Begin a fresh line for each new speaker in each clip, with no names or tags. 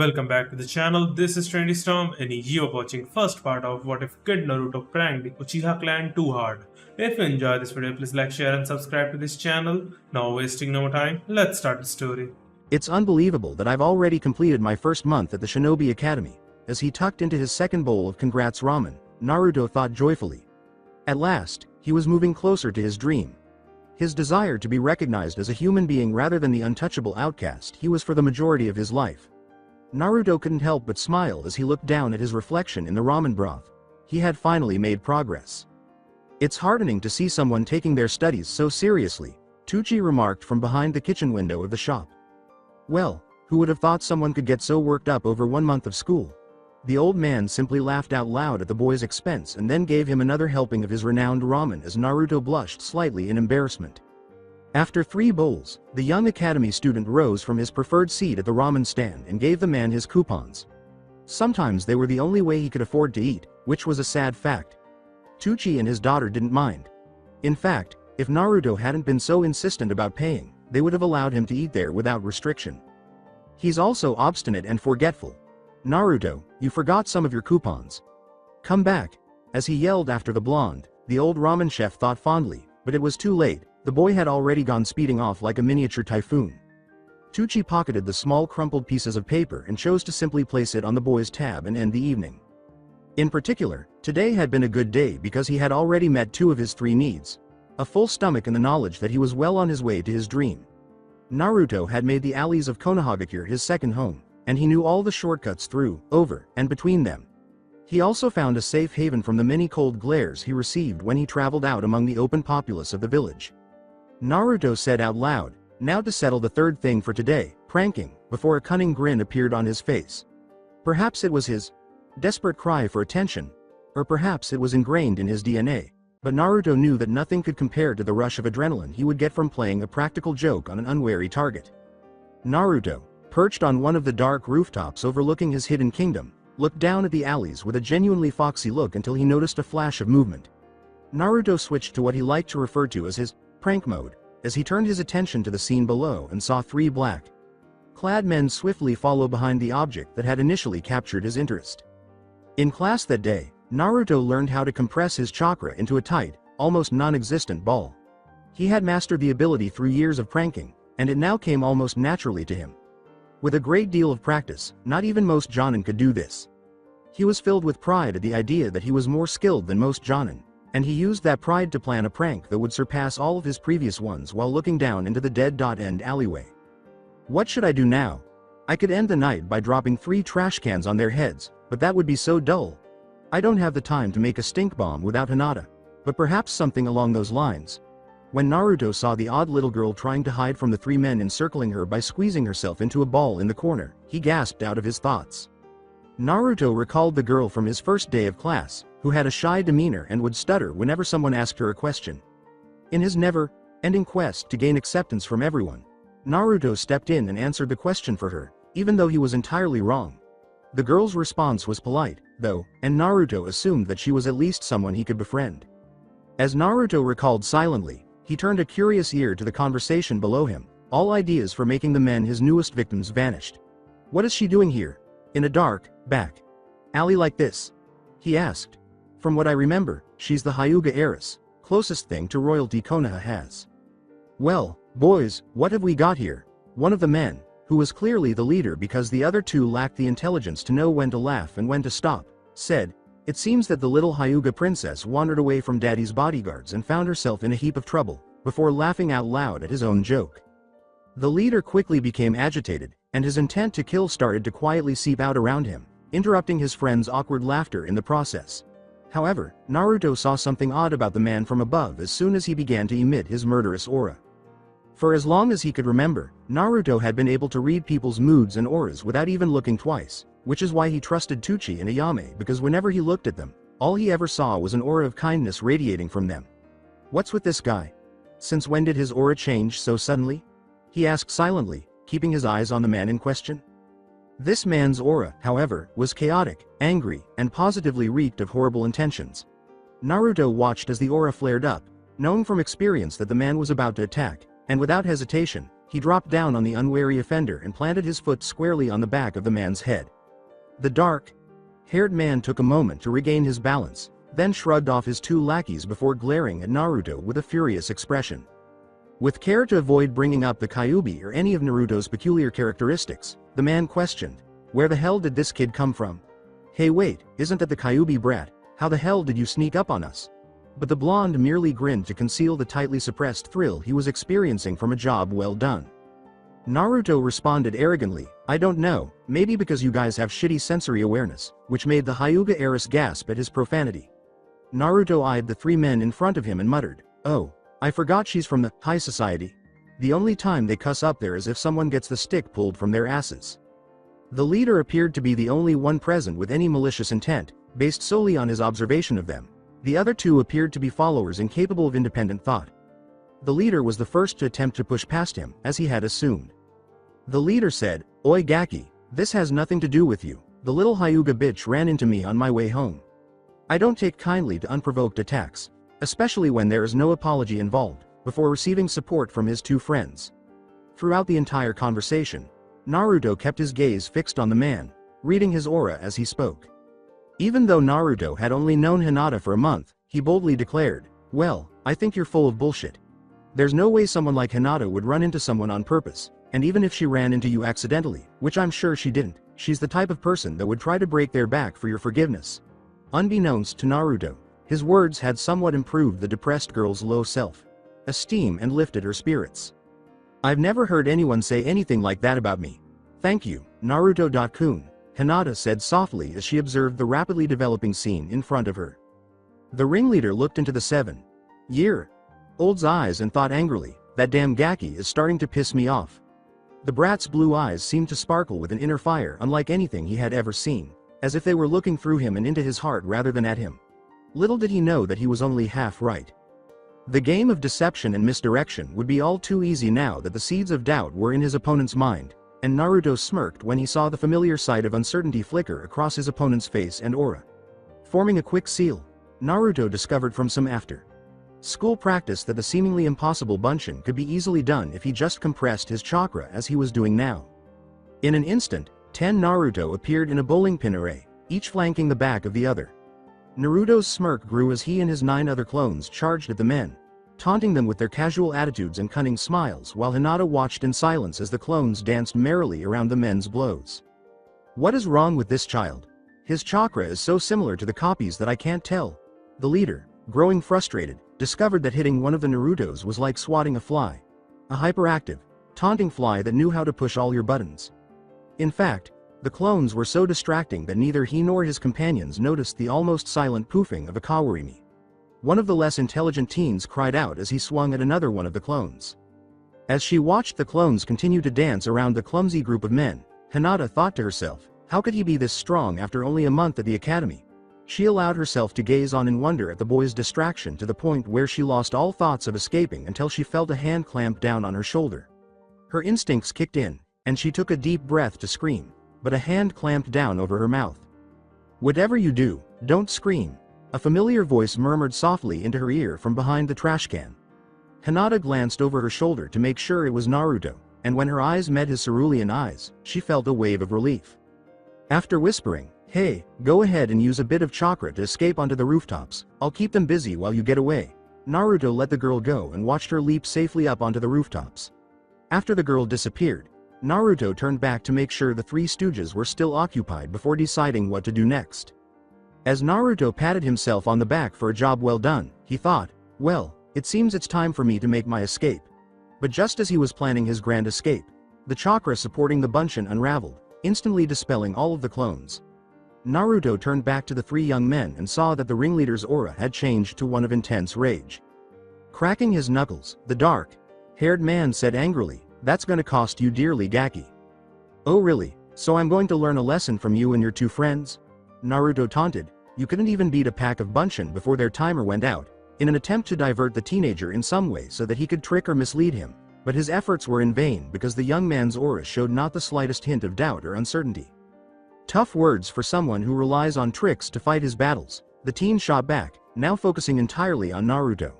Welcome back to the channel. This is Trendy Storm and you are watching first part of What If Kid Naruto Pranked the Uchiha clan too hard. If you enjoy this video, please like, share and subscribe to this channel. Now wasting no more time, let's start the story.
It's unbelievable that I've already completed my first month at the Shinobi Academy. As he tucked into his second bowl of congrats ramen, Naruto thought joyfully. At last, he was moving closer to his dream. His desire to be recognized as a human being rather than the untouchable outcast he was for the majority of his life. Naruto couldn't help but smile as he looked down at his reflection in the ramen broth. He had finally made progress. It's heartening to see someone taking their studies so seriously, Itachi remarked from behind the kitchen window of the shop. Well, who would have thought someone could get so worked up over 1 month of school? The old man simply laughed out loud at the boy's expense and then gave him another helping of his renowned ramen as Naruto blushed slightly in embarrassment. After 3 bowls, the young academy student rose from his preferred seat at the ramen stand and gave the man his coupons. Sometimes they were the only way he could afford to eat, which was a sad fact. Itachi and his daughter didn't mind. In fact, if Naruto hadn't been so insistent about paying, they would have allowed him to eat there without restriction. He's also obstinate and forgetful. Naruto, you forgot some of your coupons. Come back. As he yelled after the blonde, the old ramen chef thought fondly, but it was too late. The boy had already gone speeding off like a miniature typhoon. Itachi pocketed the small crumpled pieces of paper and chose to simply place it on the boy's tab and end the evening. In particular, today had been a good day because he had already met 2 of his 3 needs. A full stomach and the knowledge that he was well on his way to his dream. Naruto had made the alleys of Konohagakure his second home, and he knew all the shortcuts through, over, and between them. He also found a safe haven from the many cold glares he received when he traveled out among the open populace of the village. Naruto said out loud, now to settle the third thing for today, pranking, before a cunning grin appeared on his face. Perhaps it was his desperate cry for attention, or perhaps it was ingrained in his DNA, but Naruto knew that nothing could compare to the rush of adrenaline he would get from playing a practical joke on an unwary target. Naruto, perched on one of the dark rooftops overlooking his hidden kingdom, looked down at the alleys with a genuinely foxy look until he noticed a flash of movement. Naruto switched to what he liked to refer to as his prank mode, as he turned his attention to the scene below and saw 3 black-clad men swiftly follow behind the object that had initially captured his interest. In class that day, Naruto learned how to compress his chakra into a tight, almost non-existent ball. He had mastered the ability through years of pranking, and it now came almost naturally to him. With a great deal of practice, not even most jonin could do this. He was filled with pride at the idea that he was more skilled than most jonin. And he used that pride to plan a prank that would surpass all of his previous ones while looking down into the dead-end alleyway. What should I do now? I could end the night by dropping 3 trash cans on their heads, but that would be so dull. I don't have the time to make a stink bomb without Hinata, but perhaps something along those lines. When Naruto saw the odd little girl trying to hide from the 3 men encircling her by squeezing herself into a ball in the corner, he gasped out of his thoughts. Naruto recalled the girl from his first day of class, who had a shy demeanor and would stutter whenever someone asked her a question. In his never-ending quest to gain acceptance from everyone, Naruto stepped in and answered the question for her, even though he was entirely wrong. The girl's response was polite, though, and Naruto assumed that she was at least someone he could befriend. As Naruto recalled silently, he turned a curious ear to the conversation below him. All ideas for making the men his newest victims vanished. What is she doing here, in a dark, back alley like this? He asked. From what I remember, she's the Hyuga heiress, closest thing to royalty Konoha has. Well, boys, what have we got here? One of the men, who was clearly the leader because the other 2 lacked the intelligence to know when to laugh and when to stop, said, it seems that the little Hyuga princess wandered away from daddy's bodyguards and found herself in a heap of trouble, before laughing out loud at his own joke. The leader quickly became agitated, and his intent to kill started to quietly seep out around him, interrupting his friend's awkward laughter in the process. However, Naruto saw something odd about the man from above as soon as he began to emit his murderous aura. For as long as he could remember, Naruto had been able to read people's moods and auras without even looking twice, which is why he trusted Itachi and Ayame because whenever he looked at them, all he ever saw was an aura of kindness radiating from them. What's with this guy? Since when did his aura change so suddenly? He asked silently, keeping his eyes on the man in question. This man's aura, however, was chaotic, angry, and positively reeked of horrible intentions. Naruto watched as the aura flared up, knowing from experience that the man was about to attack, and without hesitation, he dropped down on the unwary offender and planted his foot squarely on the back of the man's head. The dark-haired man took a moment to regain his balance, then shrugged off his two lackeys before glaring at Naruto with a furious expression. With care to avoid bringing up the Kyuubi or any of Naruto's peculiar characteristics, the man questioned, "Where the hell did this kid come from? Hey wait, isn't that the Kyuubi brat? How the hell did you sneak up on us?" But the blonde merely grinned to conceal the tightly suppressed thrill he was experiencing from a job well done. Naruto responded arrogantly, "I don't know, maybe because you guys have shitty sensory awareness," which made the Hyuga heiress gasp at his profanity. Naruto eyed the three men in front of him and muttered, "Oh, I forgot she's from the high society. The only time they cuss up there is if someone gets the stick pulled from their asses." The leader appeared to be the only one present with any malicious intent, based solely on his observation of them. The other two appeared to be followers incapable of independent thought. The leader was the first to attempt to push past him, as he had assumed. The leader said, "Oi Gaki, this has nothing to do with you. The little Hyuga bitch ran into me on my way home. I don't take kindly to unprovoked attacks, especially when there is no apology involved," before receiving support from his two friends. Throughout the entire conversation, Naruto kept his gaze fixed on the man, reading his aura as he spoke. Even though Naruto had only known Hinata for a month, he boldly declared, "Well, I think you're full of bullshit. There's no way someone like Hinata would run into someone on purpose, and even if she ran into you accidentally, which I'm sure she didn't, she's the type of person that would try to break their back for your forgiveness." Unbeknownst to Naruto, his words had somewhat improved the depressed girl's low self-esteem and lifted her spirits. "I've never heard anyone say anything like that about me. Thank you, Naruto-kun," Hinata said softly as she observed the rapidly developing scene in front of her. The ringleader looked into the 7-year-old's eyes and thought angrily, "That damn Gaki is starting to piss me off." The brat's blue eyes seemed to sparkle with an inner fire unlike anything he had ever seen, as if they were looking through him and into his heart rather than at him. Little did he know that he was only half right. The game of deception and misdirection would be all too easy now that the seeds of doubt were in his opponent's mind, and Naruto smirked when he saw the familiar sight of uncertainty flicker across his opponent's face and aura. Forming a quick seal, Naruto discovered from some after-school practice that the seemingly impossible bunshin could be easily done if he just compressed his chakra as he was doing now. In an instant, 10 Naruto appeared in a bowling pin array, each flanking the back of the other. Naruto's smirk grew as he and his 9 other clones charged at the men, taunting them with their casual attitudes and cunning smiles while Hinata watched in silence as the clones danced merrily around the men's blows. "What is wrong with this child? His chakra is so similar to the copies that I can't tell." The leader, growing frustrated, discovered that hitting one of the Narutos was like swatting a fly. A hyperactive, taunting fly that knew how to push all your buttons. In fact, the clones were so distracting that neither he nor his companions noticed the almost silent poofing of a kawarimi. One of the less intelligent teens cried out as he swung at another one of the clones. As she watched the clones continue to dance around the clumsy group of men, Hinata thought to herself, how could he be this strong after only a month at the academy? She allowed herself to gaze on in wonder at the boy's distraction to the point where she lost all thoughts of escaping until she felt a hand clamp down on her shoulder. Her instincts kicked in, and she took a deep breath to scream, but a hand clamped down over her mouth. "Whatever you do, don't scream," a familiar voice murmured softly into her ear from behind the trash can. Hinata glanced over her shoulder to make sure it was Naruto, and when her eyes met his cerulean eyes, she felt a wave of relief. After whispering, "Hey, go ahead and use a bit of chakra to escape onto the rooftops, I'll keep them busy while you get away," Naruto let the girl go and watched her leap safely up onto the rooftops. After the girl disappeared, Naruto turned back to make sure the three stooges were still occupied before deciding what to do next. As Naruto patted himself on the back for a job well done, he thought, well, it seems it's time for me to make my escape. But just as he was planning his grand escape, the chakra supporting the bunshin unraveled, instantly dispelling all of the clones. Naruto turned back to the three young men and saw that the ringleader's aura had changed to one of intense rage. Cracking his knuckles, the dark-haired man said angrily, "That's gonna cost you dearly, Gaki." "Oh really, so I'm going to learn a lesson from you and your two friends?" Naruto taunted. You couldn't even beat a pack of bunshin before their timer went out, in an attempt to divert the teenager in some way so that he could trick or mislead him, but his efforts were in vain because the young man's aura showed not the slightest hint of doubt or uncertainty. Tough words for someone who relies on tricks to fight his battles, the teen shot back, now focusing entirely on Naruto.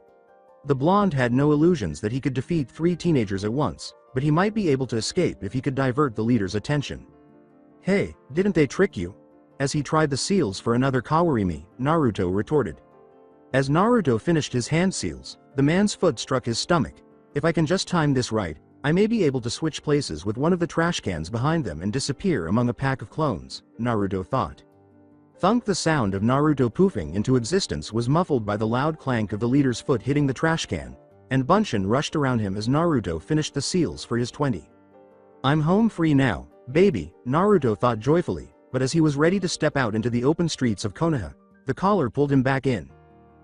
The blonde had no illusions that he could defeat three teenagers at once, but he might be able to escape if he could divert the leader's attention. "Hey, didn't they trick you?" As he tried the seals for another Kawarimi, Naruto retorted. As Naruto finished his hand seals, the man's foot struck his stomach. "If I can just time this right, I may be able to switch places with one of the trash cans behind them and disappear among a pack of clones," Naruto thought. Thunk! The sound of Naruto poofing into existence was muffled by the loud clank of the leader's foot hitting the trash can, and Bunshin rushed around him as Naruto finished the seals for his 20. "I'm home free now, baby," Naruto thought joyfully, but as he was ready to step out into the open streets of Konoha, the collar pulled him back in.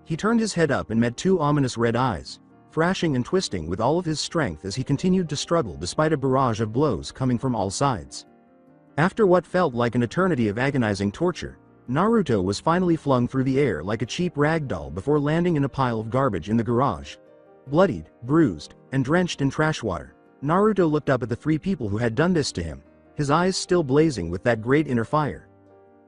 He turned his head up and met two ominous red eyes, thrashing and twisting with all of his strength as he continued to struggle despite a barrage of blows coming from all sides. After what felt like an eternity of agonizing torture, Naruto was finally flung through the air like a cheap rag doll before landing in a pile of garbage in the garage. Bloodied, bruised, and drenched in trash water, Naruto looked up at the three people who had done this to him, his eyes still blazing with that great inner fire.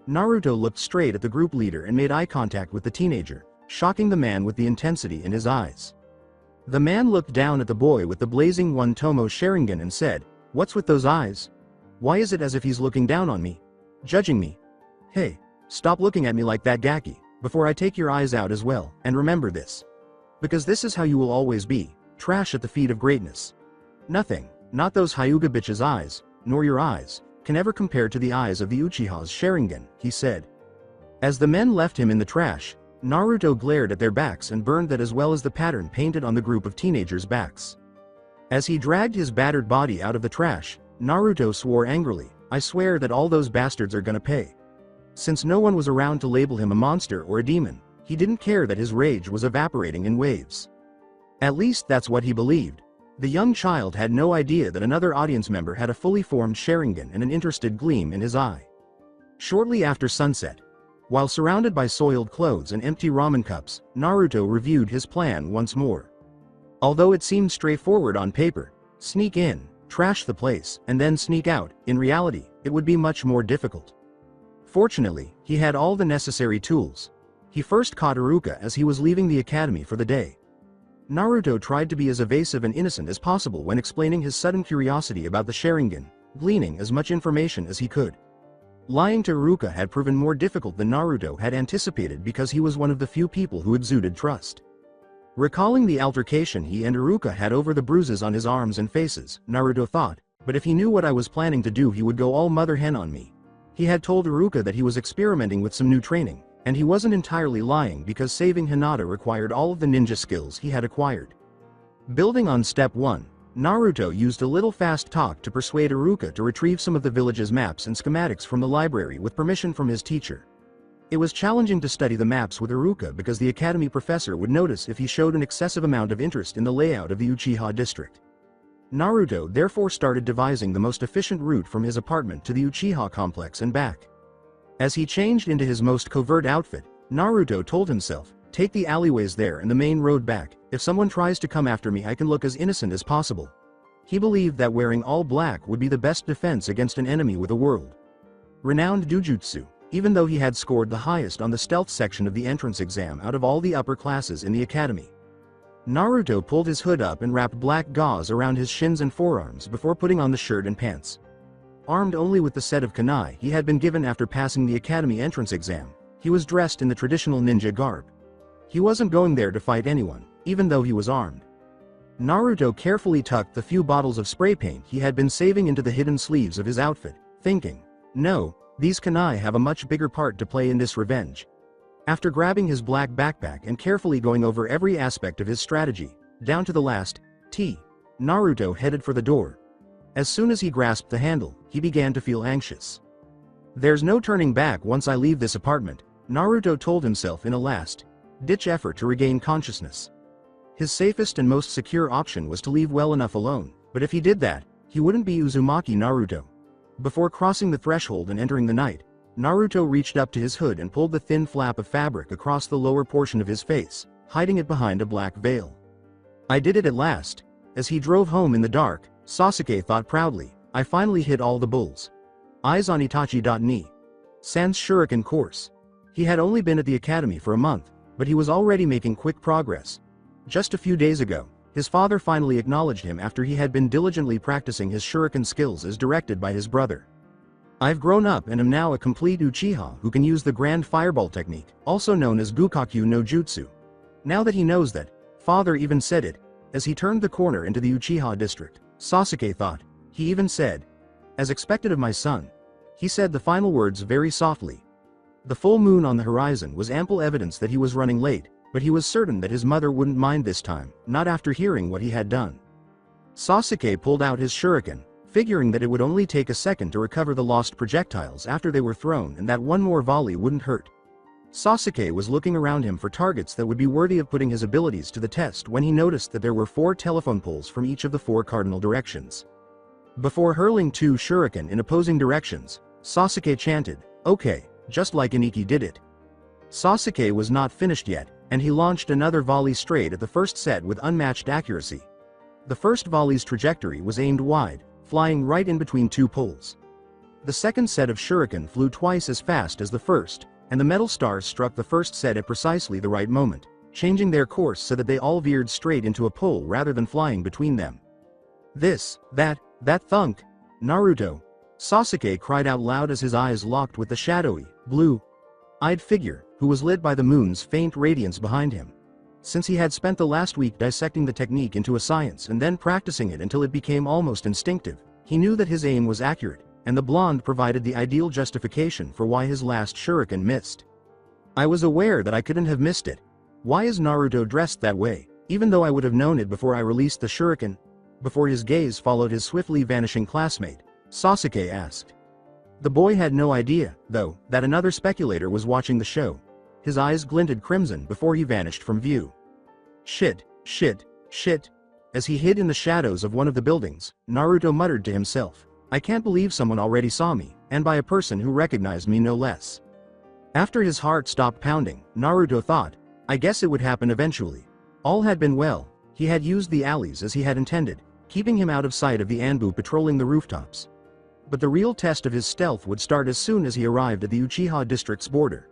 Naruto looked straight at the group leader and made eye contact with the teenager, shocking the man with the intensity in his eyes. The man looked down at the boy with the blazing one Tomo Sharingan and said, "What's with those eyes? Why is it as if he's looking down on me? Judging me? Hey, stop looking at me like that, Gaki, before I take your eyes out as well, and remember this. Because this is how you will always be, trash at the feet of greatness. Nothing, not those Hyuga bitches' eyes, nor your eyes, can ever compare to the eyes of the Uchiha's Sharingan," he said. As the men left him in the trash, Naruto glared at their backs and burned that as well as the pattern painted on the group of teenagers' backs. As he dragged his battered body out of the trash, Naruto swore angrily, "I swear that all those bastards are gonna pay." Since no one was around to label him a monster or a demon, he didn't care that his rage was evaporating in waves. At least that's what he believed. The young child had no idea that another audience member had a fully formed Sharingan and an interested gleam in his eye. Shortly after sunset, while surrounded by soiled clothes and empty ramen cups, Naruto reviewed his plan once more. Although it seemed straightforward on paper, sneak in, trash the place, and then sneak out, in reality, it would be much more difficult. Fortunately, he had all the necessary tools. He first caught Iruka as he was leaving the academy for the day. Naruto tried to be as evasive and innocent as possible when explaining his sudden curiosity about the Sharingan, gleaning as much information as he could. Lying to Iruka had proven more difficult than Naruto had anticipated because he was one of the few people who exuded trust. Recalling the altercation he and Iruka had over the bruises on his arms and faces, Naruto thought, "But if he knew what I was planning to do, he would go all mother hen on me." He had told Iruka that he was experimenting with some new training, and he wasn't entirely lying because saving Hinata required all of the ninja skills he had acquired. Building on step 1, Naruto used a little fast talk to persuade Iruka to retrieve some of the village's maps and schematics from the library with permission from his teacher. It was challenging to study the maps with Iruka because the academy professor would notice if he showed an excessive amount of interest in the layout of the Uchiha district. Naruto therefore started devising the most efficient route from his apartment to the Uchiha complex and back. As he changed into his most covert outfit, Naruto told himself, "Take the alleyways there and the main road back. If someone tries to come after me, I can look as innocent as possible." He believed that wearing all black would be the best defense against an enemy with a world-renowned Dujutsu, even though he had scored the highest on the stealth section of the entrance exam out of all the upper classes in the academy. Naruto pulled his hood up and wrapped black gauze around his shins and forearms before putting on the shirt and pants. Armed only with the set of kunai he had been given after passing the academy entrance exam, he was dressed in the traditional ninja garb. He wasn't going there to fight anyone, even though he was armed. Naruto carefully tucked the few bottles of spray paint he had been saving into the hidden sleeves of his outfit, thinking, "No, these kunai have a much bigger part to play in this revenge." After grabbing his black backpack and carefully going over every aspect of his strategy, down to the last T, Naruto headed for the door. As soon as he grasped the handle, he began to feel anxious. "There's no turning back once I leave this apartment," Naruto told himself in a last-ditch effort to regain consciousness. His safest and most secure option was to leave well enough alone, but if he did that, he wouldn't be Uzumaki Naruto. Before crossing the threshold and entering the night, Naruto reached up to his hood and pulled the thin flap of fabric across the lower portion of his face, hiding it behind a black veil. "I did it at last." As he drove home in the dark, Sasuke thought proudly, "I finally hit all the bulls." Eyes on Itachi. Sans shuriken course. He had only been at the academy for a month, but he was already making quick progress. Just a few days ago, His father finally acknowledged him after he had been diligently practicing his shuriken skills as directed by his brother. I've grown up and am now a complete Uchiha who can use the Grand Fireball technique, also known as Gukakyu no Jutsu. Now that he knows that, father even said it, as he turned the corner into the Uchiha district, Sasuke thought. He even said, "As expected of my son." He said the final words very softly. The full moon on the horizon was ample evidence that he was running late, but he was certain that his mother wouldn't mind this time, not after hearing what he had done. Sasuke pulled out his shuriken, figuring that it would only take a second to recover the lost projectiles after they were thrown and that one more volley wouldn't hurt. Sasuke was looking around him for targets that would be worthy of putting his abilities to the test when he noticed that there were 4 telephone poles from each of the 4 cardinal directions. Before hurling 2 shuriken in opposing directions, Sasuke chanted, "Okay, just like Iniki did it." Sasuke was not finished yet, and he launched another volley straight at the first set with unmatched accuracy. The first volley's trajectory was aimed wide, flying right in between 2 poles. The second set of shuriken flew twice as fast as the first, and the metal stars struck the first set at precisely the right moment, changing their course so that they all veered straight into a pole rather than flying between them. That thunk! Naruto! Sasuke cried out loud as his eyes locked with the shadowy, blue-eyed figure, who was lit by the moon's faint radiance behind him. Since he had spent the last week dissecting the technique into a science and then practicing it until it became almost instinctive, he knew that his aim was accurate, and the blonde provided the ideal justification for why his last shuriken missed. I was aware that I couldn't have missed it. Why is Naruto dressed that way, even though I would have known it before I released the shuriken? Before his gaze followed his swiftly vanishing classmate, Sasuke asked. The boy had no idea, though, that another speculator was watching the show. His eyes glinted crimson before he vanished from view. Shit. As he hid in the shadows of one of the buildings, Naruto muttered to himself, "I can't believe someone already saw me, and by a person who recognized me no less." After his heart stopped pounding, Naruto thought, I guess it would happen eventually. All had been well. He had used the alleys as he had intended, keeping him out of sight of the Anbu patrolling the rooftops. But the real test of his stealth would start as soon as he arrived at the Uchiha district's border.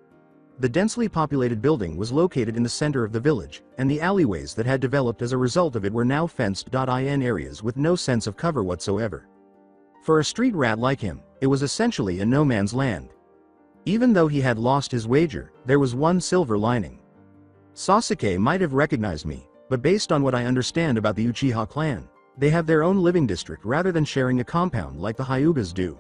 The densely populated building was located in the center of the village, and the alleyways that had developed as a result of it were now fenced-in areas with no sense of cover whatsoever. For a street rat like him, it was essentially a no-man's land. Even though he had lost his wager, there was one silver lining. Sasuke might have recognized me, but based on what I understand about the Uchiha clan, they have their own living district rather than sharing a compound like the Hyugas do.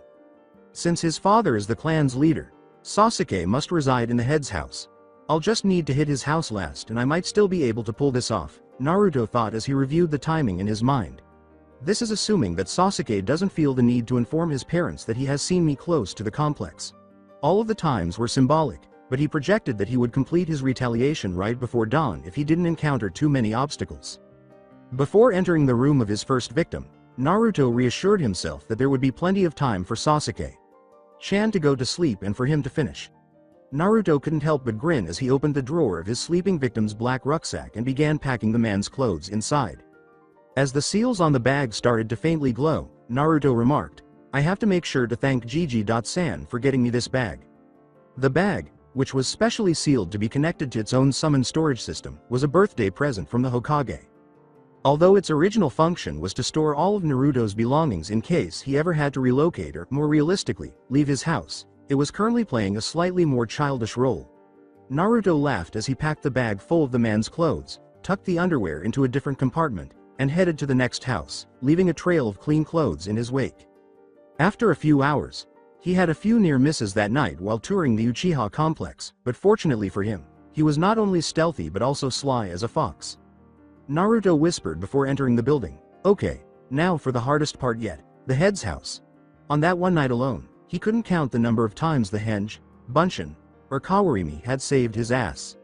Since his father is the clan's leader, Sasuke must reside in the head's house. I'll just need to hit his house last and I might still be able to pull this off, Naruto thought as he reviewed the timing in his mind. This is assuming that Sasuke doesn't feel the need to inform his parents that he has seen me close to the complex. All of the times were symbolic, but he projected that he would complete his retaliation right before dawn if he didn't encounter too many obstacles. Before entering the room of his first victim, Naruto reassured himself that there would be plenty of time for Sasuke-chan to go to sleep and for him to finish. Naruto couldn't help but grin as he opened the drawer of his sleeping victim's black rucksack and began packing the man's clothes inside. As the seals on the bag started to faintly glow, Naruto remarked, "I have to make sure to thank Gigi-san for getting me this bag." The bag, which was specially sealed to be connected to its own summon storage system, was a birthday present from the Hokage. Although its original function was to store all of Naruto's belongings in case he ever had to relocate or, more realistically, leave his house, it was currently playing a slightly more childish role. Naruto laughed as he packed the bag full of the man's clothes, tucked the underwear into a different compartment, and headed to the next house, leaving a trail of clean clothes in his wake. After a few hours, he had a few near misses that night while touring the Uchiha complex, but fortunately for him, he was not only stealthy but also sly as a fox. Naruto whispered before entering the building, "Okay, now for the hardest part yet, the head's house." On that one night alone, he couldn't count the number of times the henge, Bunshin, or Kawarimi had saved his ass.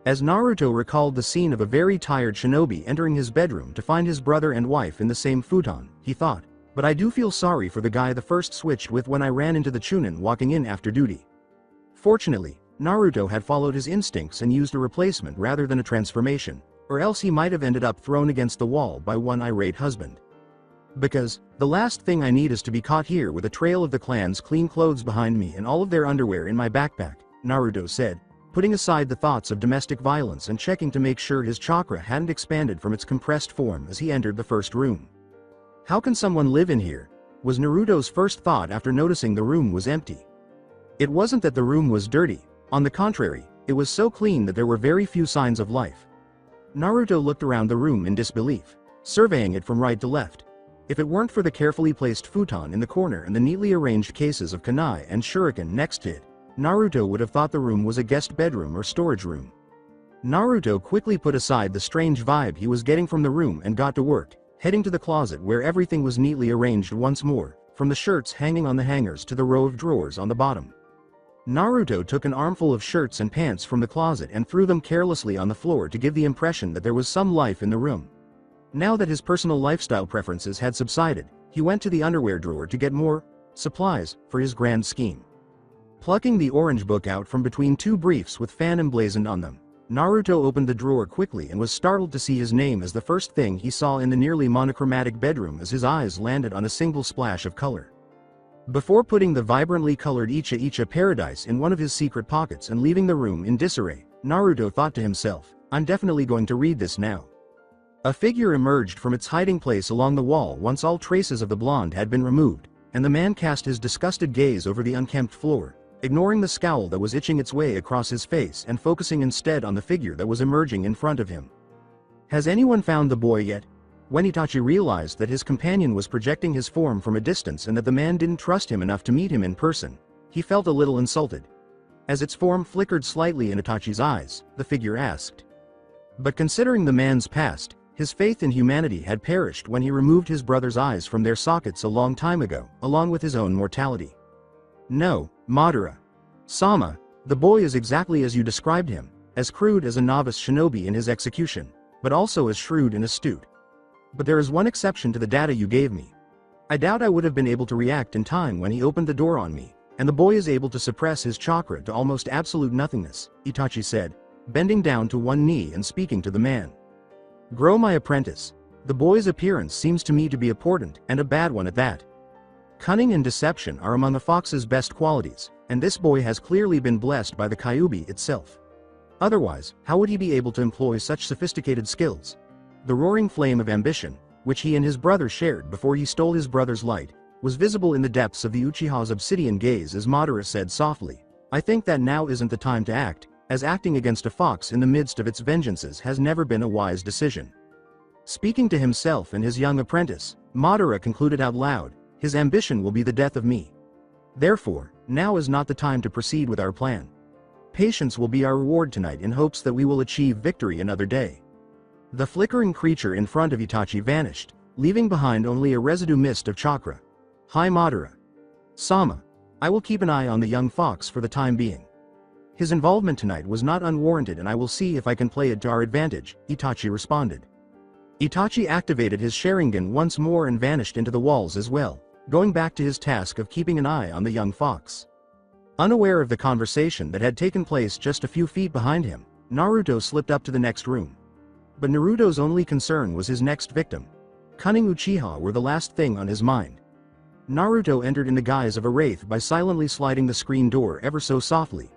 As Naruto recalled the scene of a very tired shinobi entering his bedroom to find his brother and wife in the same futon, he thought, "But I do feel sorry for the guy the first switched with when I ran into the Chunin walking in after duty." Fortunately, Naruto had followed his instincts and used a replacement rather than a transformation, or else he might have ended up thrown against the wall by one irate husband. "Because, the last thing I need is to be caught here with a trail of the clan's clean clothes behind me and all of their underwear in my backpack," Naruto said. putting aside the thoughts of domestic violence and checking to make sure his chakra hadn't expanded from its compressed form as he entered the first room. How can someone live in here? Was Naruto's first thought after noticing the room was empty. It wasn't that the room was dirty, on the contrary, it was so clean that there were very few signs of life. Naruto looked around the room in disbelief, surveying it from right to left. If it weren't for the carefully placed futon in the corner and the neatly arranged cases of kunai and shuriken next to it, Naruto would have thought the room was a guest bedroom or storage room. Naruto quickly put aside the strange vibe he was getting from the room and got to work, heading to the closet where everything was neatly arranged once more, from the shirts hanging on the hangers to the row of drawers on the bottom. Naruto took an armful of shirts and pants from the closet and threw them carelessly on the floor to give the impression that there was some life in the room. Now that his personal lifestyle preferences had subsided, he went to the underwear drawer to get more supplies for his grand scheme. Plucking the orange book out from between two briefs with fan emblazoned on them, Naruto opened the drawer quickly and was startled to see his name as the first thing he saw in the nearly monochromatic bedroom as his eyes landed on a single splash of color. Before putting the vibrantly colored Icha Icha Paradise in one of his secret pockets and leaving the room in disarray, Naruto thought to himself, "I'm definitely going to read this now." A figure emerged from its hiding place along the wall once all traces of the blonde had been removed, and the man cast his disgusted gaze over the unkempt floor, ignoring the scowl that was itching its way across his face and focusing instead on the figure that was emerging in front of him. "Has anyone found the boy yet?" When Itachi realized that his companion was projecting his form from a distance and that the man didn't trust him enough to meet him in person, he felt a little insulted. As its form flickered slightly in Itachi's eyes, the figure asked. But considering the man's past, his faith in humanity had perished when he removed his brother's eyes from their sockets a long time ago, along with his own mortality. "No, Madara. Sama, the boy is exactly as you described him, as crude as a novice shinobi in his execution, but also as shrewd and astute. But there is one exception to the data you gave me. I doubt I would have been able to react in time when he opened the door on me, and the boy is able to suppress his chakra to almost absolute nothingness," Itachi said, bending down to one knee and speaking to the man. "Grow my apprentice. The boy's appearance seems to me to be a portent, and a bad one at that. Cunning and deception are among a fox's best qualities, and this boy has clearly been blessed by the Kyuubi itself. Otherwise, how would he be able to employ such sophisticated skills?" The roaring flame of ambition, which he and his brother shared before he stole his brother's light, was visible in the depths of the Uchiha's obsidian gaze as Madara said softly, "I think that now isn't the time to act, as acting against a fox in the midst of its vengeances has never been a wise decision." Speaking to himself and his young apprentice, Madara concluded out loud, "His ambition will be the death of me. Therefore, now is not the time to proceed with our plan. Patience will be our reward tonight in hopes that we will achieve victory another day." The flickering creature in front of Itachi vanished, leaving behind only a residue mist of chakra. "Hi Madara. Sama. I will keep an eye on the young fox for the time being. His involvement tonight was not unwarranted and I will see if I can play it to our advantage," Itachi responded. Itachi activated his Sharingan once more and vanished into the walls as well, going back to his task of keeping an eye on the young fox. Unaware of the conversation that had taken place just a few feet behind him, Naruto slipped up to the next room. But Naruto's only concern was his next victim. Cunning Uchiha were the last thing on his mind. Naruto entered in the guise of a wraith by silently sliding the screen door ever so softly.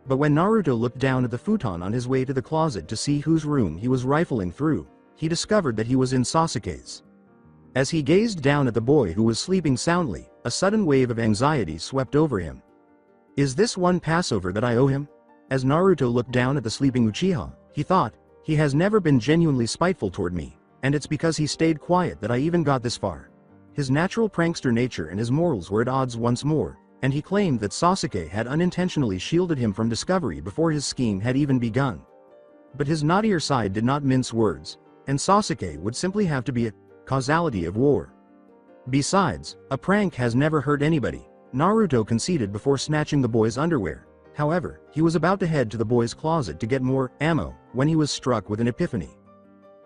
But when Naruto looked down at the futon on his way to the closet to see whose room he was rifling through, he discovered that he was in Sasuke's. As he gazed down at the boy who was sleeping soundly, a sudden wave of anxiety swept over him. "Is this one Passover that I owe him?" As Naruto looked down at the sleeping Uchiha, he thought, "He has never been genuinely spiteful toward me, and it's because he stayed quiet that I even got this far." His natural prankster nature and his morals were at odds once more, and he claimed that Sasuke had unintentionally shielded him from discovery before his scheme had even begun. But his naughtier side did not mince words, and Sasuke would simply have to be a causality of war. Besides, a prank has never hurt anybody, Naruto conceded before snatching the boy's underwear. However, he was about to head to the boy's closet to get more ammo when he was struck with an epiphany.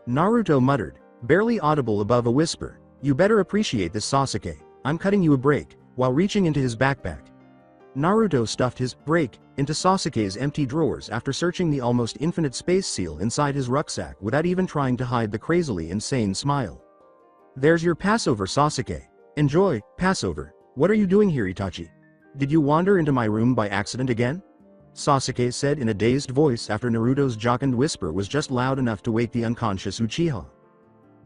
Naruto muttered, barely audible above a whisper, "You better appreciate this, Sasuke, I'm cutting you a break," while reaching into his backpack. Naruto stuffed his break into Sasuke's empty drawers after searching the almost infinite space seal inside his rucksack without even trying to hide the crazily insane smile. "There's your Passover, Sasuke. Enjoy, Passover. What are you doing here, Itachi? Did you wander into my room by accident again?" Sasuke said in a dazed voice after Naruto's jocund whisper was just loud enough to wake the unconscious Uchiha.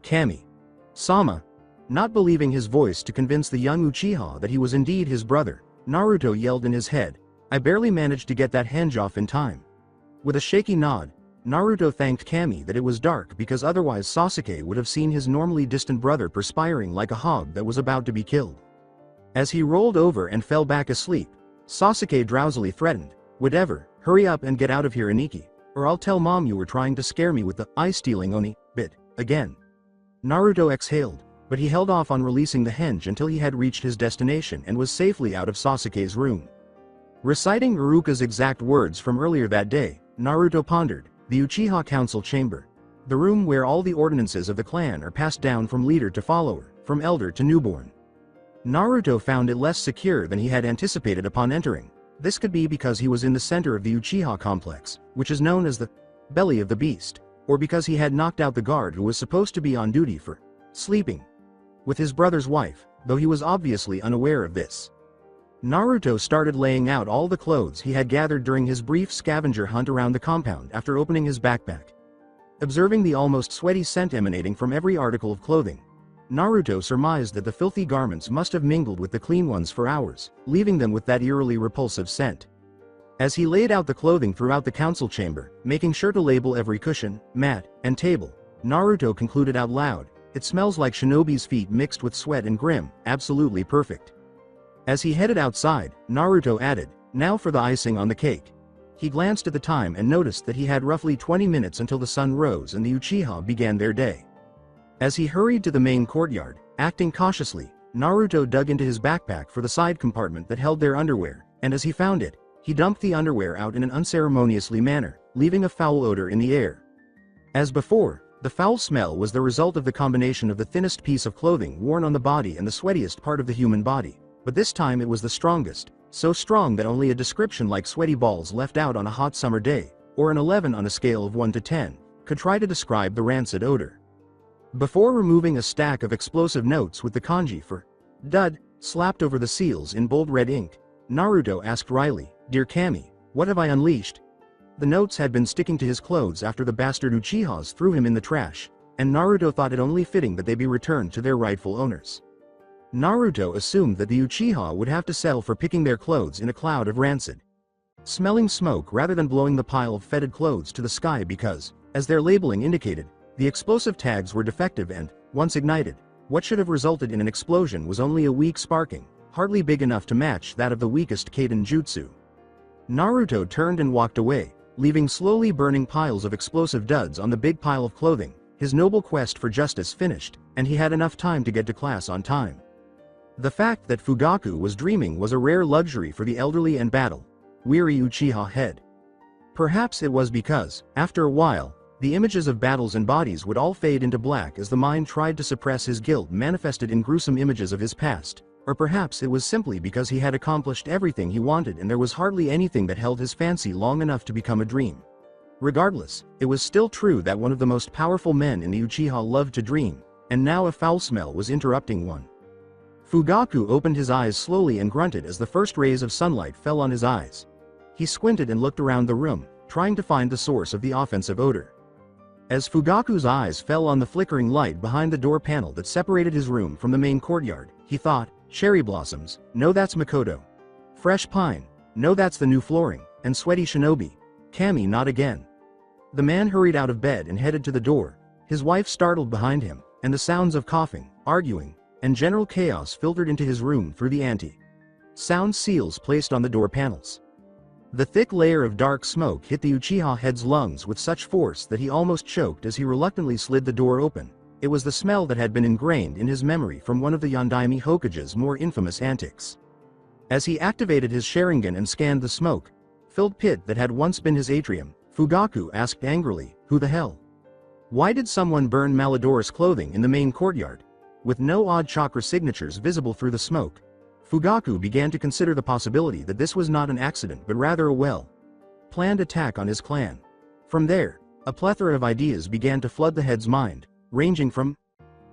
Kami. Sama. Not believing his voice to convince the young Uchiha that he was indeed his brother, Naruto yelled in his head, "I barely managed to get that henge off in time." With a shaky nod, Naruto thanked Kami that it was dark because otherwise Sasuke would have seen his normally distant brother perspiring like a hog that was about to be killed. As he rolled over and fell back asleep, Sasuke drowsily threatened, "Whatever, hurry up and get out of here, Aniki, or I'll tell mom you were trying to scare me with the eye-stealing Oni bit again." Naruto exhaled, but he held off on releasing the henge until he had reached his destination and was safely out of Sasuke's room. Reciting Iruka's exact words from earlier that day, Naruto pondered, the Uchiha Council Chamber. The room where all the ordinances of the clan are passed down from leader to follower, from elder to newborn. Naruto found it less secure than he had anticipated upon entering. This could be because he was in the center of the Uchiha complex, which is known as the belly of the beast, or because he had knocked out the guard who was supposed to be on duty for sleeping with his brother's wife, though he was obviously unaware of this. Naruto started laying out all the clothes he had gathered during his brief scavenger hunt around the compound after opening his backpack. Observing the almost sweaty scent emanating from every article of clothing, Naruto surmised that the filthy garments must have mingled with the clean ones for hours, leaving them with that eerily repulsive scent. As he laid out the clothing throughout the council chamber, making sure to label every cushion, mat, and table, Naruto concluded out loud, "It smells like shinobi's feet mixed with sweat and grim, absolutely perfect." As he headed outside, Naruto added, "Now for the icing on the cake." He glanced at the time and noticed that he had roughly 20 minutes until the sun rose and the Uchiha began their day. As he hurried to the main courtyard, acting cautiously, Naruto dug into his backpack for the side compartment that held their underwear, and as he found it, he dumped the underwear out in an unceremoniously manner, leaving a foul odor in the air. As before, the foul smell was the result of the combination of the thinnest piece of clothing worn on the body and the sweatiest part of the human body. But this time it was the strongest, so strong that only a description like sweaty balls left out on a hot summer day, or an 11 on a scale of 1 to 10, could try to describe the rancid odor. Before removing a stack of explosive notes with the kanji for dud slapped over the seals in bold red ink, Naruto asked Riley, "Dear Kami, what have I unleashed?" The notes had been sticking to his clothes after the bastard Uchihas threw him in the trash, and Naruto thought it only fitting that they be returned to their rightful owners. Naruto assumed that the Uchiha would have to settle for picking their clothes in a cloud of rancid smelling smoke rather than blowing the pile of fetid clothes to the sky because, as their labeling indicated, the explosive tags were defective and, once ignited, what should have resulted in an explosion was only a weak sparking, hardly big enough to match that of the weakest Kaiden jutsu. Naruto turned and walked away, leaving slowly burning piles of explosive duds on the big pile of clothing. His noble quest for justice finished, and he had enough time to get to class on time. The fact that Fugaku was dreaming was a rare luxury for the elderly and battle-weary Uchiha head. Perhaps it was because, after a while, the images of battles and bodies would all fade into black as the mind tried to suppress his guilt manifested in gruesome images of his past, or perhaps it was simply because he had accomplished everything he wanted and there was hardly anything that held his fancy long enough to become a dream. Regardless, it was still true that one of the most powerful men in the Uchiha loved to dream, and now a foul smell was interrupting one. Fugaku opened his eyes slowly and grunted as the first rays of sunlight fell on his eyes. He squinted and looked around the room, trying to find the source of the offensive odor. As Fugaku's eyes fell on the flickering light behind the door panel that separated his room from the main courtyard, he thought, "Cherry blossoms, no that's Makoto. Fresh pine, no that's the new flooring, and sweaty shinobi. Kami not again." The man hurried out of bed and headed to the door, his wife startled behind him, and the sounds of coughing, arguing, and general chaos filtered into his room through the anti-sound seals placed on the door panels. The thick layer of dark smoke hit the Uchiha head's lungs with such force that he almost choked as he reluctantly slid the door open. It was the smell that had been ingrained in his memory from one of the Yondaime Hokage's more infamous antics. As he activated his Sharingan and scanned the smoke-filled pit that had once been his atrium, Fugaku asked angrily, "Who the hell? Why did someone burn Malodorous clothing in the main courtyard?" With no odd chakra signatures visible through the smoke, Fugaku began to consider the possibility that this was not an accident but rather a well-planned attack on his clan. From there, a plethora of ideas began to flood the head's mind, ranging from,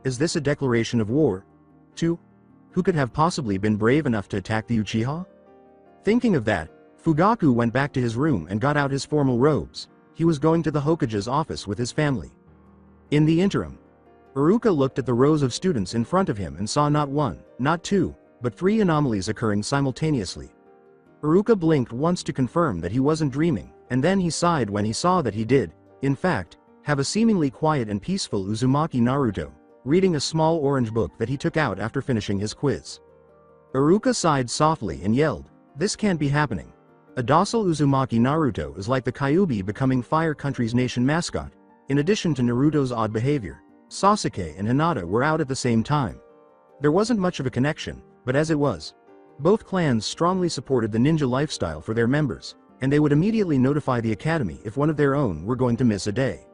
"Is this a declaration of war?" to, "Who could have possibly been brave enough to attack the Uchiha?" Thinking of that, Fugaku went back to his room and got out his formal robes. He was going to the Hokage's office with his family. In the interim, Iruka looked at the rows of students in front of him and saw not one, not two, but three anomalies occurring simultaneously. Iruka blinked once to confirm that he wasn't dreaming, and then he sighed when he saw that he did, in fact, have a seemingly quiet and peaceful Uzumaki Naruto, reading a small orange book that he took out after finishing his quiz. Iruka sighed softly and yelled, "This can't be happening." A docile Uzumaki Naruto is like the Kyuubi becoming Fire Country's nation mascot. In addition to Naruto's odd behavior, Sasuke and Hinata were out at the same time. There wasn't much of a connection, but as it was, both clans strongly supported the ninja lifestyle for their members, and they would immediately notify the academy if one of their own were going to miss a day.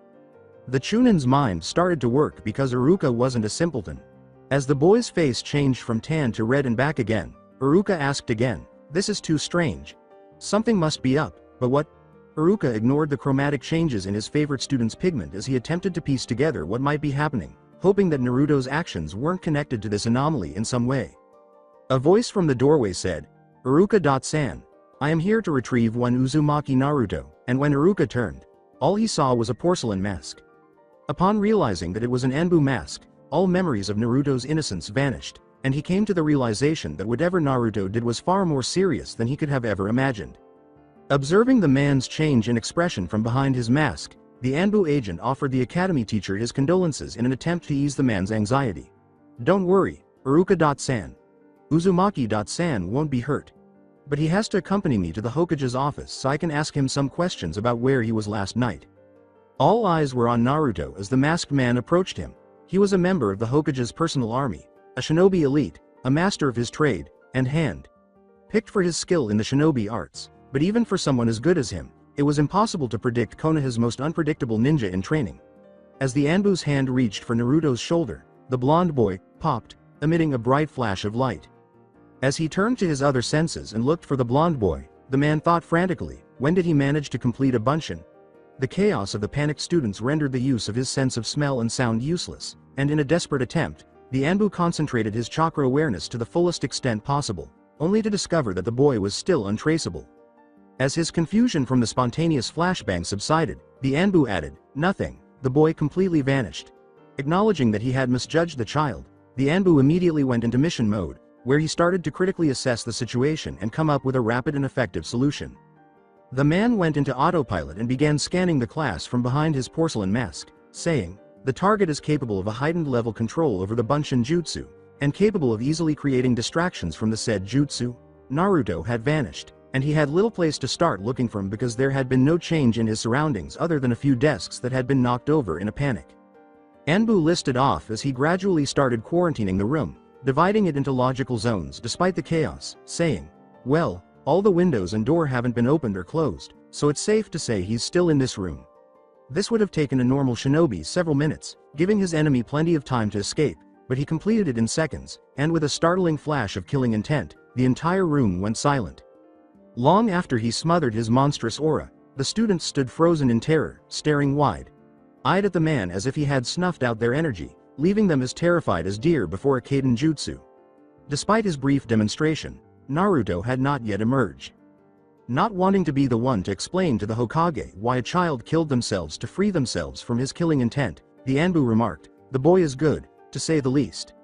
The Chunin's mind started to work because Iruka wasn't a simpleton. As the boy's face changed from tan to red and back again, Iruka asked again, "This is too strange. Something must be up, but what?" Iruka ignored the chromatic changes in his favorite student's pigment as he attempted to piece together what might be happening, hoping that Naruto's actions weren't connected to this anomaly in some way. A voice from the doorway said, "Iruka-san, I am here to retrieve one Uzumaki Naruto," and when Iruka turned, all he saw was a porcelain mask. Upon realizing that it was an Anbu mask, all memories of Naruto's innocence vanished, and he came to the realization that whatever Naruto did was far more serious than he could have ever imagined. Observing the man's change in expression from behind his mask, the Anbu agent offered the academy teacher his condolences in an attempt to ease the man's anxiety. "Don't worry, Iruka-san. Uzumaki-san won't be hurt. But he has to accompany me to the Hokage's office so I can ask him some questions about where he was last night." All eyes were on Naruto as the masked man approached him. He was a member of the Hokage's personal army, a shinobi elite, a master of his trade, and hand-picked for his skill in the shinobi arts. But even for someone as good as him, it was impossible to predict Konoha's most unpredictable ninja in training. As the Anbu's hand reached for Naruto's shoulder, the blonde boy popped, emitting a bright flash of light. As he turned to his other senses and looked for the blonde boy, the man thought frantically, when did he manage to complete a bunshin? The chaos of the panicked students rendered the use of his sense of smell and sound useless, and in a desperate attempt, the Anbu concentrated his chakra awareness to the fullest extent possible, only to discover that the boy was still untraceable. As his confusion from the spontaneous flashbang subsided, the Anbu added, "Nothing," the boy completely vanished. Acknowledging that he had misjudged the child, the Anbu immediately went into mission mode, where he started to critically assess the situation and come up with a rapid and effective solution. The man went into autopilot and began scanning the class from behind his porcelain mask, saying, "The target is capable of a heightened level control over the Bunshin Jutsu, and capable of easily creating distractions from the said jutsu." Naruto had vanished, and he had little place to start looking from because there had been no change in his surroundings other than a few desks that had been knocked over in a panic. Anbu listed off as he gradually started quarantining the room, dividing it into logical zones despite the chaos, saying, "Well, all the windows and door haven't been opened or closed, so it's safe to say he's still in this room." This would have taken a normal shinobi several minutes, giving his enemy plenty of time to escape, but he completed it in seconds, and with a startling flash of killing intent, the entire room went silent. Long after he smothered his monstrous aura, the students stood frozen in terror, staring wide-eyed at the man as if he had snuffed out their energy, leaving them as terrified as deer before a Kaiden jutsu. Despite his brief demonstration, Naruto had not yet emerged. Not wanting to be the one to explain to the Hokage why a child killed themselves to free themselves from his killing intent, the Anbu remarked, "The boy is good, to say the least.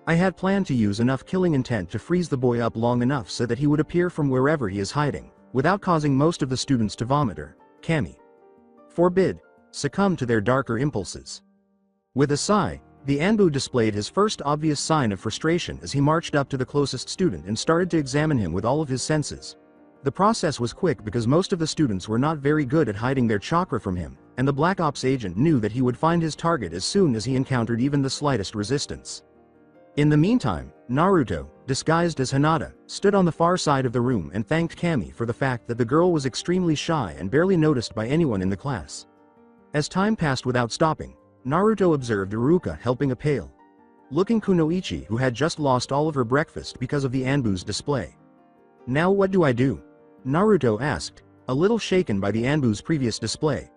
I had planned to use enough killing intent to freeze the boy up long enough so that he would appear from wherever he is hiding, without causing most of the students to vomit or, kami forbid, succumb to their darker impulses." With a sigh, the Anbu displayed his first obvious sign of frustration as he marched up to the closest student and started to examine him with all of his senses. The process was quick because most of the students were not very good at hiding their chakra from him, and the Black Ops agent knew that he would find his target as soon as he encountered even the slightest resistance. In the meantime, Naruto, disguised as Hinata, stood on the far side of the room and thanked Kami for the fact that the girl was extremely shy and barely noticed by anyone in the class. As time passed without stopping, Naruto observed Iruka helping a pale-looking kunoichi who had just lost all of her breakfast because of the Anbu's display. "Now what do I do?" Naruto asked, a little shaken by the Anbu's previous display.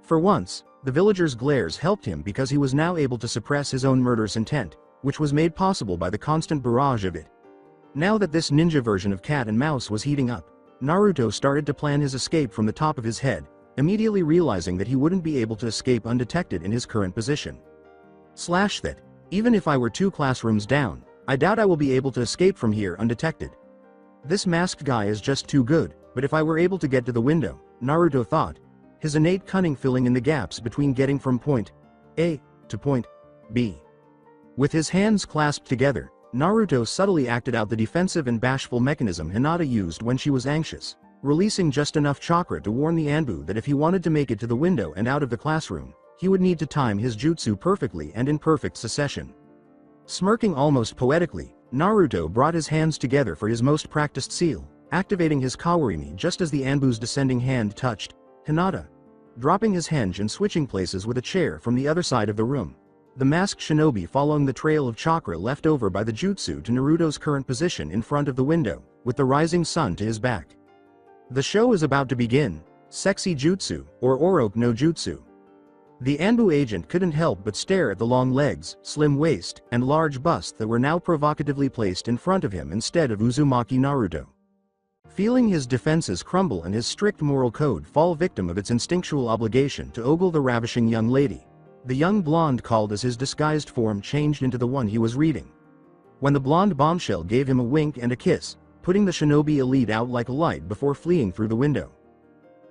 For once, the villagers' glares helped him because he was now able to suppress his own murderous intent, which was made possible by the constant barrage of it. Now that this ninja version of cat and mouse was heating up, Naruto started to plan his escape from the top of his head, immediately realizing that he wouldn't be able to escape undetected in his current position. That, even if I were 2 classrooms down, I doubt I will be able to escape from here undetected. This masked guy is just too good, but if I were able to get to the window, Naruto thought, his innate cunning filling in the gaps between getting from point A to point B. With his hands clasped together, Naruto subtly acted out the defensive and bashful mechanism Hinata used when she was anxious, releasing just enough chakra to warn the Anbu that if he wanted to make it to the window and out of the classroom, he would need to time his jutsu perfectly and in perfect succession. Smirking almost poetically, Naruto brought his hands together for his most practiced seal, activating his Kawarimi just as the Anbu's descending hand touched Hinata, dropping his henge and switching places with a chair from the other side of the room. The masked shinobi following the trail of chakra left over by the jutsu to Naruto's current position in front of the window, with the rising sun to his back. The show is about to begin, Sexy Jutsu, or Oroku no Jutsu. The Anbu agent couldn't help but stare at the long legs, slim waist, and large bust that were now provocatively placed in front of him instead of Uzumaki Naruto. Feeling his defenses crumble and his strict moral code fall victim of its instinctual obligation to ogle the ravishing young lady, the young blonde called as his disguised form changed into the one he was reading. When the blonde bombshell gave him a wink and a kiss, putting the shinobi elite out like a light before fleeing through the window.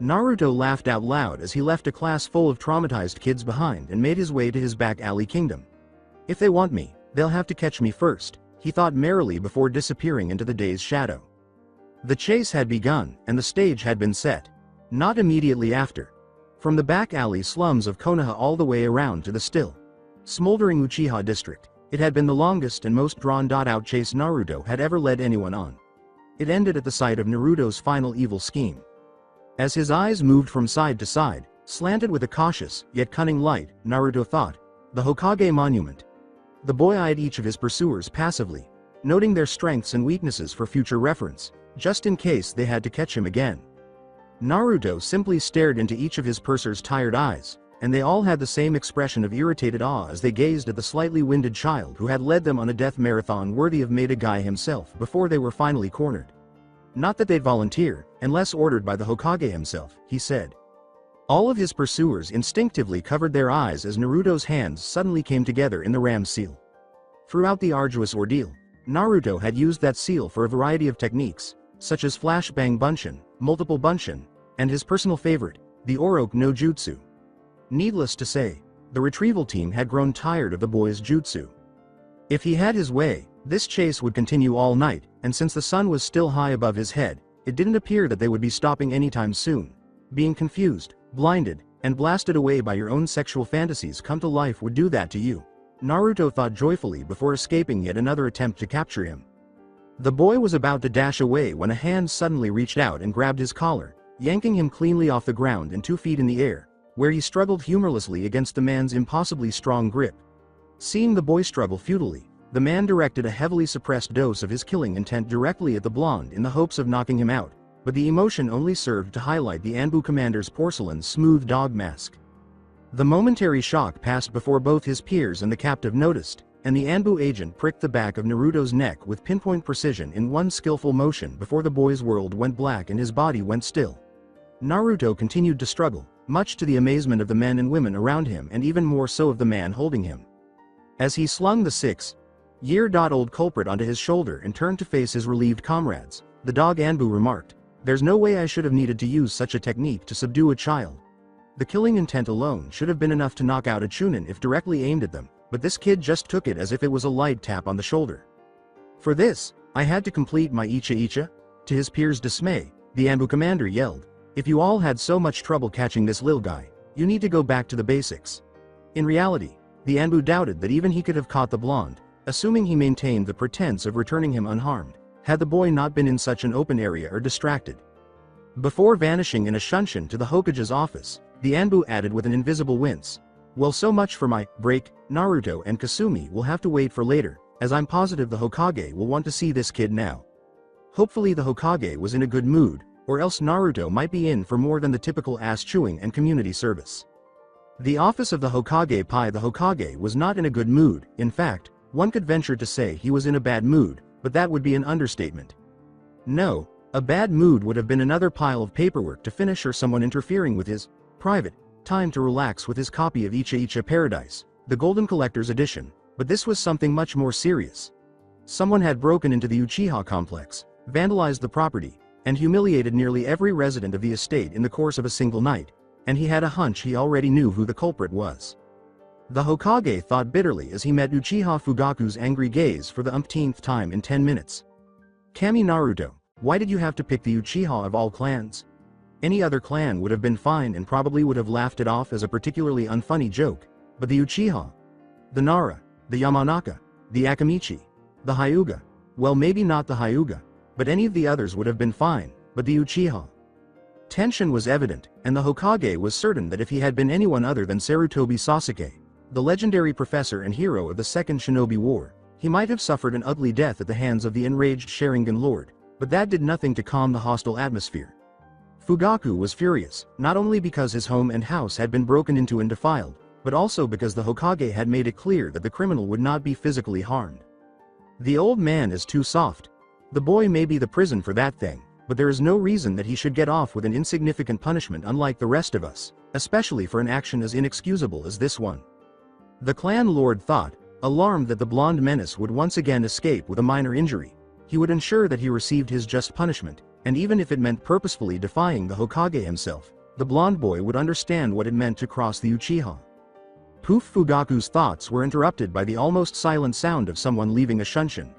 Naruto laughed out loud as he left a class full of traumatized kids behind and made his way to his back alley kingdom. If they want me, they'll have to catch me first, he thought merrily before disappearing into the day's shadow. The chase had begun, and the stage had been set. Not immediately after. From the back alley slums of Konoha all the way around to the still smoldering Uchiha district, it had been the longest and most drawn-out chase Naruto had ever led anyone on. It ended at the sight of Naruto's final evil scheme. As his eyes moved from side to side, slanted with a cautious, yet cunning light, Naruto thought, the Hokage monument. The boy eyed each of his pursuers passively, noting their strengths and weaknesses for future reference, just in case they had to catch him again. Naruto simply stared into each of his pursuers' tired eyes, and they all had the same expression of irritated awe as they gazed at the slightly winded child who had led them on a death marathon worthy of Maeda Guy himself before they were finally cornered. Not that they'd volunteer, unless ordered by the Hokage himself, he said. All of his pursuers instinctively covered their eyes as Naruto's hands suddenly came together in the ram seal. Throughout the arduous ordeal, Naruto had used that seal for a variety of techniques, such as flashbang bunshin, multiple bunshin, and his personal favorite, the Oroku no Jutsu. Needless to say, the retrieval team had grown tired of the boy's jutsu. If he had his way, this chase would continue all night, and since the sun was still high above his head, it didn't appear that they would be stopping anytime soon. Being confused, blinded, and blasted away by your own sexual fantasies come to life would do that to you, Naruto thought joyfully before escaping yet another attempt to capture him. The boy was about to dash away when a hand suddenly reached out and grabbed his collar, yanking him cleanly off the ground and 2 feet in the air, where he struggled humorlessly against the man's impossibly strong grip. Seeing the boy struggle futilely, the man directed a heavily suppressed dose of his killing intent directly at the blonde in the hopes of knocking him out, but the emotion only served to highlight the Anbu commander's porcelain smooth dog mask. The momentary shock passed before both his peers and the captive noticed, and the Anbu agent pricked the back of Naruto's neck with pinpoint precision in one skillful motion before the boy's world went black and his body went still. Naruto continued to struggle, much to the amazement of the men and women around him and even more so of the man holding him. As he slung the 6-year-old culprit onto his shoulder and turned to face his relieved comrades, the dog Anbu remarked, "There's no way I should have needed to use such a technique to subdue a child. The killing intent alone should have been enough to knock out a chunin if directly aimed at them, but this kid just took it as if it was a light tap on the shoulder. For this, I had to complete my Icha." To his peers' dismay, the Anbu commander yelled, "If you all had so much trouble catching this lil guy, you need to go back to the basics." In reality, the Anbu doubted that even he could have caught the blonde, assuming he maintained the pretense of returning him unharmed, had the boy not been in such an open area or distracted. Before vanishing in a shunshin to the Hokage's office, the Anbu added with an invisible wince, "Well, so much for my break. Naruto and Kasumi will have to wait for later, as I'm positive the Hokage will want to see this kid now." Hopefully the Hokage was in a good mood, or else Naruto might be in for more than the typical ass-chewing and community service. The office of the Hokage was not in a good mood. In fact, one could venture to say he was in a bad mood, but that would be an understatement. No, A bad mood would have been another pile of paperwork to finish or someone interfering with his private time to relax with his copy of Icha Paradise, the Golden Collector's edition, but this was something much more serious. Someone had broken into the Uchiha complex, vandalized the property, and humiliated nearly every resident of the estate in the course of a single night, and he had a hunch he already knew who the culprit was. The Hokage thought bitterly as he met Uchiha Fugaku's angry gaze for the umpteenth time in 10 minutes. Kami Naruto, why did you have to pick the Uchiha of all clans? Any other clan would have been fine and probably would have laughed it off as a particularly unfunny joke, but the Uchiha, the Nara, the Yamanaka, the Akamichi, the Hyuga, well maybe not the Hyuga, but any of the others would have been fine, but the Uchiha. Tension was evident, and the Hokage was certain that if he had been anyone other than Sarutobi Sasuke, the legendary professor and hero of the Second Shinobi War, he might have suffered an ugly death at the hands of the enraged Sharingan Lord, but that did nothing to calm the hostile atmosphere. Fugaku was furious, not only because his home and house had been broken into and defiled, but also because the Hokage had made it clear that the criminal would not be physically harmed. The old man is too soft. The boy may be the prison for that thing, but there is no reason that he should get off with an insignificant punishment unlike the rest of us, especially for an action as inexcusable as this one. The clan lord thought, alarmed that the blonde menace would once again escape with a minor injury. He would ensure that he received his just punishment, and even if it meant purposefully defying the Hokage himself, the blonde boy would understand what it meant to cross the Uchiha. Poof! Fugaku's thoughts were interrupted by the almost silent sound of someone leaving a shunshin.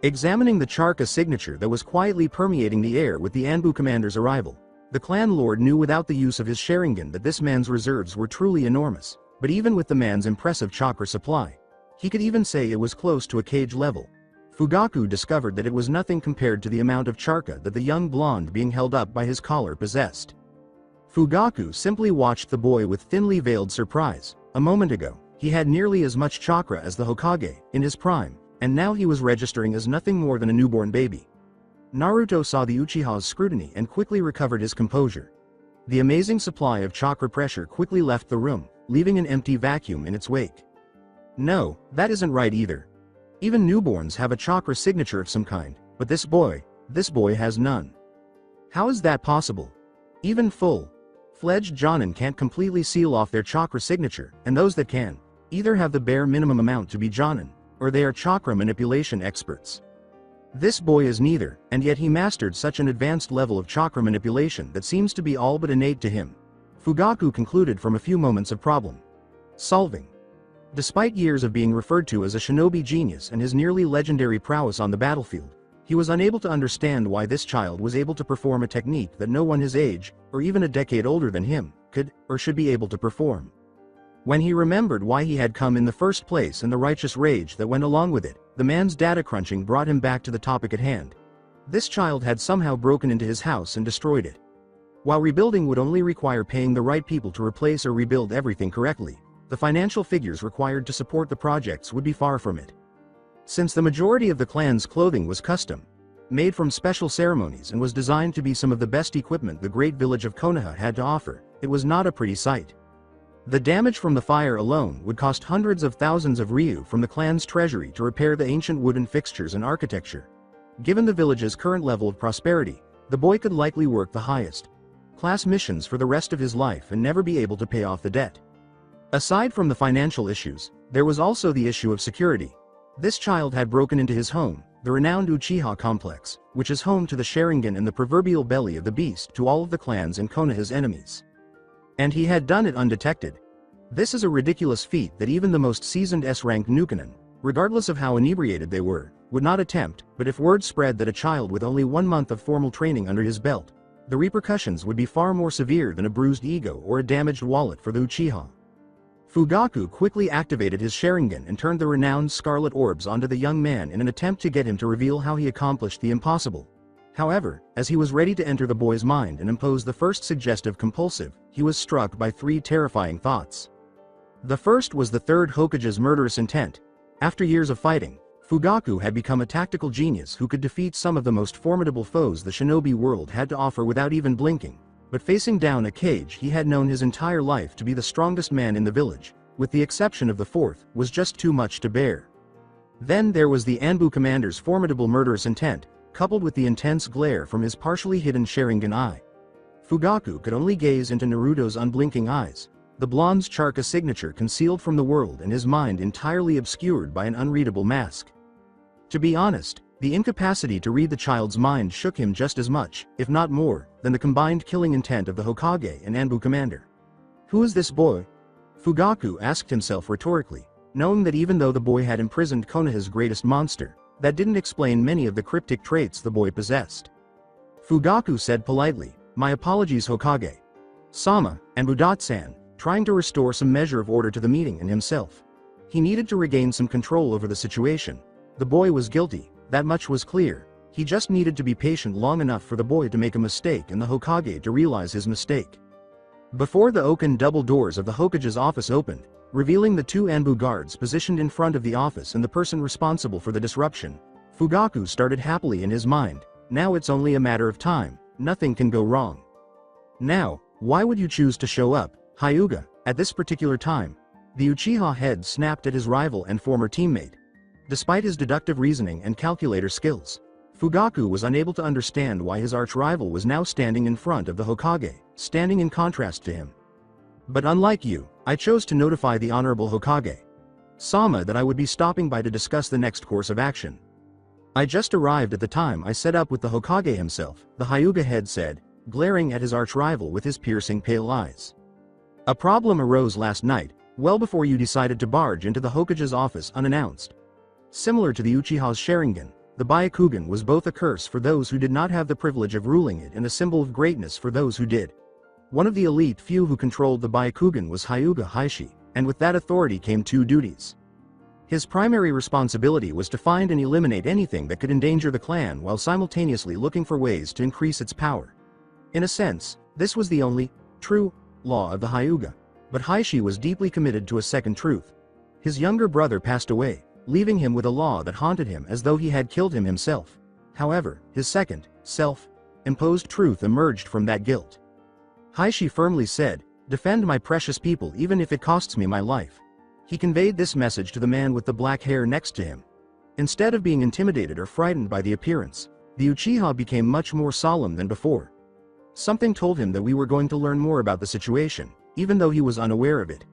Examining the charka signature that was quietly permeating the air with the Anbu commander's arrival, the clan lord knew without the use of his Sharingan that this man's reserves were truly enormous, but even with the man's impressive chakra supply, he could even say it was close to a cage level. Fugaku discovered that it was nothing compared to the amount of charka that the young blonde being held up by his collar possessed. Fugaku simply watched the boy with thinly veiled surprise. A moment ago, he had nearly as much chakra as the Hokage, in his prime, and now he was registering as nothing more than a newborn baby. Naruto saw the Uchiha's scrutiny and quickly recovered his composure. The amazing supply of chakra pressure quickly left the room, leaving an empty vacuum in its wake. No, that isn't right either. Even newborns have a chakra signature of some kind, but this boy has none. How is that possible? Even full-fledged Jonin can't completely seal off their chakra signature, and those that can, either have the bare minimum amount to be Jonin, or they are chakra manipulation experts. This boy is neither, and yet he mastered such an advanced level of chakra manipulation that seems to be all but innate to him. Fugaku concluded from a few moments of problem solving. Despite years of being referred to as a shinobi genius and his nearly legendary prowess on the battlefield, he was unable to understand why this child was able to perform a technique that no one his age, or even a decade older than him, could, or should be able to perform. When he remembered why he had come in the first place and the righteous rage that went along with it, the man's data crunching brought him back to the topic at hand. This child had somehow broken into his house and destroyed it. While rebuilding would only require paying the right people to replace or rebuild everything correctly, the financial figures required to support the projects would be far from it. Since the majority of the clan's clothing was custom, made from special ceremonies and was designed to be some of the best equipment the great village of Konoha had to offer, it was not a pretty sight. The damage from the fire alone would cost hundreds of thousands of ryu from the clan's treasury to repair the ancient wooden fixtures and architecture. Given the village's current level of prosperity, the boy could likely work the highest class missions for the rest of his life and never be able to pay off the debt. Aside from the financial issues, there was also the issue of security. This child had broken into his home, the renowned Uchiha complex, which is home to the Sharingan and the proverbial belly of the beast to all of the clans and Konoha's enemies. And he had done it undetected. This is a ridiculous feat that even the most seasoned S-rank Nukenin, regardless of how inebriated they were, would not attempt, but if word spread that a child with only 1 month of formal training under his belt, the repercussions would be far more severe than a bruised ego or a damaged wallet for the Uchiha. Fugaku quickly activated his Sharingan and turned the renowned scarlet orbs onto the young man in an attempt to get him to reveal how he accomplished the impossible. However, as he was ready to enter the boy's mind and impose the first suggestive compulsive, he was struck by 3 terrifying thoughts. The first was the third Hokage's murderous intent. After years of fighting, Fugaku had become a tactical genius who could defeat some of the most formidable foes the shinobi world had to offer without even blinking. But facing down a cage he had known his entire life to be the strongest man in the village, with the exception of the fourth, was just too much to bear. Then there was the Anbu commander's formidable murderous intent, coupled with the intense glare from his partially hidden Sharingan eye. Fugaku could only gaze into Naruto's unblinking eyes, the blonde's Charka signature concealed from the world and his mind entirely obscured by an unreadable mask. To be honest, the incapacity to read the child's mind shook him just as much, if not more, than the combined killing intent of the Hokage and Anbu commander. Who is this boy? Fugaku asked himself rhetorically, knowing that even though the boy had imprisoned Konoha's greatest monster, that didn't explain many of the cryptic traits the boy possessed. Fugaku said politely, "My apologies, Hokage." Sama, and Budatsan, trying to restore some measure of order to the meeting and himself. He needed to regain some control over the situation. The boy was guilty, that much was clear. He just needed to be patient long enough for the boy to make a mistake and the Hokage to realize his mistake. Before the oaken double doors of the Hokage's office opened, revealing the two Anbu guards positioned in front of the office and the person responsible for the disruption, Fugaku started happily in his mind. Now it's only a matter of time, nothing can go wrong. Now, why would you choose to show up, Hyuga, at this particular time? The Uchiha head snapped at his rival and former teammate. Despite his deductive reasoning and calculator skills, Fugaku was unable to understand why his arch-rival was now standing in front of the Hokage, standing in contrast to him. But unlike you, I chose to notify the Honorable Hokage Sama that I would be stopping by to discuss the next course of action. I just arrived at the time I set up with the Hokage himself, the Hyuga head said, glaring at his arch-rival with his piercing pale eyes. A problem arose last night, well before you decided to barge into the Hokage's office unannounced. Similar to the Uchiha's Sharingan, the Byakugan was both a curse for those who did not have the privilege of ruling it and a symbol of greatness for those who did. One of the elite few who controlled the Byakugan was Hyuga Heishi, and with that authority came two duties. His primary responsibility was to find and eliminate anything that could endanger the clan while simultaneously looking for ways to increase its power. In a sense, this was the only, true, law of the Hyuga, but Heishi was deeply committed to a second truth. His younger brother passed away, leaving him with a law that haunted him as though he had killed him himself. However, his second, self-imposed truth emerged from that guilt. Heishi firmly said, "Defend my precious people even if it costs me my life." He conveyed this message to the man with the black hair next to him. Instead of being intimidated or frightened by the appearance, the Uchiha became much more solemn than before. Something told him that we were going to learn more about the situation, even though he was unaware of it.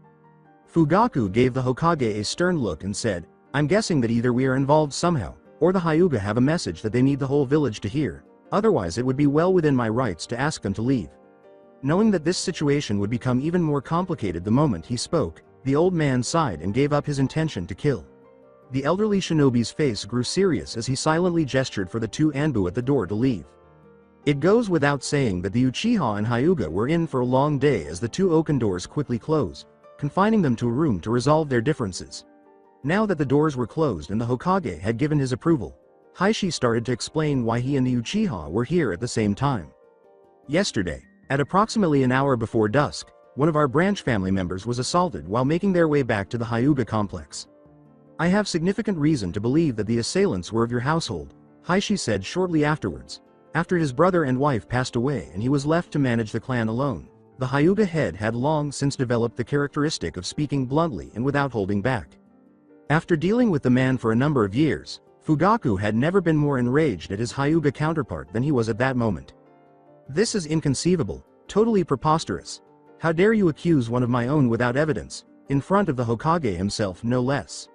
Fugaku gave the Hokage a stern look and said, "I'm guessing that either we are involved somehow, or the Hyuga have a message that they need the whole village to hear, otherwise it would be well within my rights to ask them to leave." Knowing that this situation would become even more complicated the moment he spoke, the old man sighed and gave up his intention to kill. The elderly shinobi's face grew serious as he silently gestured for the two Anbu at the door to leave. It goes without saying that the Uchiha and Hyuga were in for a long day as the two oaken doors quickly closed, confining them to a room to resolve their differences. Now that the doors were closed and the Hokage had given his approval, Heishi started to explain why he and the Uchiha were here at the same time. Yesterday, at approximately an hour before dusk, one of our branch family members was assaulted while making their way back to the Hyuga complex. I have significant reason to believe that the assailants were of your household, Heishi said shortly afterwards, after his brother and wife passed away and he was left to manage the clan alone. The Hyuga head had long since developed the characteristic of speaking bluntly and without holding back. After dealing with the man for a number of years, Fugaku had never been more enraged at his Hyuga counterpart than he was at that moment. "This is inconceivable, totally preposterous. How dare you accuse one of my own without evidence, in front of the Hokage himself no less.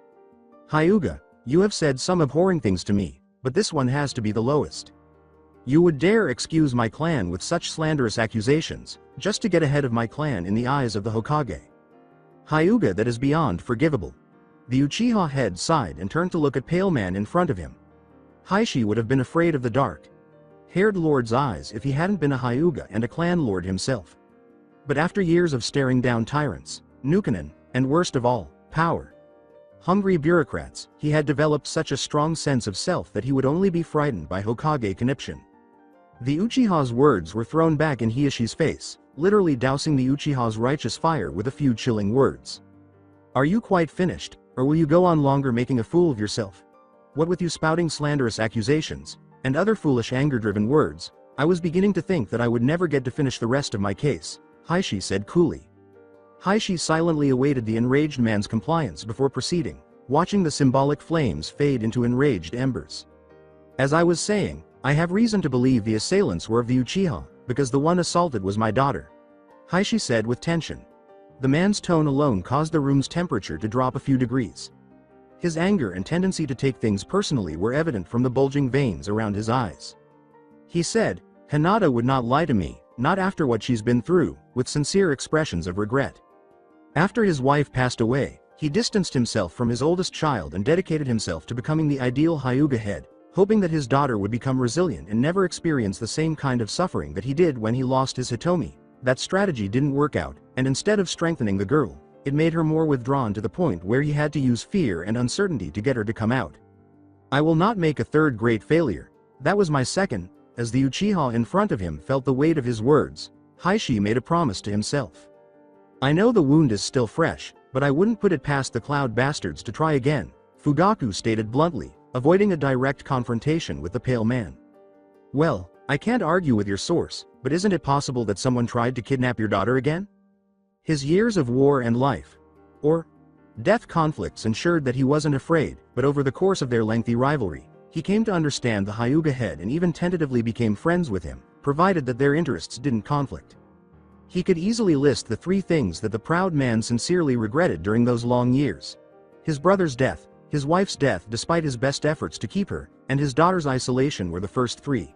Hyuga, you have said some abhorring things to me, but this one has to be the lowest. You would dare excuse my clan with such slanderous accusations, just to get ahead of my clan in the eyes of the Hokage. Hyuga, that is beyond forgivable." The Uchiha head sighed and turned to look at pale man in front of him. Heishi would have been afraid of the dark-haired lord's eyes if he hadn't been a Hyuga and a clan lord himself. But after years of staring down tyrants, Nukanen, and worst of all, power-hungry bureaucrats, he had developed such a strong sense of self that he would only be frightened by Hokage conniption. The Uchiha's words were thrown back in Hieshi's face, literally dousing the Uchiha's righteous fire with a few chilling words. "Are you quite finished, or will you go on longer making a fool of yourself? What with you spouting slanderous accusations, and other foolish anger-driven words, I was beginning to think that I would never get to finish the rest of my case," Heishi said coolly. Heishi silently awaited the enraged man's compliance before proceeding, watching the symbolic flames fade into enraged embers. "As I was saying, I have reason to believe the assailants were of the Uchiha, because the one assaulted was my daughter," Heishi said with tension. The man's tone alone caused the room's temperature to drop a few degrees. His anger and tendency to take things personally were evident from the bulging veins around his eyes. He said, "Hinata would not lie to me, not after what she's been through," with sincere expressions of regret. After his wife passed away, he distanced himself from his oldest child and dedicated himself to becoming the ideal Hyuga head, hoping that his daughter would become resilient and never experience the same kind of suffering that he did when he lost his Hitomi. That strategy didn't work out, and instead of strengthening the girl, it made her more withdrawn to the point where he had to use fear and uncertainty to get her to come out. "I will not make a third great failure. That was my second." As the Uchiha in front of him felt the weight of his words, Heishi made a promise to himself. "I know the wound is still fresh, but I wouldn't put it past the Cloud bastards to try again," Fugaku stated bluntly, avoiding a direct confrontation with the pale man. "Well, I can't argue with your source, but isn't it possible that someone tried to kidnap your daughter again?" His years of war and life, or death conflicts ensured that he wasn't afraid, but over the course of their lengthy rivalry, he came to understand the Hyuga head and even tentatively became friends with him, provided that their interests didn't conflict. He could easily list the 3 things that the proud man sincerely regretted during those long years. His brother's death, his wife's death despite his best efforts to keep her, and his daughter's isolation were the first 3.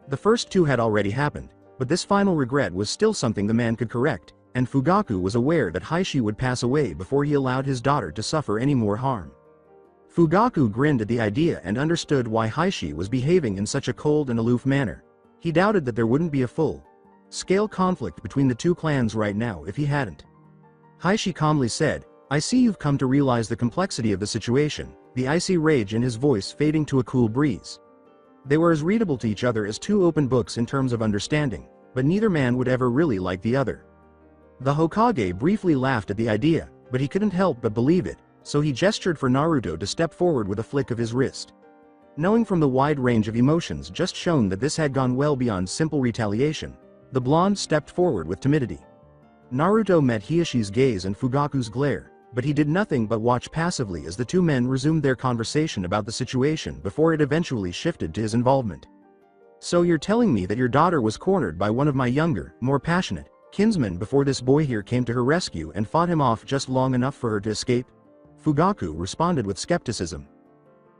The first 2 had already happened, but this final regret was still something the man could correct, and Fugaku was aware that Heishi would pass away before he allowed his daughter to suffer any more harm. Fugaku grinned at the idea and understood why Heishi was behaving in such a cold and aloof manner. He doubted that there wouldn't be a full-scale conflict between the 2 clans right now if he hadn't. Heishi calmly said, "I see you've come to realize the complexity of the situation," the icy rage in his voice fading to a cool breeze. They were as readable to each other as 2 open books in terms of understanding, but neither man would ever really like the other. The Hokage briefly laughed at the idea, but he couldn't help but believe it, so he gestured for Naruto to step forward with a flick of his wrist. Knowing from the wide range of emotions just shown that this had gone well beyond simple retaliation, the blonde stepped forward with timidity. Naruto met Hiashi's gaze and Fugaku's glare, but he did nothing but watch passively as the 2 men resumed their conversation about the situation before it eventually shifted to his involvement. "So you're telling me that your daughter was cornered by one of my younger, more passionate kinsmen before this boy here came to her rescue and fought him off just long enough for her to escape?" Fugaku responded with skepticism.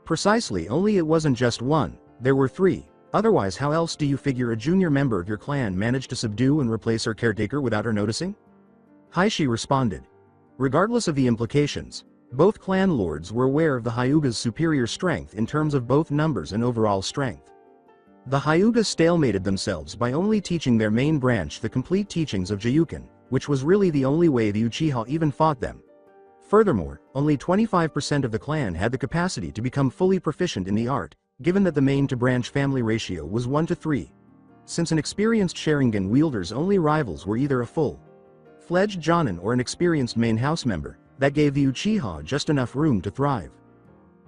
"Precisely, only it wasn't just one, there were 3. Otherwise how else do you figure a junior member of your clan managed to subdue and replace her caretaker without her noticing?" Heishi responded. Regardless of the implications, both clan lords were aware of the Hyuga's superior strength in terms of both numbers and overall strength. The Hyuga stalemated themselves by only teaching their main branch the complete teachings of Jyuken, which was really the only way the Uchiha even fought them. Furthermore, only 25% of the clan had the capacity to become fully proficient in the art, given that the main-to-branch family ratio was 1 to 3. Since an experienced Sharingan wielder's only rivals were either a full-fledged Jonin or an experienced main house member, that gave the Uchiha just enough room to thrive.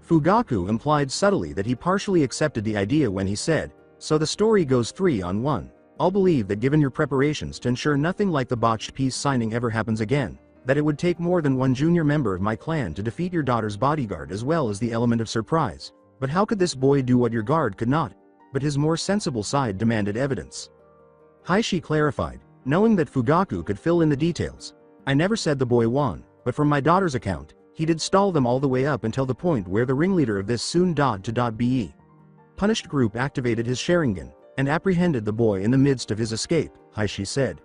Fugaku implied subtly that he partially accepted the idea when he said, "So the story goes 3 on 1. I'll believe that given your preparations to ensure nothing like the botched peace signing ever happens again, that it would take more than 1 junior member of my clan to defeat your daughter's bodyguard as well as the element of surprise. But how could this boy do what your guard could not?" But his more sensible side demanded evidence. Heishi clarified, knowing that Fugaku could fill in the details. "I never said the boy won, but from my daughter's account, he did stall them all the way up until the point where the ringleader of this soon-to-be punished group activated his Sharingan, and apprehended the boy in the midst of his escape," Heishi said.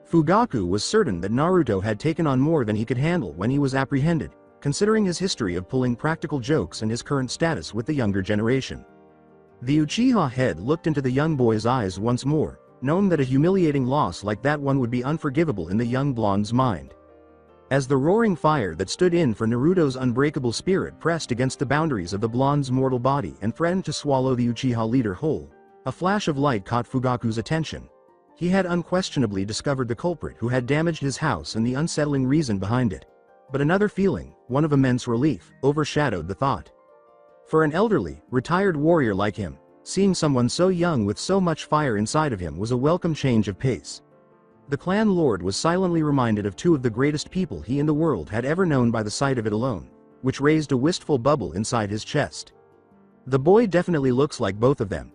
Fugaku was certain that Naruto had taken on more than he could handle when he was apprehended, considering his history of pulling practical jokes and his current status with the younger generation. The Uchiha head looked into the young boy's eyes once more, knowing that a humiliating loss like that one would be unforgivable in the young blonde's mind. As the roaring fire that stood in for Naruto's unbreakable spirit pressed against the boundaries of the blonde's mortal body and threatened to swallow the Uchiha leader whole, a flash of light caught Fugaku's attention. He had unquestionably discovered the culprit who had damaged his house and the unsettling reason behind it. But another feeling, one of immense relief, overshadowed the thought. For an elderly, retired warrior like him, seeing someone so young with so much fire inside of him was a welcome change of pace. The clan lord was silently reminded of 2 of the greatest people he in the world had ever known by the sight of it alone, which raised a wistful bubble inside his chest. "The boy definitely looks like both of them."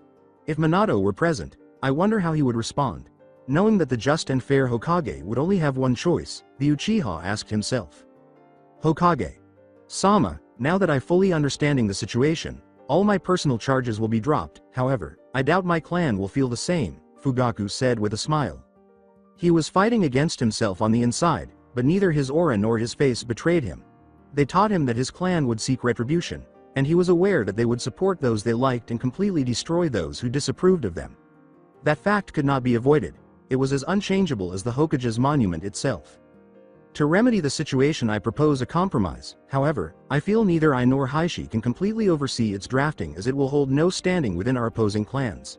If Minato were present, I wonder how he would respond. Knowing that the just and fair Hokage would only have one choice, the Uchiha asked himself. Hokage. Sama, now that I fully understanding the situation, all my personal charges will be dropped. However, I doubt my clan will feel the same, Fugaku said with a smile. He was fighting against himself on the inside, but neither his aura nor his face betrayed him. They taught him that his clan would seek retribution, and he was aware that they would support those they liked and completely destroy those who disapproved of them. That fact could not be avoided. It was as unchangeable as the Hokage's monument itself. To remedy the situation, I propose a compromise. However, I feel neither I nor Heishi can completely oversee its drafting, as it will hold no standing within our opposing clans.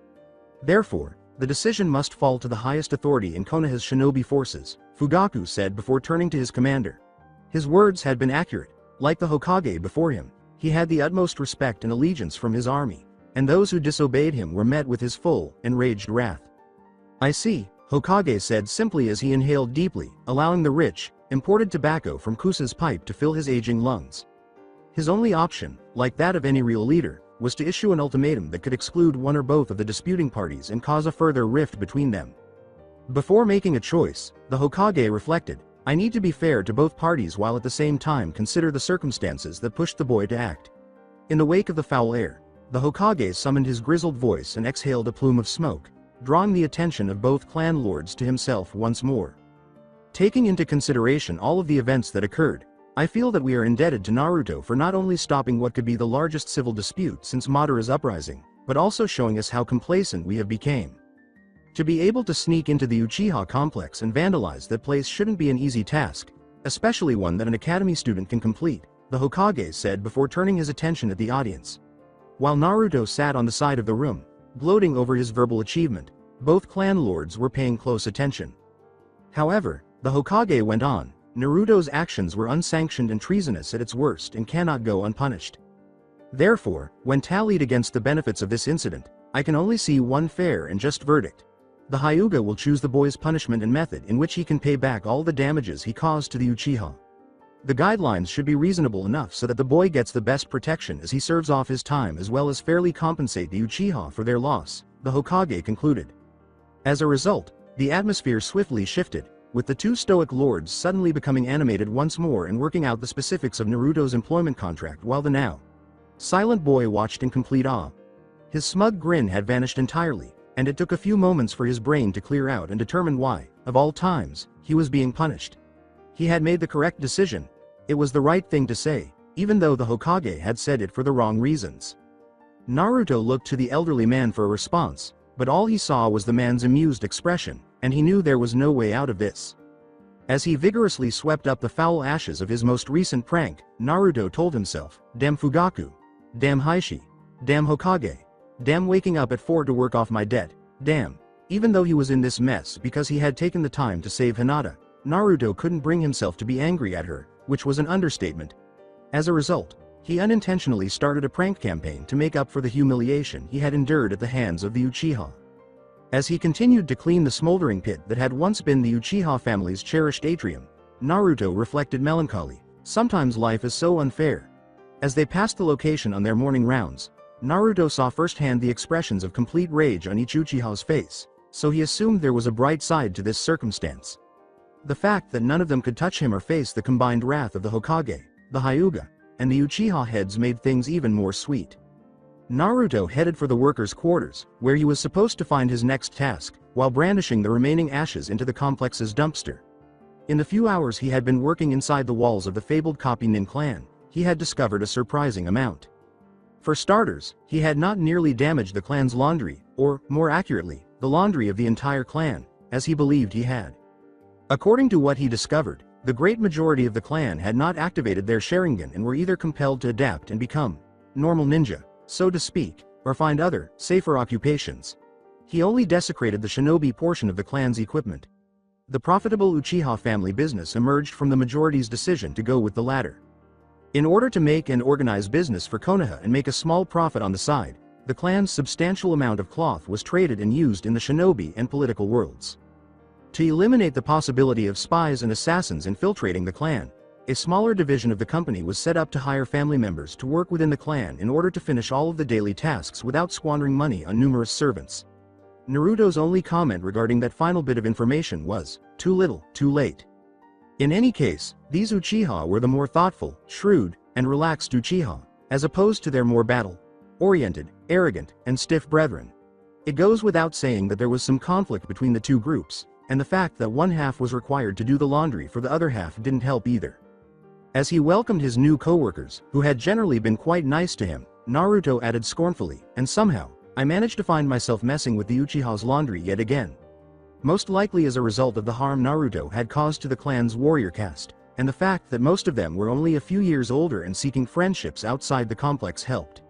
Therefore, the decision must fall to the highest authority in Konoha's shinobi forces, Fugaku said before turning to his commander. His words had been accurate. Like the Hokage before him, he had the utmost respect and allegiance from his army, and those who disobeyed him were met with his full, enraged wrath. I see, Hokage said simply as he inhaled deeply, allowing the rich, imported tobacco from Kusa's pipe to fill his aging lungs. His only option, like that of any real leader, was to issue an ultimatum that could exclude one or both of the disputing parties and cause a further rift between them. Before making a choice, the Hokage reflected, I need to be fair to both parties while at the same time consider the circumstances that pushed the boy to act. In the wake of the foul air, the Hokage summoned his grizzled voice and exhaled a plume of smoke, drawing the attention of both clan lords to himself once more. Taking into consideration all of the events that occurred, I feel that we are indebted to Naruto for not only stopping what could be the largest civil dispute since Madara's uprising, but also showing us how complacent we have become. To be able to sneak into the Uchiha complex and vandalize that place shouldn't be an easy task, especially one that an academy student can complete, the Hokage said before turning his attention at the audience. While Naruto sat on the side of the room, gloating over his verbal achievement, both clan lords were paying close attention. However, the Hokage went on, Naruto's actions were unsanctioned and treasonous at its worst and cannot go unpunished. Therefore, when tallied against the benefits of this incident, I can only see one fair and just verdict. The Hyuga will choose the boy's punishment and method in which he can pay back all the damages he caused to the Uchiha. The guidelines should be reasonable enough so that the boy gets the best protection as he serves off his time, as well as fairly compensate the Uchiha for their loss, the Hokage concluded. As a result, the atmosphere swiftly shifted, with the two stoic lords suddenly becoming animated once more and working out the specifics of Naruto's employment contract, while the now silent boy watched in complete awe. His smug grin had vanished entirely, and it took a few moments for his brain to clear out and determine why, of all times, he was being punished. He had made the correct decision. It was the right thing to say, even though the Hokage had said it for the wrong reasons. Naruto looked to the elderly man for a response, but all he saw was the man's amused expression, and he knew there was no way out of this. As he vigorously swept up the foul ashes of his most recent prank, Naruto told himself, damn Fugaku. Damn Heishi. Damn Hokage. Damn waking up at 4 to work off my debt. Damn. Even though he was in this mess because he had taken the time to save Hinata, Naruto couldn't bring himself to be angry at her, which was an understatement. As a result, he unintentionally started a prank campaign to make up for the humiliation he had endured at the hands of the Uchiha. As he continued to clean the smoldering pit that had once been the Uchiha family's cherished atrium, Naruto reflected melancholy. Sometimes life is so unfair. As they passed the location on their morning rounds, Naruto saw firsthand the expressions of complete rage on each Uchiha's face, so he assumed there was a bright side to this circumstance. The fact that none of them could touch him or face the combined wrath of the Hokage, the Hyuga, and the Uchiha heads made things even more sweet. Naruto headed for the workers' quarters, where he was supposed to find his next task, while brandishing the remaining ashes into the complex's dumpster. In the few hours he had been working inside the walls of the fabled Copy Nin clan, he had discovered a surprising amount. For starters, he had not nearly damaged the clan's laundry, or, more accurately, the laundry of the entire clan, as he believed he had. According to what he discovered, the great majority of the clan had not activated their Sharingan and were either compelled to adapt and become normal ninja, so to speak, or find other, safer occupations. He only desecrated the shinobi portion of the clan's equipment. The profitable Uchiha family business emerged from the majority's decision to go with the latter. In order to make and organize business for Konoha and make a small profit on the side, the clan's substantial amount of cloth was traded and used in the shinobi and political worlds. To eliminate the possibility of spies and assassins infiltrating the clan, A smaller division of the company was set up to hire family members to work within the clan in order to finish all of the daily tasks without squandering money on numerous servants. Naruto's only comment regarding that final bit of information was, "Too little, too late." In any case, these Uchiha were the more thoughtful, shrewd, and relaxed Uchiha, as opposed to their more battle-oriented, arrogant, and stiff brethren. It goes without saying that there was some conflict between the two groups, and the fact that one half was required to do the laundry for the other half didn't help either. As he welcomed his new co-workers, who had generally been quite nice to him, Naruto added scornfully, "And somehow, I managed to find myself messing with the Uchiha's laundry yet again. Most likely as a result of the harm Naruto had caused to the clan's warrior caste, and the fact that most of them were only a few years older and seeking friendships outside the complex helped."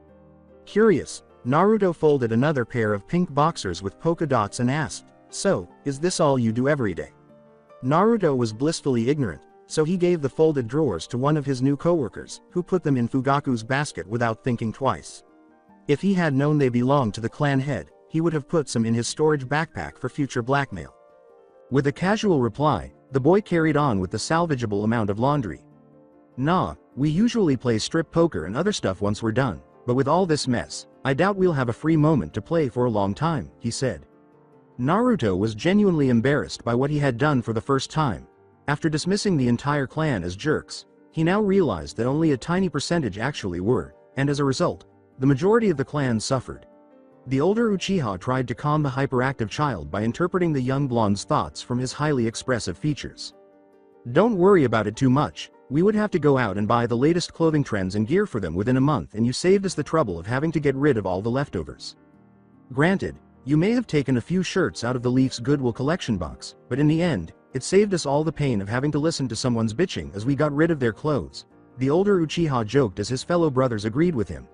Curious, Naruto folded another pair of pink boxers with polka dots and asked, "So, is this all you do every day?" Naruto was blissfully ignorant, so he gave the folded drawers to one of his new co-workers, who put them in Fugaku's basket without thinking twice. If he had known they belonged to the clan head, he would have put some in his storage backpack for future blackmail. With a casual reply, the boy carried on with the salvageable amount of laundry. "Nah, we usually play strip poker and other stuff once we're done, but with all this mess, I doubt we'll have a free moment to play for a long time," he said. Naruto was genuinely embarrassed by what he had done for the first time. After dismissing the entire clan as jerks, he now realized that only a tiny percentage actually were, and as a result, the majority of the clan suffered. The older Uchiha tried to calm the hyperactive child by interpreting the young blonde's thoughts from his highly expressive features. "Don't worry about it too much, we would have to go out and buy the latest clothing trends and gear for them within a month, and you saved us the trouble of having to get rid of all the leftovers. Granted, you may have taken a few shirts out of the Leaf's Goodwill collection box, but in the end, it saved us all the pain of having to listen to someone's bitching as we got rid of their clothes," the older Uchiha joked as his fellow brothers agreed with him.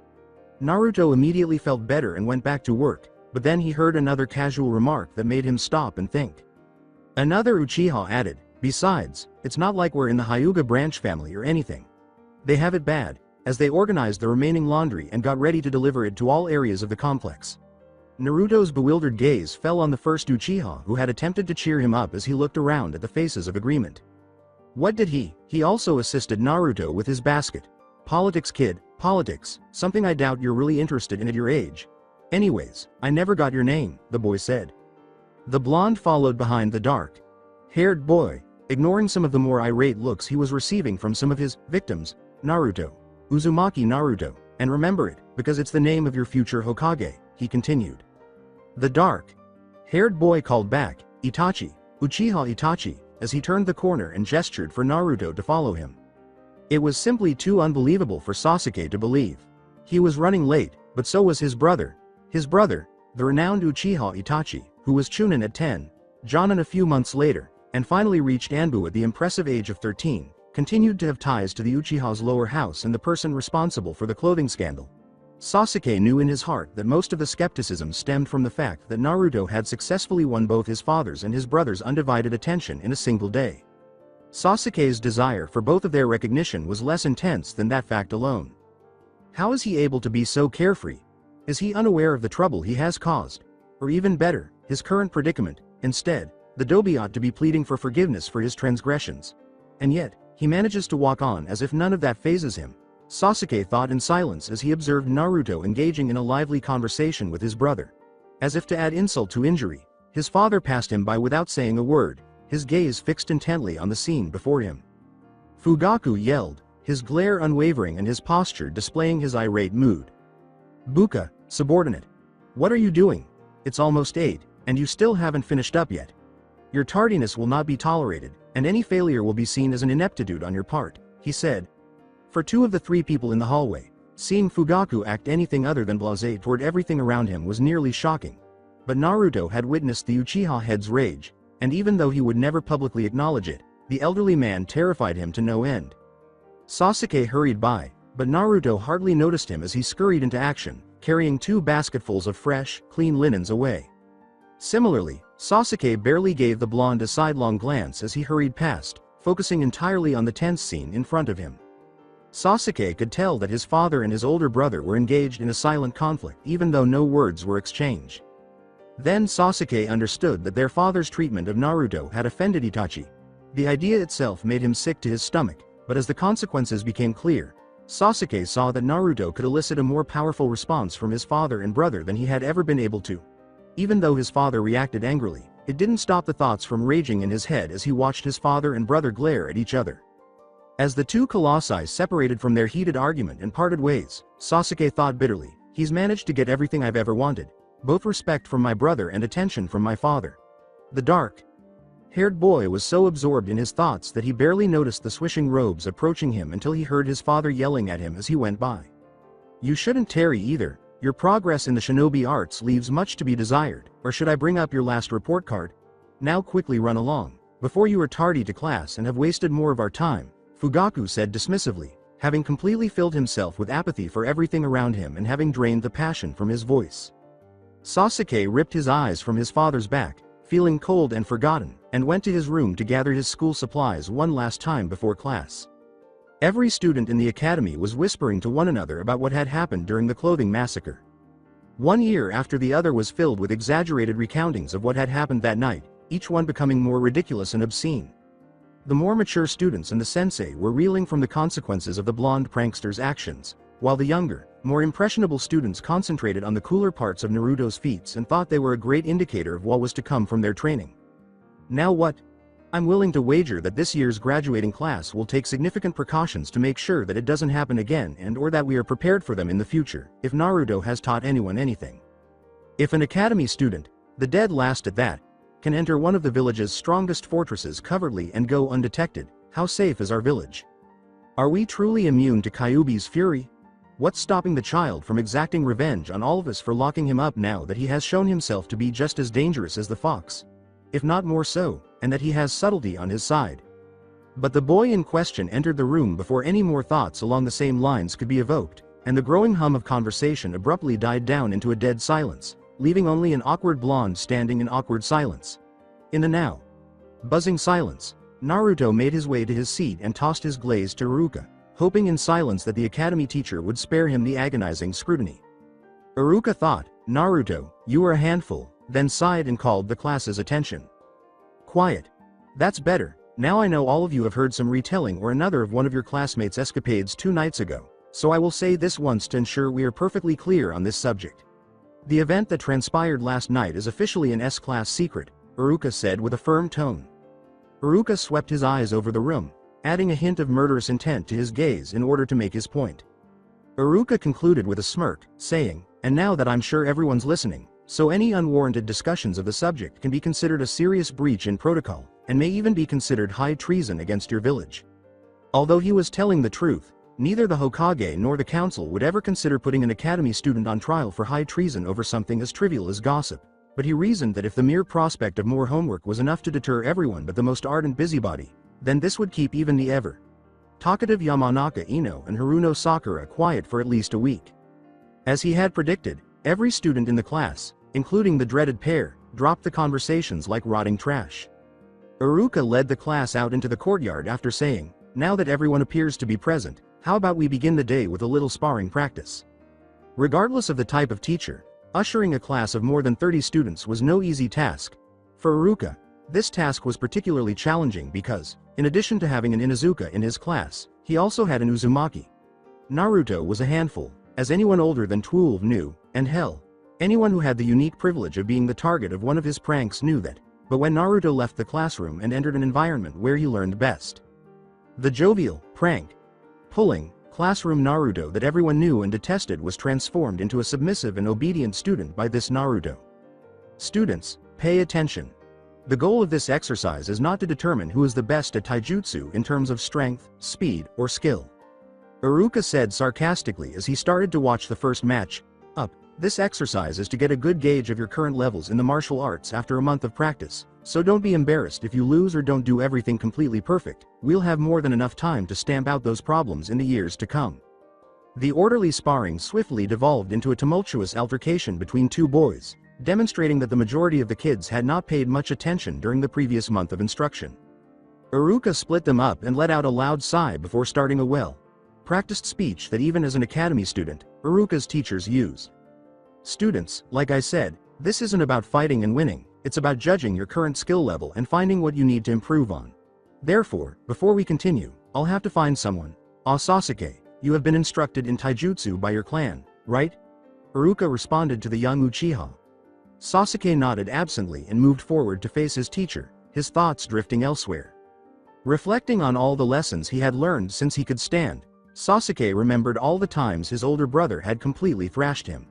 Naruto immediately felt better and went back to work, but then he heard another casual remark that made him stop and think. Another Uchiha added, "Besides, it's not like we're in the Hyuga branch family or anything. They have it bad," as they organized the remaining laundry and got ready to deliver it to all areas of the complex. Naruto's bewildered gaze fell on the first Uchiha, who had attempted to cheer him up as he looked around at the faces of agreement. What did he? He also assisted Naruto with his basket. "Politics, kid, politics, something I doubt you're really interested in at your age. Anyways, I never got your name," the boy said. The blonde followed behind the dark-haired boy, ignoring some of the more irate looks he was receiving from some of his victims. "Naruto. Uzumaki Naruto, and remember it, because it's the name of your future Hokage," he continued. The dark-haired boy called back, "Itachi, Uchiha Itachi," as he turned the corner and gestured for Naruto to follow him. It was simply too unbelievable for Sasuke to believe. He was running late, but so was his brother. His brother, the renowned Uchiha Itachi, who was Chunin at 10, Jonin a few months later, and finally reached Anbu at the impressive age of 13, continued to have ties to the Uchiha's lower house and the person responsible for the clothing scandal. Sasuke knew in his heart that most of the skepticism stemmed from the fact that Naruto had successfully won both his father's and his brother's undivided attention in a single day. Sasuke's desire for both of their recognition was less intense than that fact alone. How is he able to be so carefree? Is he unaware of the trouble he has caused? Or even better, his current predicament? Instead, the dobe ought to be pleading for forgiveness for his transgressions. And yet, he manages to walk on as if none of that phases him. Sasuke thought in silence as he observed Naruto engaging in a lively conversation with his brother. As if to add insult to injury, his father passed him by without saying a word, his gaze fixed intently on the scene before him. Fugaku yelled, his glare unwavering and his posture displaying his irate mood. "Buka, subordinate. What are you doing? It's almost 8, and you still haven't finished up yet. Your tardiness will not be tolerated, and any failure will be seen as an ineptitude on your part," he said. For two of the three people in the hallway, seeing Fugaku act anything other than blasé toward everything around him was nearly shocking. But Naruto had witnessed the Uchiha head's rage, and even though he would never publicly acknowledge it, the elderly man terrified him to no end. Sasuke hurried by, but Naruto hardly noticed him as he scurried into action, carrying 2 basketfuls of fresh, clean linens away. Similarly, Sasuke barely gave the blonde a sidelong glance as he hurried past, focusing entirely on the tense scene in front of him. Sasuke could tell that his father and his older brother were engaged in a silent conflict even though no words were exchanged. Then Sasuke understood that their father's treatment of Naruto had offended Itachi. The idea itself made him sick to his stomach, but as the consequences became clear, Sasuke saw that Naruto could elicit a more powerful response from his father and brother than he had ever been able to. Even though his father reacted angrily, it didn't stop the thoughts from raging in his head as he watched his father and brother glare at each other. As the two colossi separated from their heated argument and parted ways, Sasuke thought bitterly, "He's managed to get everything I've ever wanted, both respect from my brother and attention from my father." The dark-haired boy was so absorbed in his thoughts that he barely noticed the swishing robes approaching him until he heard his father yelling at him as he went by. "You shouldn't tarry either. Your progress in the shinobi arts leaves much to be desired, or should I bring up your last report card? Now quickly run along, before you are tardy to class and have wasted more of our time," Fugaku said dismissively, having completely filled himself with apathy for everything around him and having drained the passion from his voice. Sasuke ripped his eyes from his father's back, feeling cold and forgotten, and went to his room to gather his school supplies one last time before class. Every student in the academy was whispering to one another about what had happened during the clothing massacre. One year after the other was filled with exaggerated recountings of what had happened that night, each one becoming more ridiculous and obscene. The more mature students and the sensei were reeling from the consequences of the blonde prankster's actions, while the younger, more impressionable students concentrated on the cooler parts of Naruto's feats and thought they were a great indicator of what was to come from their training. Now what? I'm willing to wager that this year's graduating class will take significant precautions to make sure that it doesn't happen again and/or that we are prepared for them in the future, if Naruto has taught anyone anything. If an academy student, the dead last at that, can enter one of the village's strongest fortresses covertly and go undetected, how safe is our village? Are we truly immune to Kyuubi's fury? What's stopping the child from exacting revenge on all of us for locking him up now that he has shown himself to be just as dangerous as the fox? If not more so, and that he has subtlety on his side. But the boy in question entered the room before any more thoughts along the same lines could be evoked, and the growing hum of conversation abruptly died down into a dead silence, leaving only an awkward blonde standing in awkward silence. In the now buzzing silence, Naruto made his way to his seat and tossed his glaze to Iruka, hoping in silence that the academy teacher would spare him the agonizing scrutiny. Iruka thought, "Naruto, you are a handful," then sighed and called the class's attention. "Quiet. That's better. Now I know all of you have heard some retelling or another of one of your classmates' escapades 2 nights ago, so I will say this once to ensure we are perfectly clear on this subject. The event that transpired last night is officially an S-class secret," Iruka said with a firm tone. Iruka swept his eyes over the room, adding a hint of murderous intent to his gaze in order to make his point. Iruka concluded with a smirk, saying, "And now that I'm sure everyone's listening, so any unwarranted discussions of the subject can be considered a serious breach in protocol, and may even be considered high treason against your village." Although he was telling the truth, neither the Hokage nor the council would ever consider putting an academy student on trial for high treason over something as trivial as gossip, but he reasoned that if the mere prospect of more homework was enough to deter everyone but the most ardent busybody, then this would keep even the ever talkative Yamanaka Ino and Haruno Sakura quiet for at least a week. As he had predicted, every student in the class, including the dreaded pair, dropped the conversations like rotting trash. Iruka led the class out into the courtyard after saying, "Now that everyone appears to be present, how about we begin the day with a little sparring practice?" Regardless of the type of teacher, ushering a class of more than 30 students was no easy task. For Iruka, this task was particularly challenging because, in addition to having an Inuzuka in his class, he also had an Uzumaki. Naruto was a handful, as anyone older than 12 knew, and hell, anyone who had the unique privilege of being the target of one of his pranks knew that. But when Naruto left the classroom and entered an environment where he learned best, the jovial, prank-pulling, classroom Naruto that everyone knew and detested was transformed into a submissive and obedient student by this Naruto. Students, pay attention. The goal of this exercise is not to determine who is the best at taijutsu in terms of strength, speed, or skill. Iruka said sarcastically as he started to watch the first match. This exercise is to get a good gauge of your current levels in the martial arts after a month of practice, so don't be embarrassed if you lose or don't do everything completely perfect. We'll have more than enough time to stamp out those problems in the years to come. The orderly sparring swiftly devolved into a tumultuous altercation between two boys, demonstrating that the majority of the kids had not paid much attention during the previous month of instruction. Iruka split them up and let out a loud sigh before starting a well-practiced speech that even as an academy student, Iruka's teachers use. "Students, like I said, this isn't about fighting and winning, it's about judging your current skill level and finding what you need to improve on. Therefore, before we continue, I'll have to find someone. Ah, Sasuke, you have been instructed in taijutsu by your clan, right? Iruka responded to the young Uchiha. Sasuke nodded absently and moved forward to face his teacher, his thoughts drifting elsewhere. Reflecting on all the lessons he had learned since he could stand, Sasuke remembered all the times his older brother had completely thrashed him.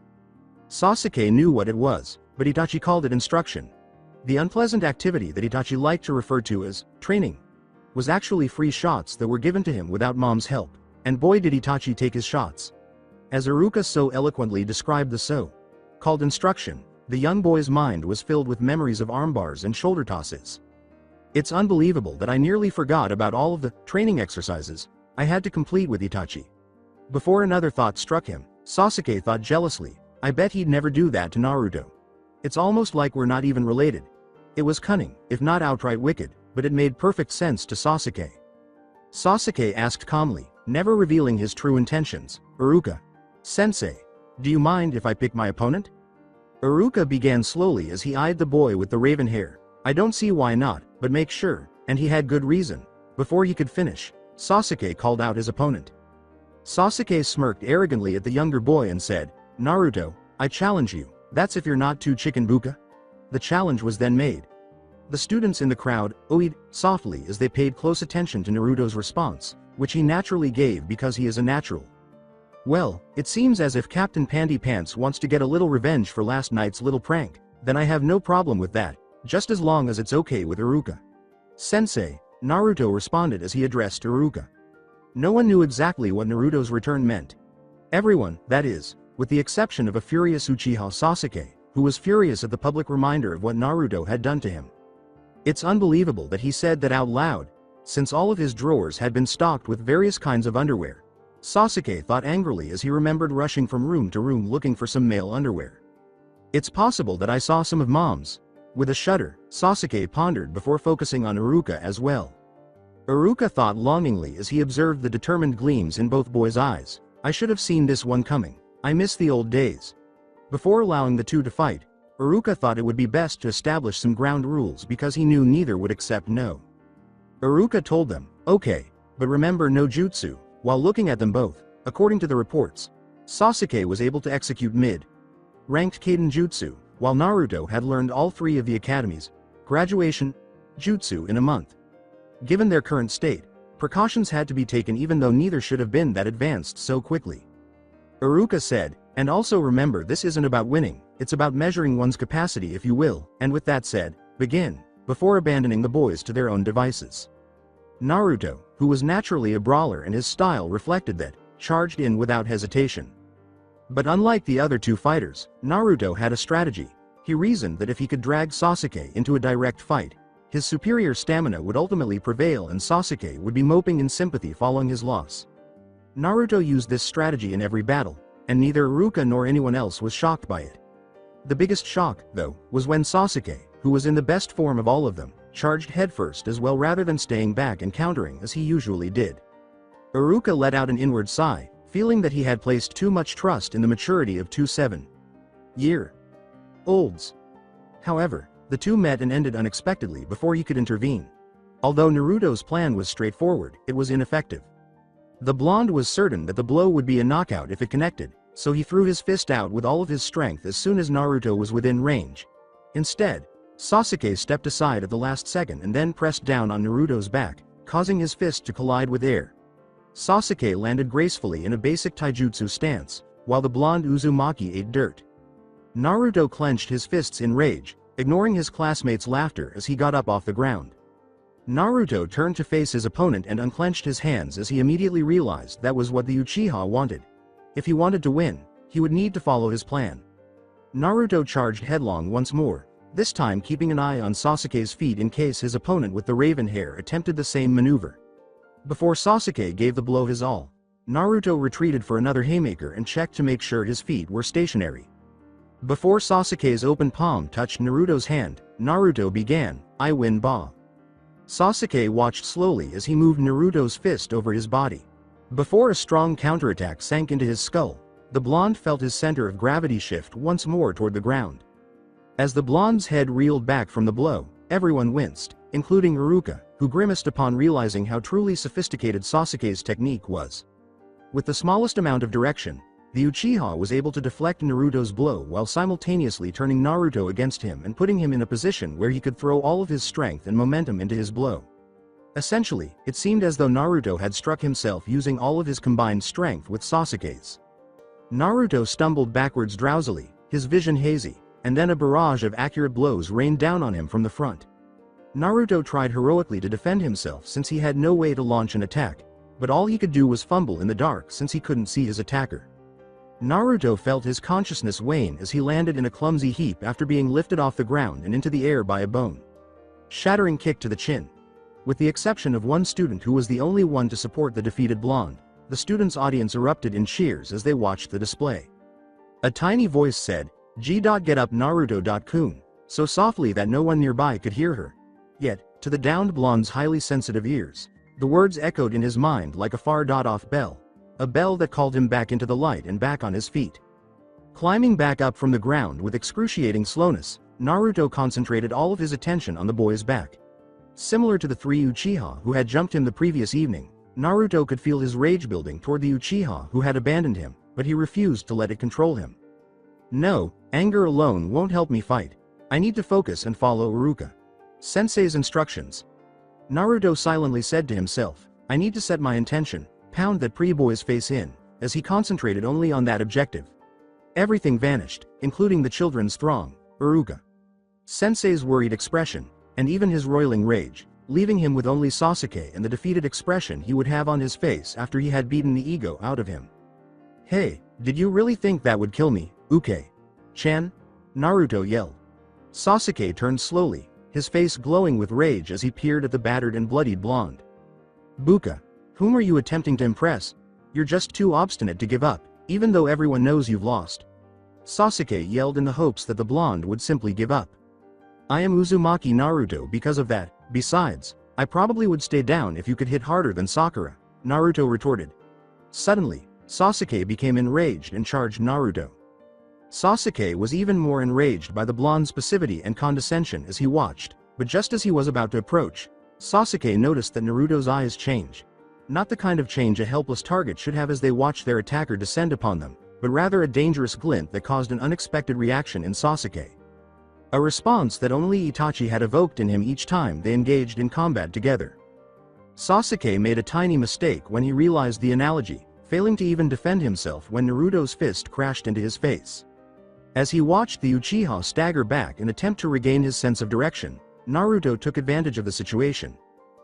Sasuke knew what it was, but Itachi called it instruction. The unpleasant activity that Itachi liked to refer to as training was actually free shots that were given to him without mom's help, and boy did Itachi take his shots. As Iruka so eloquently described the so-called instruction, the young boy's mind was filled with memories of armbars and shoulder tosses. It's unbelievable that I nearly forgot about all of the training exercises I had to complete with Itachi. Before another thought struck him, Sasuke thought jealously, I bet he'd never do that to Naruto. It's almost like we're not even related. It was cunning, if not outright wicked, but it made perfect sense to Sasuke. Sasuke asked calmly, never revealing his true intentions, Iruka, Sensei, do you mind if I pick my opponent? Iruka began slowly as he eyed the boy with the raven hair. I don't see why not, but make sure, and he had good reason. Before he could finish, Sasuke called out his opponent. Sasuke smirked arrogantly at the younger boy and said, Naruto, I challenge you, that's if you're not too chicken buka. The challenge was then made. The students in the crowd oohed softly as they paid close attention to Naruto's response, which he naturally gave because he is a natural. Well, it seems as if Captain Panty Pants wants to get a little revenge for last night's little prank, then I have no problem with that, just as long as it's okay with Iruka. Sensei, Naruto responded as he addressed Iruka. No one knew exactly what Naruto's return meant. Everyone, that is, with the exception of a furious Uchiha Sasuke, who was furious at the public reminder of what Naruto had done to him. It's unbelievable that he said that out loud, since all of his drawers had been stocked with various kinds of underwear. Sasuke thought angrily as he remembered rushing from room to room looking for some male underwear. It's possible that I saw some of mom's. With a shudder, Sasuke pondered before focusing on Iruka as well. Iruka thought longingly as he observed the determined gleams in both boys' eyes. I should have seen this one coming. I miss the old days. Before allowing the two to fight, Iruka thought it would be best to establish some ground rules because he knew neither would accept no. Iruka told them, okay, but remember no jutsu. While looking at them both, according to the reports, Sasuke was able to execute mid-ranked Kaden jutsu, while Naruto had learned all three of the academy's graduation jutsu in a month. Given their current state, precautions had to be taken even though neither should have been that advanced so quickly. Iruka said, and also remember this isn't about winning, it's about measuring one's capacity if you will, and with that said, begin, before abandoning the boys to their own devices. Naruto, who was naturally a brawler and his style reflected that, charged in without hesitation. But unlike the other two fighters, Naruto had a strategy. He reasoned that if he could drag Sasuke into a direct fight, his superior stamina would ultimately prevail and Sasuke would be moping in sympathy following his loss. Naruto used this strategy in every battle, and neither Iruka nor anyone else was shocked by it. The biggest shock, though, was when Sasuke, who was in the best form of all of them, charged headfirst as well rather than staying back and countering as he usually did. Iruka let out an inward sigh, feeling that he had placed too much trust in the maturity of two 7-year-olds. However, the two met and ended unexpectedly before he could intervene. Although Naruto's plan was straightforward, it was ineffective. The blonde was certain that the blow would be a knockout if it connected, so he threw his fist out with all of his strength as soon as Naruto was within range. Instead, Sasuke stepped aside at the last second and then pressed down on Naruto's back, causing his fist to collide with air. Sasuke landed gracefully in a basic taijutsu stance, while the blonde Uzumaki ate dirt. Naruto clenched his fists in rage, ignoring his classmates' laughter as he got up off the ground. Naruto turned to face his opponent and unclenched his hands as he immediately realized that was what the Uchiha wanted. If he wanted to win, he would need to follow his plan. Naruto charged headlong once more, this time keeping an eye on Sasuke's feet in case his opponent with the raven hair attempted the same maneuver. Before Sasuke gave the blow his all, Naruto retreated for another haymaker and checked to make sure his feet were stationary. Before Sasuke's open palm touched Naruto's hand, Naruto began, I win ba. Sasuke watched slowly as he moved Naruto's fist over his body. Before a strong counterattack sank into his skull, the blonde felt his center of gravity shift once more toward the ground. As the blonde's head reeled back from the blow, everyone winced, including Iruka, who grimaced upon realizing how truly sophisticated Sasuke's technique was. With the smallest amount of direction, the Uchiha was able to deflect Naruto's blow while simultaneously turning Naruto against him and putting him in a position where he could throw all of his strength and momentum into his blow. Essentially, it seemed as though Naruto had struck himself using all of his combined strength with Sasuke's. Naruto stumbled backwards drowsily, his vision hazy, and then a barrage of accurate blows rained down on him from the front. Naruto tried heroically to defend himself since he had no way to launch an attack, but all he could do was fumble in the dark since he couldn't see his attacker. Naruto felt his consciousness wane as he landed in a clumsy heap after being lifted off the ground and into the air by a bone-shattering kick to the chin. With the exception of one student who was the only one to support the defeated blonde, the students' audience erupted in cheers as they watched the display. A tiny voice said, "Get up Naruto-kun," so softly that no one nearby could hear her. Yet, to the downed blonde's highly sensitive ears, the words echoed in his mind like a far-off bell. A bell that called him back into the light and back on his feet. Climbing back up from the ground with excruciating slowness, Naruto concentrated all of his attention on the boy's back. Similar to the three Uchiha who had jumped him the previous evening, Naruto could feel his rage building toward the Uchiha who had abandoned him, but he refused to let it control him. "No, anger alone won't help me fight. I need to focus and follow Iruka Sensei's instructions." Naruto silently said to himself, "I need to set my intention, pound that pretty boy's face in," as he concentrated only on that objective. Everything vanished, including the children's throng, Iruka Sensei's worried expression, and even his roiling rage, leaving him with only Sasuke and the defeated expression he would have on his face after he had beaten the ego out of him. "Hey, did you really think that would kill me, Uke-chan?" Naruto yelled. Sasuke turned slowly, his face glowing with rage as he peered at the battered and bloodied blonde. "Buka, whom are you attempting to impress? You're just too obstinate to give up, even though everyone knows you've lost." Sasuke yelled in the hopes that the blonde would simply give up. "I am Uzumaki Naruto because of that. Besides, I probably would stay down if you could hit harder than Sakura," Naruto retorted. Suddenly, Sasuke became enraged and charged Naruto. Sasuke was even more enraged by the blonde's passivity and condescension as he watched, but just as he was about to approach, Sasuke noticed that Naruto's eyes changed. Not the kind of change a helpless target should have as they watch their attacker descend upon them, but rather a dangerous glint that caused an unexpected reaction in Sasuke. A response that only Itachi had evoked in him each time they engaged in combat together. Sasuke made a tiny mistake when he realized the analogy, failing to even defend himself when Naruto's fist crashed into his face. As he watched the Uchiha stagger back and attempt to regain his sense of direction, Naruto took advantage of the situation.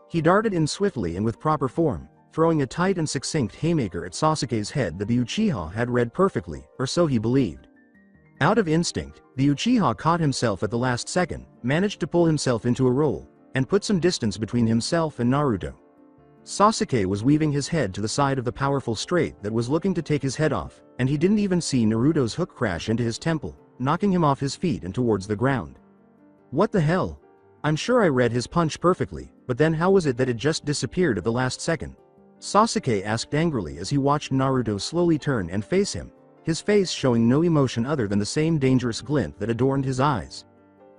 He darted in swiftly and with proper form, throwing a tight and succinct haymaker at Sasuke's head that the Uchiha had read perfectly, or so he believed. Out of instinct, the Uchiha caught himself at the last second, managed to pull himself into a roll, and put some distance between himself and Naruto. Sasuke was weaving his head to the side of the powerful straight that was looking to take his head off, and he didn't even see Naruto's hook crash into his temple, knocking him off his feet and towards the ground. What the hell? I'm sure I read his punch perfectly, but then how was it that it just disappeared at the last second? Sasuke asked angrily as he watched Naruto slowly turn and face him, his face showing no emotion other than the same dangerous glint that adorned his eyes.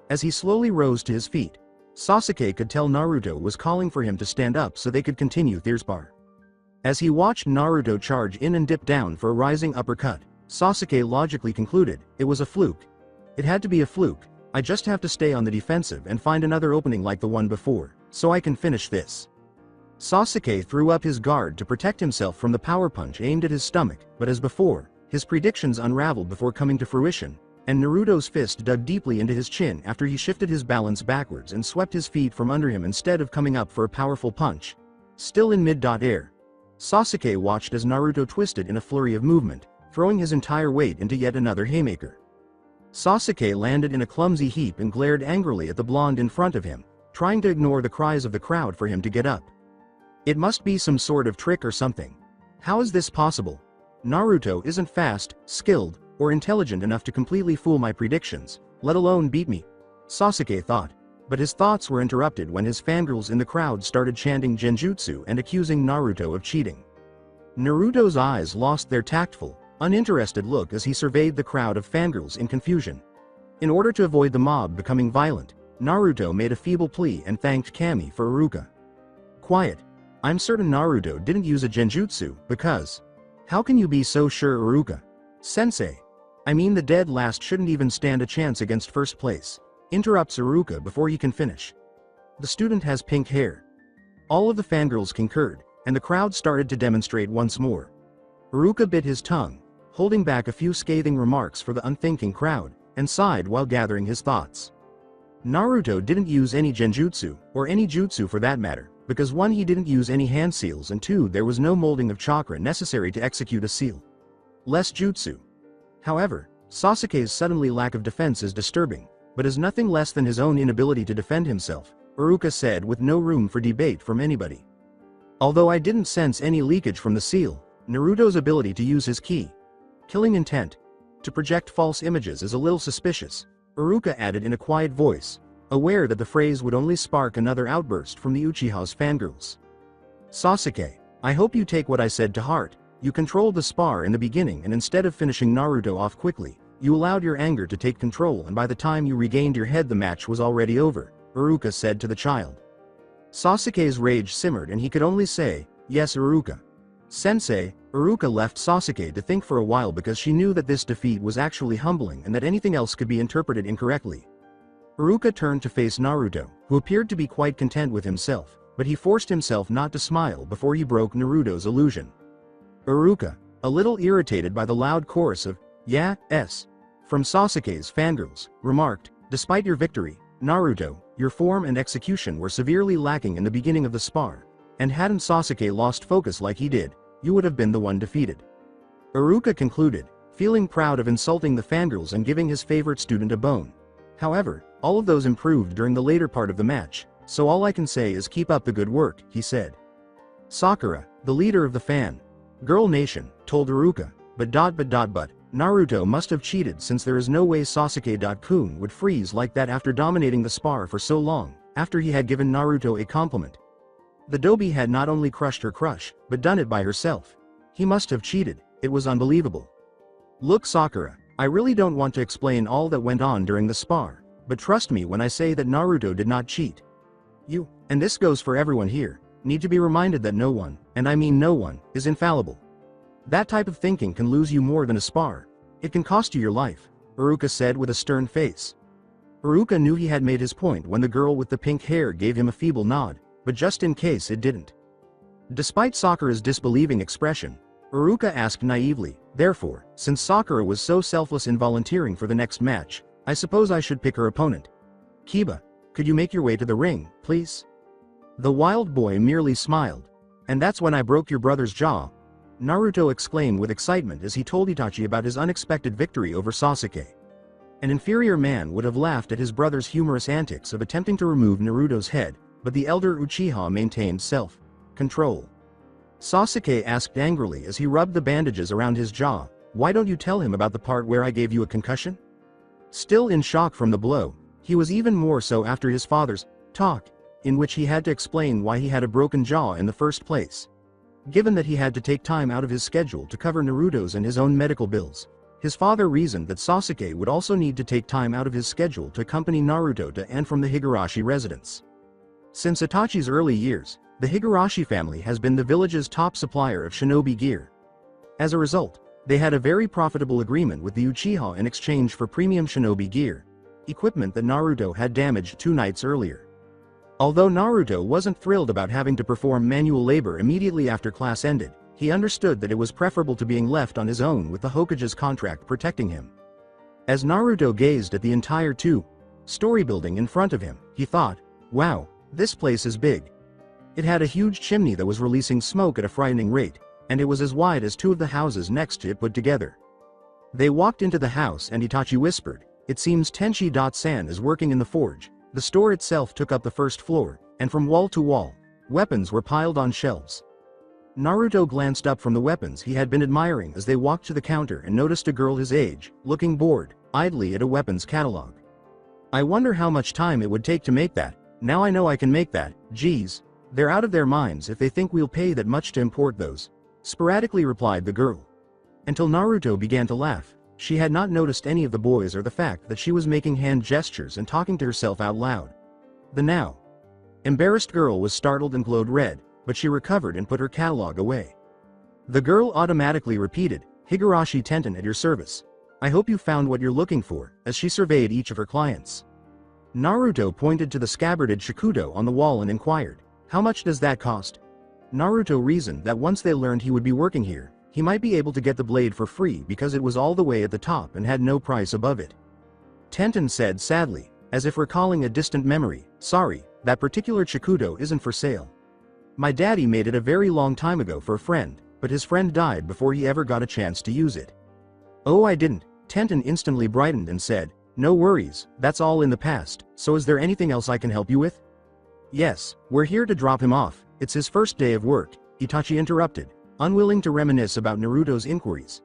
As he slowly rose to his feet, Sasuke could tell Naruto was calling for him to stand up so they could continue their spar. As he watched Naruto charge in and dip down for a rising uppercut, Sasuke logically concluded, it was a fluke. It had to be a fluke. I just have to stay on the defensive and find another opening like the one before, so I can finish this. Sasuke threw up his guard to protect himself from the power punch aimed at his stomach, but as before, his predictions unraveled before coming to fruition, and Naruto's fist dug deeply into his chin after he shifted his balance backwards and swept his feet from under him instead of coming up for a powerful punch. Still in mid-air, Sasuke watched as Naruto twisted in a flurry of movement, throwing his entire weight into yet another haymaker. Sasuke landed in a clumsy heap and glared angrily at the blonde in front of him, trying to ignore the cries of the crowd for him to get up. It must be some sort of trick or something. How is this possible? Naruto isn't fast, skilled, or intelligent enough to completely fool my predictions, let alone beat me, Sasuke thought, but his thoughts were interrupted when his fangirls in the crowd started chanting genjutsu and accusing Naruto of cheating. Naruto's eyes lost their tactful, uninterested look as he surveyed the crowd of fangirls in confusion. In order to avoid the mob becoming violent, Naruto made a feeble plea and thanked Kami for Iruka. Quiet. I'm certain Naruto didn't use a genjutsu, because... How can you be so sure, Iruka? Sensei. I mean, the dead last shouldn't even stand a chance against first place. Interrupts Iruka before he can finish. The student has pink hair. All of the fangirls concurred, and the crowd started to demonstrate once more. Iruka bit his tongue, holding back a few scathing remarks for the unthinking crowd, and sighed while gathering his thoughts. Naruto didn't use any genjutsu, or any jutsu for that matter, because 1, he didn't use any hand seals, and 2, there was no molding of chakra necessary to execute a seal. Less jutsu. However, Sasuke's suddenly lack of defense is disturbing, but is nothing less than his own inability to defend himself, Iruka said with no room for debate from anybody. Although I didn't sense any leakage from the seal, Naruto's ability to use his ki, killing intent, to project false images is a little suspicious, Iruka added in a quiet voice, aware that the phrase would only spark another outburst from the Uchiha's fangirls. Sasuke, I hope you take what I said to heart. You controlled the spar in the beginning, and instead of finishing Naruto off quickly, you allowed your anger to take control, and by the time you regained your head the match was already over, Iruka said to the child. Sasuke's rage simmered and he could only say, yes, Iruka. Sensei. Iruka left Sasuke to think for a while because she knew that this defeat was actually humbling and that anything else could be interpreted incorrectly. Iruka turned to face Naruto, who appeared to be quite content with himself, but he forced himself not to smile before he broke Naruto's illusion. Iruka, a little irritated by the loud chorus of, yeah, s, from Sasuke's fangirls, remarked, despite your victory, Naruto, your form and execution were severely lacking in the beginning of the spar, and hadn't Sasuke lost focus like he did, you would have been the one defeated. Iruka concluded, feeling proud of insulting the fangirls and giving his favorite student a bone. However, all of those improved during the later part of the match, so all I can say is keep up the good work, he said. Sakura, the leader of the fan girl nation, told Iruka, but Naruto must have cheated, since there is no way Sasuke-kun would freeze like that after dominating the spar for so long, after he had given Naruto a compliment. The Dobi had not only crushed her crush, but done it by herself. He must have cheated, it was unbelievable. Look, Sakura, I really don't want to explain all that went on during the spar, but trust me when I say that Naruto did not cheat. You, and this goes for everyone here, need to be reminded that no one, and I mean no one, is infallible. That type of thinking can lose you more than a spar. It can cost you your life, Iruka said with a stern face. Iruka knew he had made his point when the girl with the pink hair gave him a feeble nod, but just in case it didn't. Despite Sakura's disbelieving expression, Iruka asked naively, therefore, since Sakura was so selfless in volunteering for the next match, I suppose I should pick her opponent. Kiba, could you make your way to the ring, please? The wild boy merely smiled. And that's when I broke your brother's jaw, Naruto exclaimed with excitement as he told Itachi about his unexpected victory over Sasuke. An inferior man would have laughed at his brother's humorous antics of attempting to remove Naruto's head, but the elder Uchiha maintained self-control. Sasuke asked angrily as he rubbed the bandages around his jaw, why don't you tell him about the part where I gave you a concussion? Still in shock from the blow, he was even more so after his father's talk, in which he had to explain why he had a broken jaw in the first place. Given that he had to take time out of his schedule to cover Naruto's and his own medical bills, his father reasoned that Sasuke would also need to take time out of his schedule to accompany Naruto to and from the Higurashi residence. Since Itachi's early years, the Higurashi family has been the village's top supplier of shinobi gear. As a result, they had a very profitable agreement with the Uchiha in exchange for premium shinobi gear, equipment that Naruto had damaged 2 nights earlier. Although Naruto wasn't thrilled about having to perform manual labor immediately after class ended, he understood that it was preferable to being left on his own with the Hokage's contract protecting him. As Naruto gazed at the entire 2-story building in front of him, he thought, wow, this place is big. It had a huge chimney that was releasing smoke at a frightening rate, and it was as wide as 2 of the houses next to it put together. They walked into the house and Itachi whispered, it seems Tenchi-san is working in the forge. The store itself took up the first floor, and from wall to wall, weapons were piled on shelves. Naruto glanced up from the weapons he had been admiring as they walked to the counter and noticed a girl his age, looking bored, idly at a weapons catalog. I wonder how much time it would take to make that. Now I know I can make that. Geez, they're out of their minds if they think we'll pay that much to import those, sporadically replied the girl. Until Naruto began to laugh. She had not noticed any of the boys or the fact that she was making hand gestures and talking to herself out loud. The now embarrassed girl was startled and glowed red, but she recovered and put her catalog away. The girl automatically repeated, "Higurashi Tenten at your service. I hope you found what you're looking for," as she surveyed each of her clients. Naruto pointed to the scabbarded shakudo on the wall and inquired, "How much does that cost?" Naruto reasoned that once they learned he would be working here, he might be able to get the blade for free because it was all the way at the top and had no price above it. Tenten said sadly, as if recalling a distant memory, "Sorry, that particular shakudo isn't for sale. My daddy made it a very long time ago for a friend, but his friend died before he ever got a chance to use it." "Oh, I didn't." Tenten instantly brightened and said, "No worries, that's all in the past, so is there anything else I can help you with?" "Yes, we're here to drop him off, it's his first day of work," Itachi interrupted, unwilling to reminisce about Naruto's inquiries.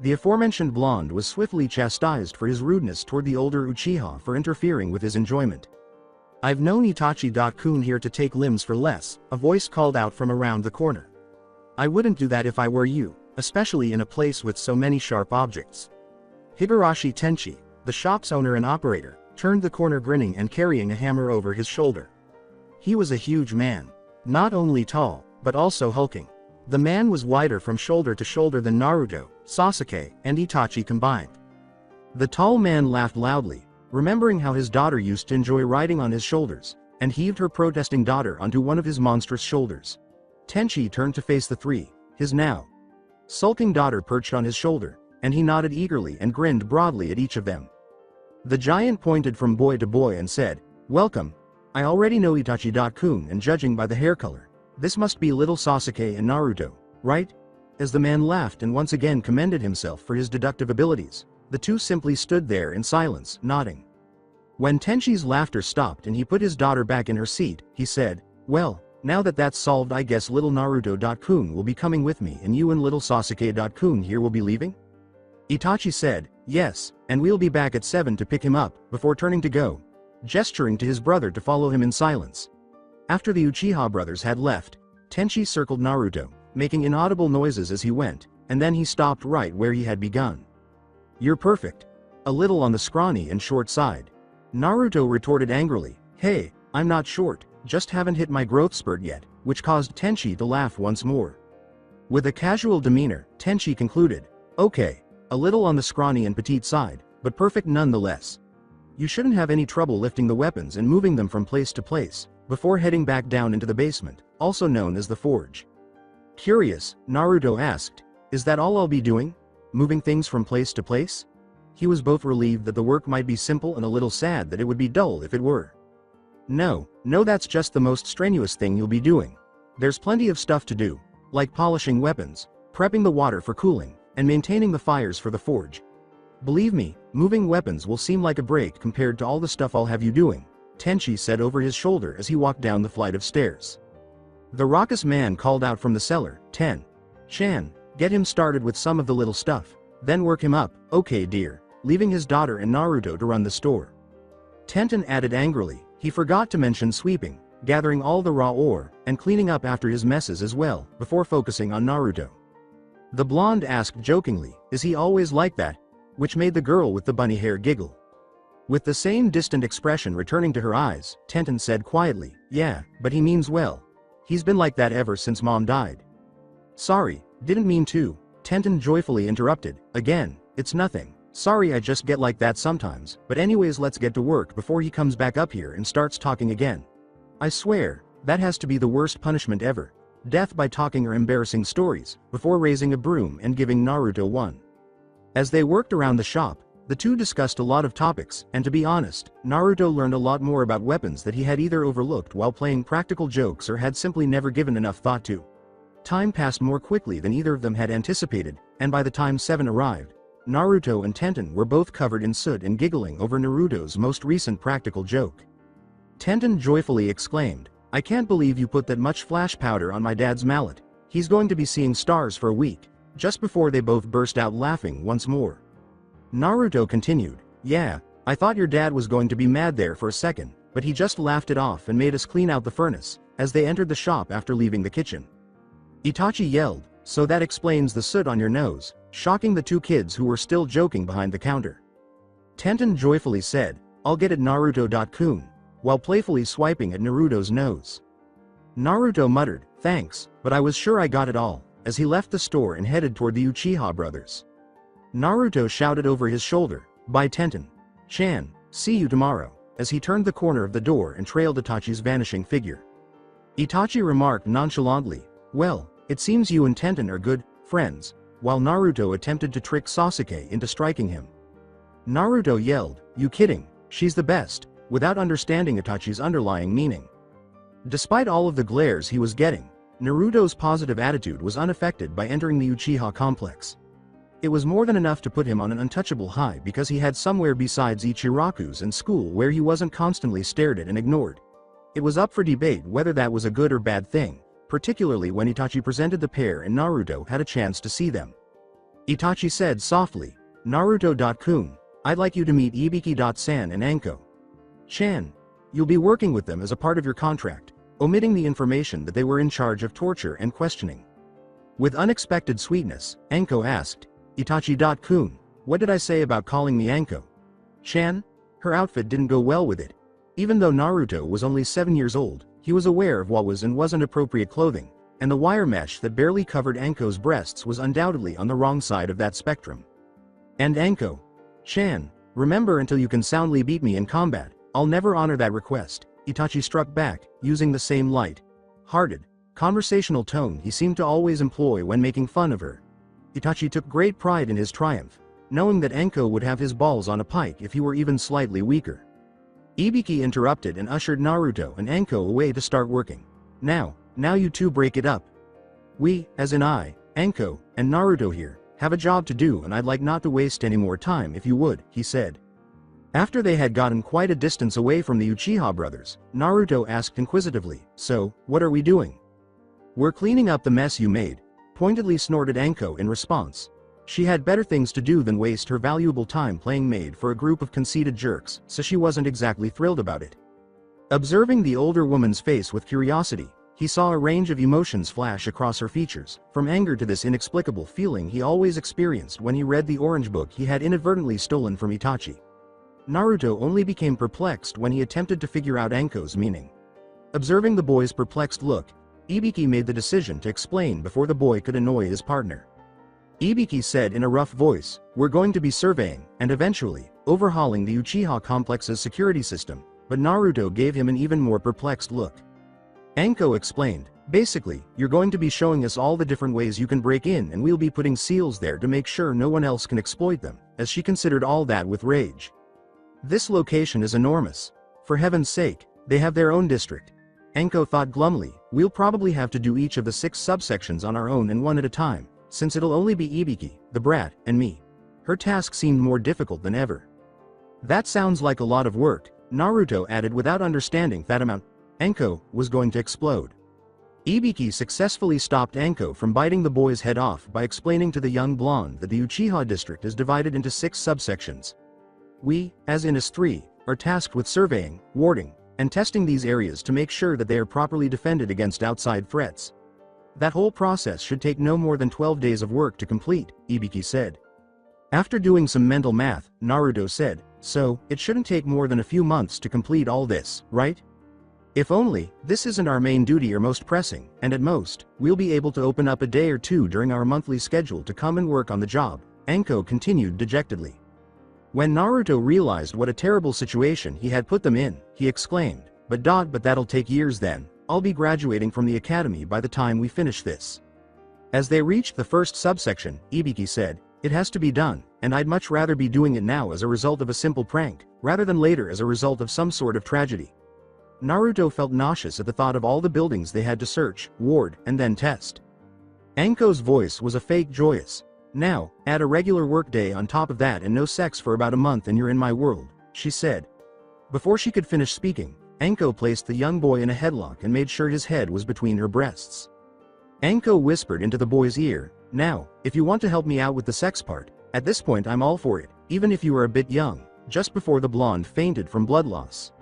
The aforementioned blonde was swiftly chastised for his rudeness toward the older Uchiha for interfering with his enjoyment. "I've known Itachi-kun here to take limbs for less," a voice called out from around the corner. "I wouldn't do that if I were you, especially in a place with so many sharp objects." Higurashi Tenchi, the shop's owner and operator, turned the corner grinning and carrying a hammer over his shoulder. He was a huge man. Not only tall, but also hulking. The man was wider from shoulder to shoulder than Naruto, Sasuke, and Itachi combined. The tall man laughed loudly, remembering how his daughter used to enjoy riding on his shoulders, and heaved her protesting daughter onto one of his monstrous shoulders. Tenchi turned to face the three, his now sulking daughter perched on his shoulder, and he nodded eagerly and grinned broadly at each of them. The giant pointed from boy to boy and said, "Welcome. I already know Itachi-kun, and judging by the hair color, this must be little Sasuke and Naruto, right?" As the man laughed and once again commended himself for his deductive abilities, the two simply stood there in silence, nodding. When Tenchi's laughter stopped and he put his daughter back in her seat, he said, "Well, now that that's solved, I guess little Naruto-kun will be coming with me and you and little Sasuke-kun here will be leaving?" Itachi said, "Yes, and we'll be back at 7 to pick him up," before turning to go, gesturing to his brother to follow him in silence. After the Uchiha brothers had left, Tenchi circled Naruto, making inaudible noises as he went, and then he stopped right where he had begun. "You're perfect. A little on the scrawny and short side." Naruto retorted angrily, "Hey, I'm not short, just haven't hit my growth spurt yet," which caused Tenchi to laugh once more. With a casual demeanor, Tenchi concluded, "Okay, a little on the scrawny and petite side, but perfect nonetheless. You shouldn't have any trouble lifting the weapons and moving them from place to place, before heading back down into the basement, also known as the forge." Curious, Naruto asked, "Is that all I'll be doing? Moving things from place to place?" He was both relieved that the work might be simple and a little sad that it would be dull if it were. No, that's just the most strenuous thing you'll be doing. There's plenty of stuff to do, like polishing weapons, prepping the water for cooling, and maintaining the fires for the forge. Believe me, moving weapons will seem like a break compared to all the stuff I'll have you doing," Tenchi said over his shoulder as he walked down the flight of stairs. The raucous man called out from the cellar, "Ten-chan, get him started with some of the little stuff, then work him up, okay dear," leaving his daughter and Naruto to run the store. Tenten added angrily, he forgot to mention sweeping, gathering all the raw ore, and cleaning up after his messes as well, before focusing on Naruto. The blonde asked jokingly, "Is he always like that?" which made the girl with the bunny hair giggle. With the same distant expression returning to her eyes, Tenten said quietly, "Yeah, but he means well. He's been like that ever since Mom died." "Sorry, didn't mean to," Tenten joyfully interrupted, "Again, it's nothing. Sorry, I just get like that sometimes, but anyways, let's get to work before he comes back up here and starts talking again. I swear, that has to be the worst punishment ever. Death by talking or embarrassing stories," before raising a broom and giving Naruto one. As they worked around the shop, the two discussed a lot of topics, and to be honest, Naruto learned a lot more about weapons that he had either overlooked while playing practical jokes or had simply never given enough thought to. Time passed more quickly than either of them had anticipated, and by the time 7 arrived, Naruto and Tenten were both covered in soot and giggling over Naruto's most recent practical joke. Tenten joyfully exclaimed, "I can't believe you put that much flash powder on my dad's mallet. He's going to be seeing stars for a week," just before they both burst out laughing once more. Naruto continued, "Yeah, I thought your dad was going to be mad there for a second, but he just laughed it off and made us clean out the furnace," as they entered the shop after leaving the kitchen. Itachi yelled, "So that explains the soot on your nose. shocking the two kids who were still joking behind the counter. Tenten joyfully said, "I'll get it Naruto-kun," while playfully swiping at Naruto's nose. Naruto muttered, "Thanks, but I was sure I got it all," as he left the store and headed toward the Uchiha brothers. Naruto shouted over his shoulder, "Bye Tenten-chan, see you tomorrow," as he turned the corner of the door and trailed Itachi's vanishing figure. Itachi remarked nonchalantly, "Well, it seems you and Tenten are good friends," while Naruto attempted to trick Sasuke into striking him. Naruto yelled, "You kidding, she's the best," without understanding Itachi's underlying meaning. Despite all of the glares he was getting, Naruto's positive attitude was unaffected by entering the Uchiha complex. It was more than enough to put him on an untouchable high because he had somewhere besides Ichiraku's and school where he wasn't constantly stared at and ignored. It was up for debate whether that was a good or bad thing, particularly when Itachi presented the pair and Naruto had a chance to see them. Itachi said softly, "Naruto-kun, I'd like you to meet Ibiki-san and Anko-chan. You'll be working with them as a part of your contract," omitting the information that they were in charge of torture and questioning. With unexpected sweetness, Anko asked, "Itachi-kun, what did I say about calling me Anko-chan?" Her outfit didn't go well with it. Even though Naruto was only 7 years old, he was aware of what was and wasn't appropriate clothing, and the wire mesh that barely covered Anko's breasts was undoubtedly on the wrong side of that spectrum. "And Anko-chan, remember, until you can soundly beat me in combat, I'll never honor that request," Itachi struck back, using the same light-hearted, conversational tone he seemed to always employ when making fun of her. Itachi took great pride in his triumph, knowing that Anko would have his balls on a pike if he were even slightly weaker. Ibiki interrupted and ushered Naruto and Anko away to start working. Now you two break it up. We, as in I, Anko, and Naruto here, have a job to do and I'd like not to waste any more time if you would," he said. After they had gotten quite a distance away from the Uchiha brothers, Naruto asked inquisitively, "So, what are we doing?" "We're cleaning up the mess you made," pointedly snorted Anko in response. She had better things to do than waste her valuable time playing maid for a group of conceited jerks, so she wasn't exactly thrilled about it. Observing the older woman's face with curiosity, he saw a range of emotions flash across her features, from anger to this inexplicable feeling he always experienced when he read the orange book he had inadvertently stolen from Itachi. Naruto only became perplexed when he attempted to figure out Anko's meaning. Observing the boy's perplexed look, Ibiki made the decision to explain before the boy could annoy his partner. Ibiki said in a rough voice, "We're going to be surveying, and eventually, overhauling the Uchiha complex's security system," but Naruto gave him an even more perplexed look. Anko explained, "Basically, you're going to be showing us all the different ways you can break in and we'll be putting seals there to make sure no one else can exploit them," as she considered all that with rage. "This location is enormous. For heaven's sake, they have their own district." Anko thought glumly, "We'll probably have to do each of the 6 subsections on our own and one at a time, since it'll only be Ibiki, the brat, and me." Her task seemed more difficult than ever. "That sounds like a lot of work," Naruto added without understanding that amount. Anko was going to explode. Ibiki successfully stopped Anko from biting the boy's head off by explaining to the young blonde that the Uchiha district is divided into 6 subsections. "We, as in us 3, are tasked with surveying, warding, and testing these areas to make sure that they are properly defended against outside threats. That whole process should take no more than 12 days of work to complete," Ibiki said. After doing some mental math, Naruto said, "So, it shouldn't take more than a few months to complete all this, right? If only, this isn't our main duty or most pressing, and at most, we'll be able to open up a day or two during our monthly schedule to come and work on the job," Anko continued dejectedly. When Naruto realized what a terrible situation he had put them in, he exclaimed, but that'll take years then. I'll be graduating from the academy by the time we finish this." As they reached the first subsection, Ibiki said, "It has to be done, and I'd much rather be doing it now as a result of a simple prank, rather than later as a result of some sort of tragedy." Naruto felt nauseous at the thought of all the buildings they had to search, ward, and then test. Anko's voice was a fake joyous. "Now, add a regular workday on top of that and no sex for about a month and you're in my world," she said. Before she could finish speaking, Anko placed the young boy in a headlock and made sure his head was between her breasts. Anko whispered into the boy's ear, "Now, if you want to help me out with the sex part, at this point I'm all for it, even if you are a bit young," just before the blonde fainted from blood loss.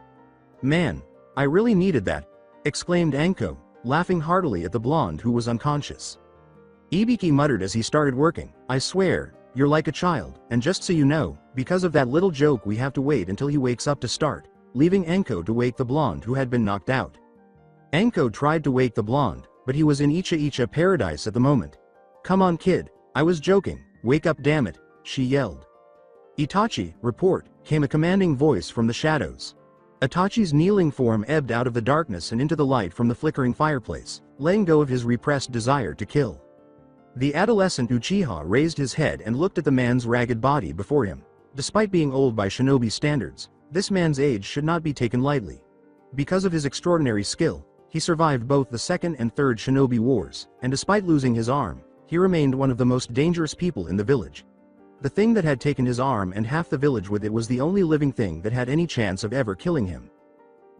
"Man, I really needed that," exclaimed Anko, laughing heartily at the blonde who was unconscious. Ibiki muttered as he started working, "I swear, you're like a child, and just so you know, because of that little joke we have to wait until he wakes up to start," leaving Enko to wake the blonde who had been knocked out. Enko tried to wake the blonde, but he was in Icha paradise at the moment. "Come on kid, I was joking, wake up damn it," she yelled. "Itachi, report," came a commanding voice from the shadows. Itachi's kneeling form ebbed out of the darkness and into the light from the flickering fireplace, letting go of his repressed desire to kill. The adolescent Uchiha raised his head and looked at the man's ragged body before him. Despite being old by shinobi standards, this man's age should not be taken lightly. Because of his extraordinary skill, he survived both the Second and Third Shinobi Wars, and despite losing his arm, he remained one of the most dangerous people in the village. The thing that had taken his arm and half the village with it was the only living thing that had any chance of ever killing him.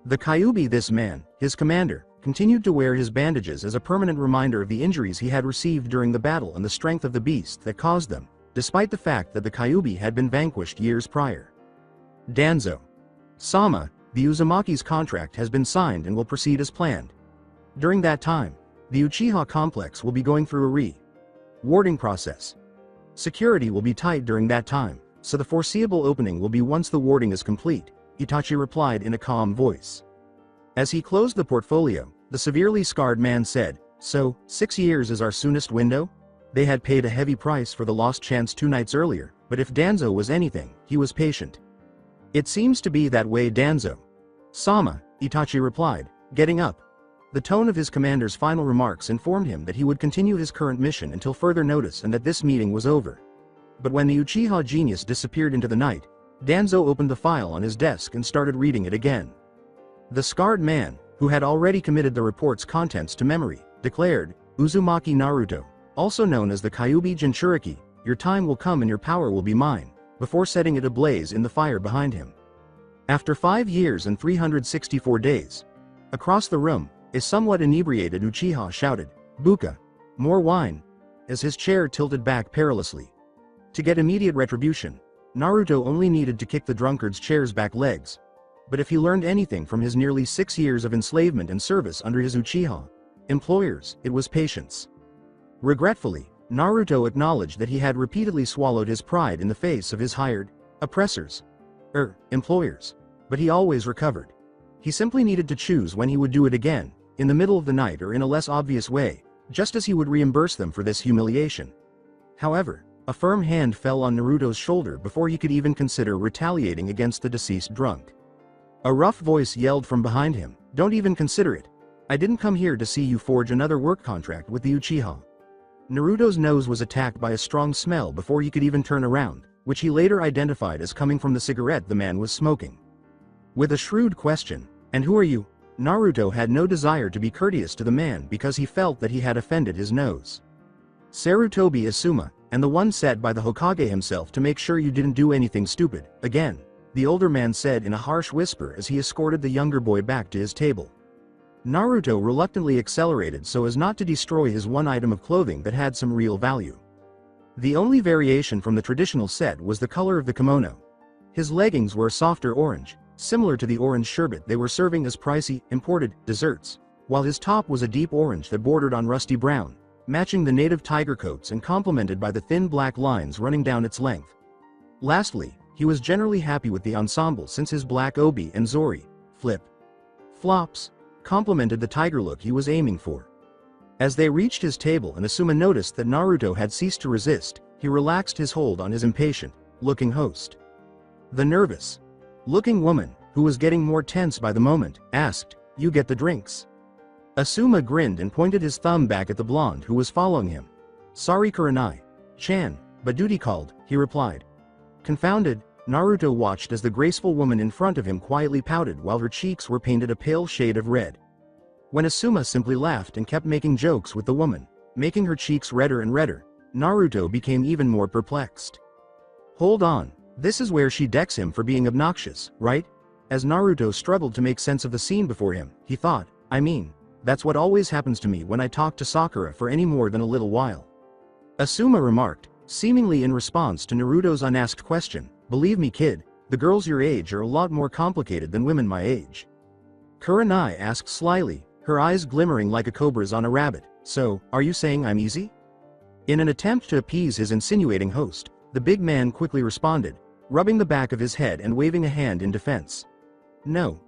The Kyuubi, this man, his commander, continued to wear his bandages as a permanent reminder of the injuries he had received during the battle and the strength of the beast that caused them, despite the fact that the Kyuubi had been vanquished years prior. Danzo. Sama, the Uzumaki's contract has been signed and will proceed as planned. During that time, the Uchiha complex will be going through a re-warding process. Security will be tight during that time, so the foreseeable opening will be once the warding is complete, Itachi replied in a calm voice. As he closed the portfolio, the severely scarred man said, "So, 6 years is our soonest window?" They had paid a heavy price for the lost chance 2 nights earlier, but if Danzo was anything, he was patient. "It seems to be that way, Danzo." "Sama," Itachi replied, getting up. The tone of his commander's final remarks informed him that he would continue his current mission until further notice and that this meeting was over. But when the Uchiha genius disappeared into the night, Danzo opened the file on his desk and started reading it again. The scarred man, who had already committed the report's contents to memory, declared, "Uzumaki Naruto, also known as the Kyuubi Jinchuriki, your time will come and your power will be mine," before setting it ablaze in the fire behind him. After 5 years and 364 days. Across the room, a somewhat inebriated Uchiha shouted, "Buka! More wine!" as his chair tilted back perilously. To get immediate retribution, Naruto only needed to kick the drunkard's chair's back legs. But if he learned anything from his nearly 6 years of enslavement and service under his Uchiha employers, it was patience. Regretfully, Naruto acknowledged that he had repeatedly swallowed his pride in the face of his hired oppressors, employers. But he always recovered. He simply needed to choose when he would do it again, in the middle of the night or in a less obvious way, just as he would reimburse them for this humiliation. However, a firm hand fell on Naruto's shoulder before he could even consider retaliating against the deceased drunk. A rough voice yelled from behind him, "Don't even consider it. I didn't come here to see you forge another work contract with the Uchiha." Naruto's nose was attacked by a strong smell before he could even turn around, which he later identified as coming from the cigarette the man was smoking. With a shrewd question, "And who are you?" Naruto had no desire to be courteous to the man because he felt that he had offended his nose. "Sarutobi Asuma, and the one set by the Hokage himself to make sure you didn't do anything stupid, again," the older man said in a harsh whisper as he escorted the younger boy back to his table. Naruto reluctantly accelerated so as not to destroy his one item of clothing that had some real value. The only variation from the traditional set was the color of the kimono. His leggings were a softer orange, similar to the orange sherbet they were serving as pricey, imported desserts, while his top was a deep orange that bordered on rusty brown, matching the native tiger coats and complemented by the thin black lines running down its length. Lastly, he was generally happy with the ensemble since his black obi and zori flip-flops complemented the tiger look he was aiming for. As they reached his table and Asuma noticed that Naruto had ceased to resist, he relaxed his hold on his impatient-looking host. The nervous-looking woman, who was getting more tense by the moment, asked, "You get the drinks?" Asuma grinned and pointed his thumb back at the blonde who was following him. "Sorry Kurenai-chan, but duty called," he replied. Confounded, Naruto watched as the graceful woman in front of him quietly pouted while her cheeks were painted a pale shade of red. When Asuma simply laughed and kept making jokes with the woman, making her cheeks redder and redder, Naruto became even more perplexed. "Hold on, this is where she decks him for being obnoxious, right?" As Naruto struggled to make sense of the scene before him, he thought, "I mean, that's what always happens to me when I talk to Sakura for any more than a little while." Asuma remarked, seemingly in response to Naruto's unasked question, "Believe me kid, the girls your age are a lot more complicated than women my age." Kurenai asked slyly, her eyes glimmering like a cobra's on a rabbit, "So, are you saying I'm easy?" In an attempt to appease his insinuating host, the big man quickly responded, rubbing the back of his head and waving a hand in defense. No,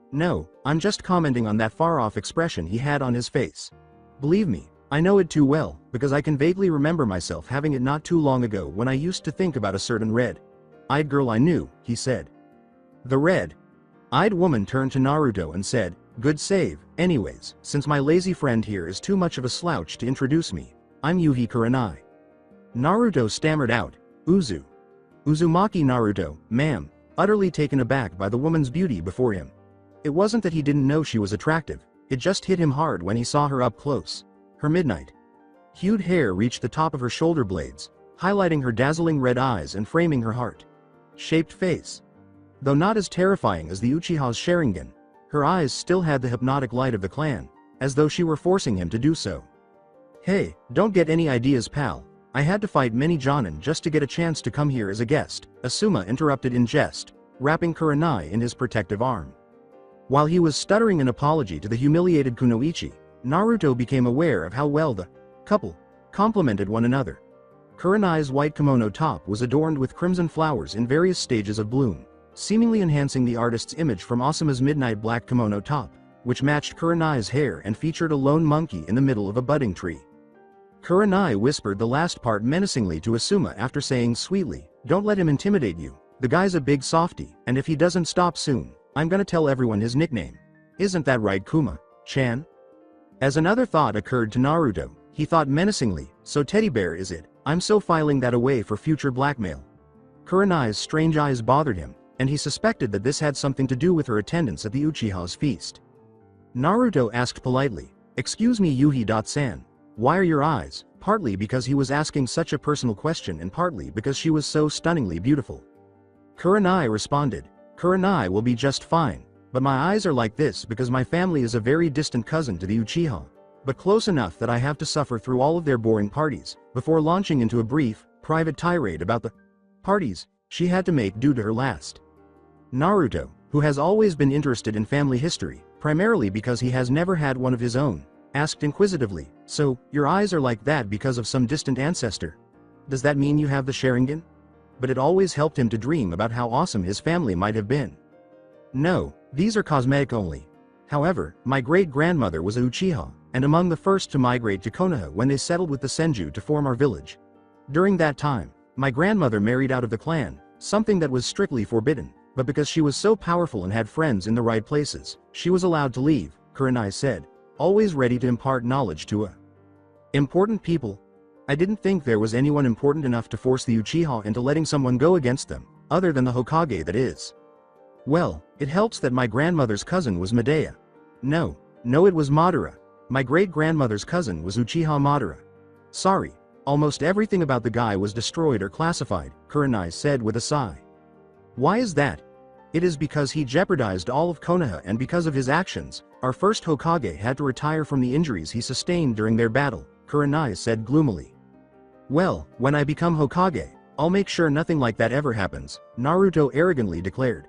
I'm just commenting on that far-off expression he had on his face. Believe me, I know it too well, because I can vaguely remember myself having it not too long ago when I used to think about a certain red-eyed girl I knew, he said. The red-eyed woman turned to Naruto and said, good save. Anyways, since my lazy friend here is too much of a slouch to introduce me, I'm Yuhi Kurenai. Naruto stammered out, Uzumaki Naruto, ma'am, utterly taken aback by the woman's beauty before him. It wasn't that he didn't know she was attractive, it just hit him hard when he saw her up close. Her midnight-hued hair reached the top of her shoulder blades, highlighting her dazzling red eyes and framing her heart-shaped face. Though not as terrifying as the Uchiha's Sharingan, her eyes still had the hypnotic light of the clan, as though she were forcing him to do so. Hey, don't get any ideas, pal. I had to fight many Jonin just to get a chance to come here as a guest, Asuma interrupted in jest, wrapping Kurenai in his protective arm. While he was stuttering an apology to the humiliated Kunoichi, Naruto became aware of how well the couple complemented one another. Kurenai's white kimono top was adorned with crimson flowers in various stages of bloom, seemingly enhancing the artist's image from Asuma's midnight black kimono top, which matched Kurenai's hair and featured a lone monkey in the middle of a budding tree. Kurenai whispered the last part menacingly to Asuma after saying sweetly, don't let him intimidate you, the guy's a big softy, and if he doesn't stop soon, I'm gonna tell everyone his nickname. Isn't that right, Kuma-chan? As another thought occurred to Naruto, he thought menacingly, so teddy bear is it, I'm so filing that away for future blackmail. Kurenai's strange eyes bothered him, and he suspected that this had something to do with her attendance at the Uchiha's feast. Naruto asked politely, excuse me Yuhi-san. Why are your eyes? Partly because he was asking such a personal question and partly because she was so stunningly beautiful. Kurenai responded, Kurenai will be just fine, but my eyes are like this because my family is a very distant cousin to the Uchiha, but close enough that I have to suffer through all of their boring parties, before launching into a brief, private tirade about the parties she had to make due to her last. Naruto, who has always been interested in family history, primarily because he has never had one of his own, asked inquisitively, so, your eyes are like that because of some distant ancestor? Does that mean you have the Sharingan? But it always helped him to dream about how awesome his family might have been. No, these are cosmetic only. However, my great-grandmother was a Uchiha, and among the first to migrate to Konoha when they settled with the Senju to form our village. During that time, my grandmother married out of the clan, something that was strictly forbidden, but because she was so powerful and had friends in the right places, she was allowed to leave, Kurenai said, always ready to impart knowledge to important people. I didn't think there was anyone important enough to force the Uchiha into letting someone go against them, other than the Hokage that is. Well, it helps that my grandmother's cousin was Madara. No, it was Madara. My great-grandmother's cousin was Uchiha Madara. Sorry, almost everything about the guy was destroyed or classified, Kurenai said with a sigh. Why is that? It is because he jeopardized all of Konoha and because of his actions, our first Hokage had to retire from the injuries he sustained during their battle, Kurenai said gloomily. Well, when I become Hokage, I'll make sure nothing like that ever happens, Naruto arrogantly declared.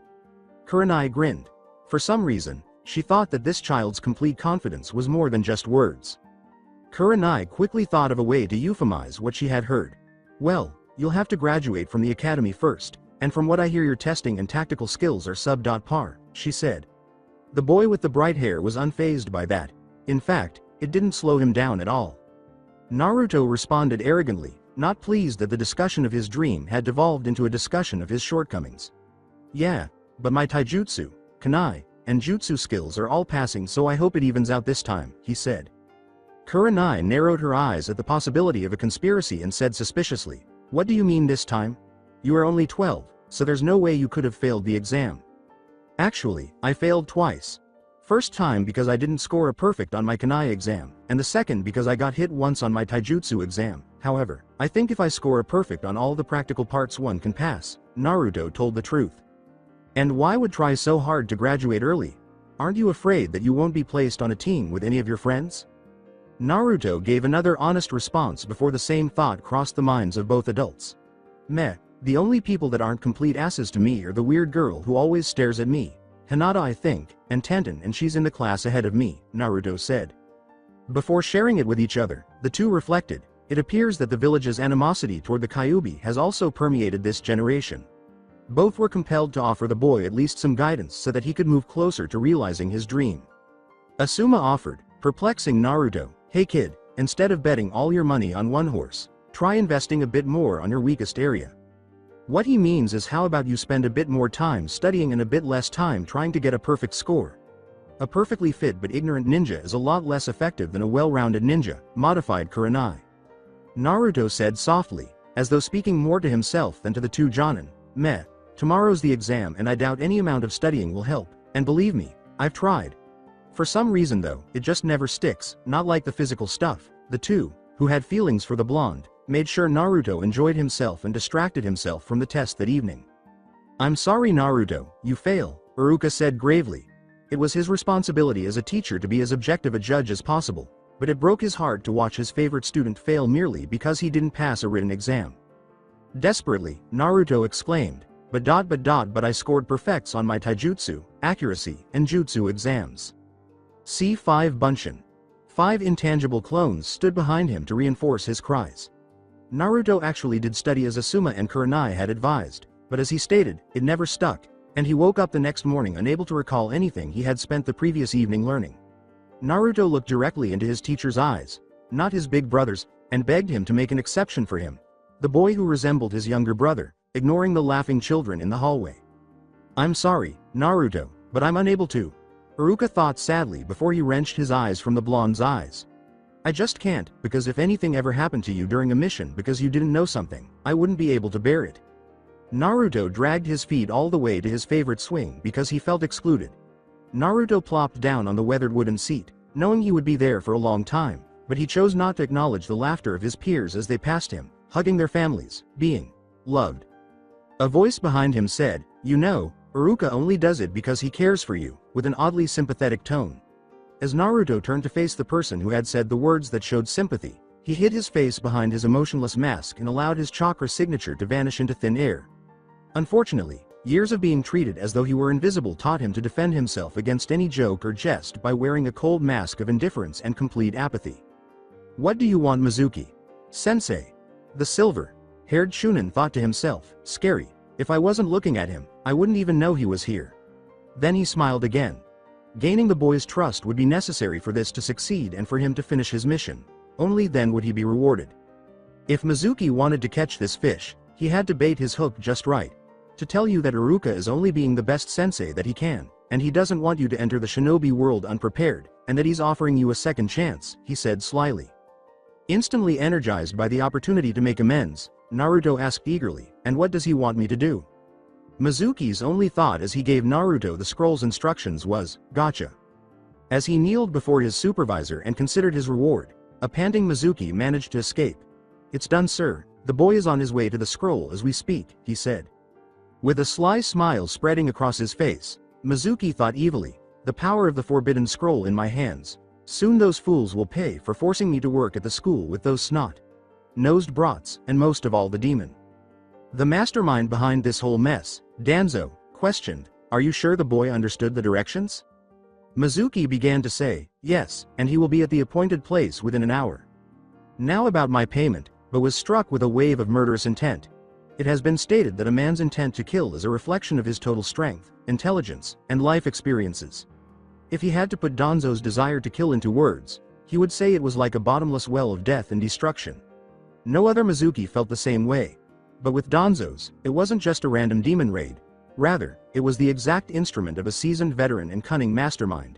Kurenai grinned. For some reason, she thought that this child's complete confidence was more than just words. Kurenai quickly thought of a way to euphemize what she had heard. Well, you'll have to graduate from the academy first, and from what I hear your testing and tactical skills are sub-par, she said. The boy with the bright hair was unfazed by that. In fact, it didn't slow him down at all. Naruto responded arrogantly, not pleased that the discussion of his dream had devolved into a discussion of his shortcomings. Yeah, but my taijutsu, kunai, and jutsu skills are all passing, so I hope it evens out this time, he said. Kurenai narrowed her eyes at the possibility of a conspiracy and said suspiciously, what do you mean this time? You are only 12, so there's no way you could have failed the exam. Actually, I failed twice. First time because I didn't score a perfect on my kunai exam, and the second because I got hit once on my taijutsu exam. However, I think if I score a perfect on all the practical parts one can pass, Naruto told the truth. And why would try so hard to graduate early? Aren't you afraid that you won't be placed on a team with any of your friends? Naruto gave another honest response before the same thought crossed the minds of both adults. Meh, the only people that aren't complete asses to me are the weird girl who always stares at me, Hinata I think, and Tenten, and she's in the class ahead of me, Naruto said. Before sharing it with each other, the two reflected, It appears that the village's animosity toward the Kyuubi has also permeated this generation. Both were compelled to offer the boy at least some guidance so that he could move closer to realizing his dream. Asuma offered, perplexing Naruto, "Hey kid, instead of betting all your money on one horse, try investing a bit more on your weakest area." What he means is, how about you spend a bit more time studying and a bit less time trying to get a perfect score? A perfectly fit but ignorant ninja is a lot less effective than a well-rounded ninja, modified Kurenai. Naruto said softly, as though speaking more to himself than to the two Jonin. "Meh, tomorrow's the exam and I doubt any amount of studying will help, and believe me, I've tried. For some reason though, it just never sticks, not like the physical stuff." The two, who had feelings for the blonde, made sure Naruto enjoyed himself and distracted himself from the test that evening. "I'm sorry Naruto, you fail," Iruka said gravely. It was his responsibility as a teacher to be as objective a judge as possible, but it broke his heart to watch his favorite student fail merely because he didn't pass a written exam. Desperately, Naruto exclaimed, but I scored perfects on my taijutsu, accuracy, and jutsu exams." C5 Bunshin. 5 intangible clones stood behind him to reinforce his cries. Naruto actually did study as Asuma and Kurenai had advised, but as he stated, it never stuck, and he woke up the next morning unable to recall anything he had spent the previous evening learning. Naruto looked directly into his teacher's eyes, not his big brother's, and begged him to make an exception for him, the boy who resembled his younger brother, ignoring the laughing children in the hallway. "I'm sorry, Naruto, but I'm unable to," Iruka thought sadly before he wrenched his eyes from the blonde's eyes. "I just can't, because if anything ever happened to you during a mission because you didn't know something, I wouldn't be able to bear it." Naruto dragged his feet all the way to his favorite swing because he felt excluded. Naruto plopped down on the weathered wooden seat, knowing he would be there for a long time, but he chose not to acknowledge the laughter of his peers as they passed him, hugging their families, being loved. A voice behind him said, "You know, Iruka only does it because he cares for you," with an oddly sympathetic tone. As Naruto turned to face the person who had said the words that showed sympathy, he hid his face behind his emotionless mask and allowed his chakra signature to vanish into thin air. Unfortunately, years of being treated as though he were invisible taught him to defend himself against any joke or jest by wearing a cold mask of indifference and complete apathy. "What do you want, Mizuki? Sensei?" The silver-haired Chunin thought to himself, "Scary. If I wasn't looking at him, I wouldn't even know he was here." Then he smiled again. Gaining the boy's trust would be necessary for this to succeed and for him to finish his mission. Only then would he be rewarded. If Mizuki wanted to catch this fish, he had to bait his hook just right. "To tell you that Iruka is only being the best sensei that he can, and he doesn't want you to enter the shinobi world unprepared, and that he's offering you a second chance," he said slyly. Instantly energized by the opportunity to make amends, Naruto asked eagerly, "And what does he want me to do?" Mizuki's only thought as he gave Naruto the scroll's instructions was, "Gotcha." As he kneeled before his supervisor and considered his reward, a panting Mizuki managed to escape. "It's done, sir. The boy is on his way to the scroll as we speak," he said. With a sly smile spreading across his face, Mizuki thought evilly, "The power of the forbidden scroll in my hands. Soon those fools will pay for forcing me to work at the school with those snot-nosed brats, and most of all the demon." The mastermind behind this whole mess, Danzo, questioned, "Are you sure the boy understood the directions?" Mizuki began to say, "Yes, and he will be at the appointed place within an hour." "Now about my payment," but was struck with a wave of murderous intent. It has been stated that a man's intent to kill is a reflection of his total strength, intelligence, and life experiences. If he had to put Danzo's desire to kill into words, he would say it was like a bottomless well of death and destruction. No other Mizuki felt the same way. But with Danzo's, it wasn't just a random demon raid. Rather, it was the exact instrument of a seasoned veteran and cunning mastermind.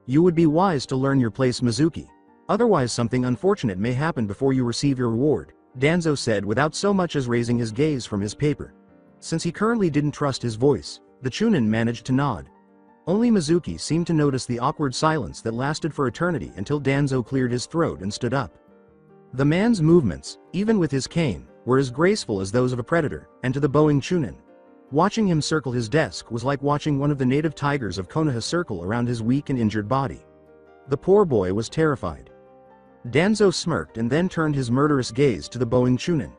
"You would be wise to learn your place, Mizuki. Otherwise something unfortunate may happen before you receive your reward," Danzo said without so much as raising his gaze from his paper. Since he currently didn't trust his voice, the Chunin managed to nod. Only Mizuki seemed to notice the awkward silence that lasted for eternity until Danzo cleared his throat and stood up. The man's movements, even with his cane, were as graceful as those of a predator, and to the bowing Chunin, watching him circle his desk was like watching one of the native tigers of Konoha circle around his weak and injured body. The poor boy was terrified. Danzo smirked and then turned his murderous gaze to the bowing Chunin.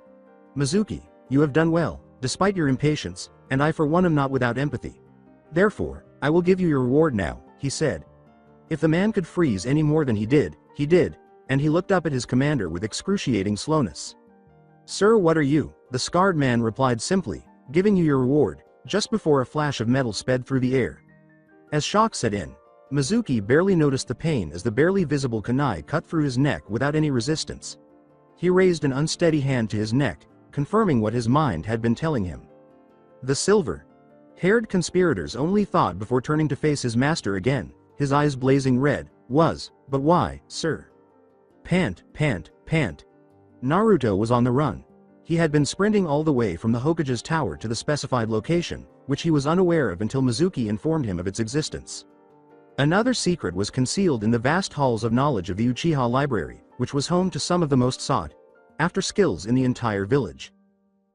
"Mizuki, you have done well, despite your impatience, and I for one am not without empathy. Therefore, I will give you your reward now," he said. If the man could freeze any more than he did, and he looked up at his commander with excruciating slowness. "Sir, what are you?" The scarred man replied simply, "Giving you your reward," just before a flash of metal sped through the air. As shock set in, Mizuki barely noticed the pain as the barely visible kunai cut through his neck without any resistance. He raised an unsteady hand to his neck, confirming what his mind had been telling him. The silver-haired conspirator's only thought before turning to face his master again, his eyes blazing red, was, "But why, sir?" Pant, pant, pant. Naruto was on the run. He had been sprinting all the way from the Hokage's tower to the specified location, which he was unaware of until Mizuki informed him of its existence. Another secret was concealed in the vast halls of knowledge of the Uchiha library, which was home to some of the most sought-after skills in the entire village.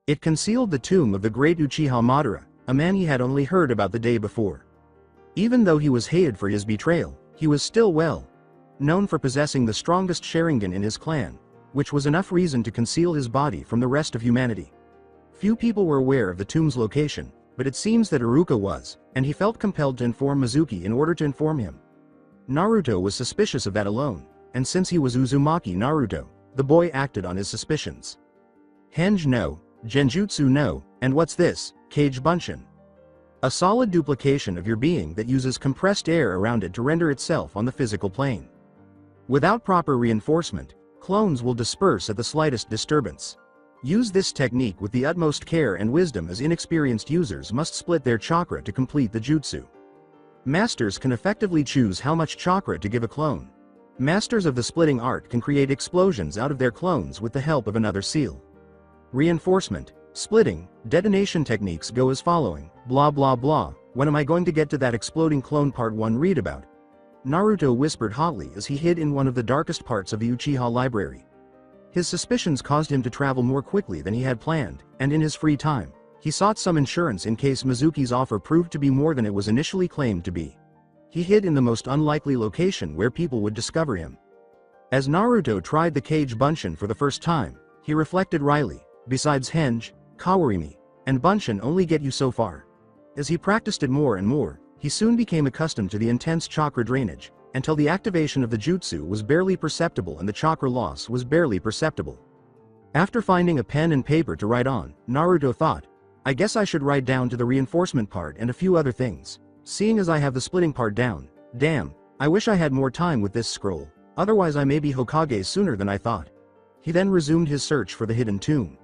It concealed the tomb of the great Uchiha Madara, a man he had only heard about the day before. Even though he was hated for his betrayal, he was still well known for possessing the strongest Sharingan in his clan, which was enough reason to conceal his body from the rest of humanity. Few people were aware of the tomb's location, but it seems that Iruka was, and he felt compelled to inform Mizuki in order to inform him. Naruto was suspicious of that alone, and since he was Uzumaki Naruto, the boy acted on his suspicions. Henge no, Genjutsu no, and what's this, Kage Bunshin? A solid duplication of your being that uses compressed air around it to render itself on the physical plane. Without proper reinforcement, clones will disperse at the slightest disturbance. Use this technique with the utmost care and wisdom, as inexperienced users must split their chakra to complete the jutsu. Masters can effectively choose how much chakra to give a clone. Masters of the splitting art can create explosions out of their clones with the help of another seal. Reinforcement, splitting, detonation techniques go as following, blah blah blah. When am I going to get to that exploding clone? Part 1. Read about. Naruto whispered hotly as he hid in one of the darkest parts of the Uchiha library. His suspicions caused him to travel more quickly than he had planned, and in his free time, he sought some insurance in case Mizuki's offer proved to be more than it was initially claimed to be. He hid in the most unlikely location where people would discover him. As Naruto tried the Kage Bunshin for the first time, he reflected wryly, besides Henge, Kawarimi, and Bunshin only get you so far. As he practiced it more and more, he soon became accustomed to the intense chakra drainage, until the activation of the jutsu was barely perceptible and the chakra loss was barely perceptible. After finding a pen and paper to write on, Naruto thought, I guess I should write down to the reinforcement part and a few other things. Seeing as I have the splitting part down, damn, I wish I had more time with this scroll, otherwise I may be Hokage sooner than I thought. He then resumed his search for the hidden tomb.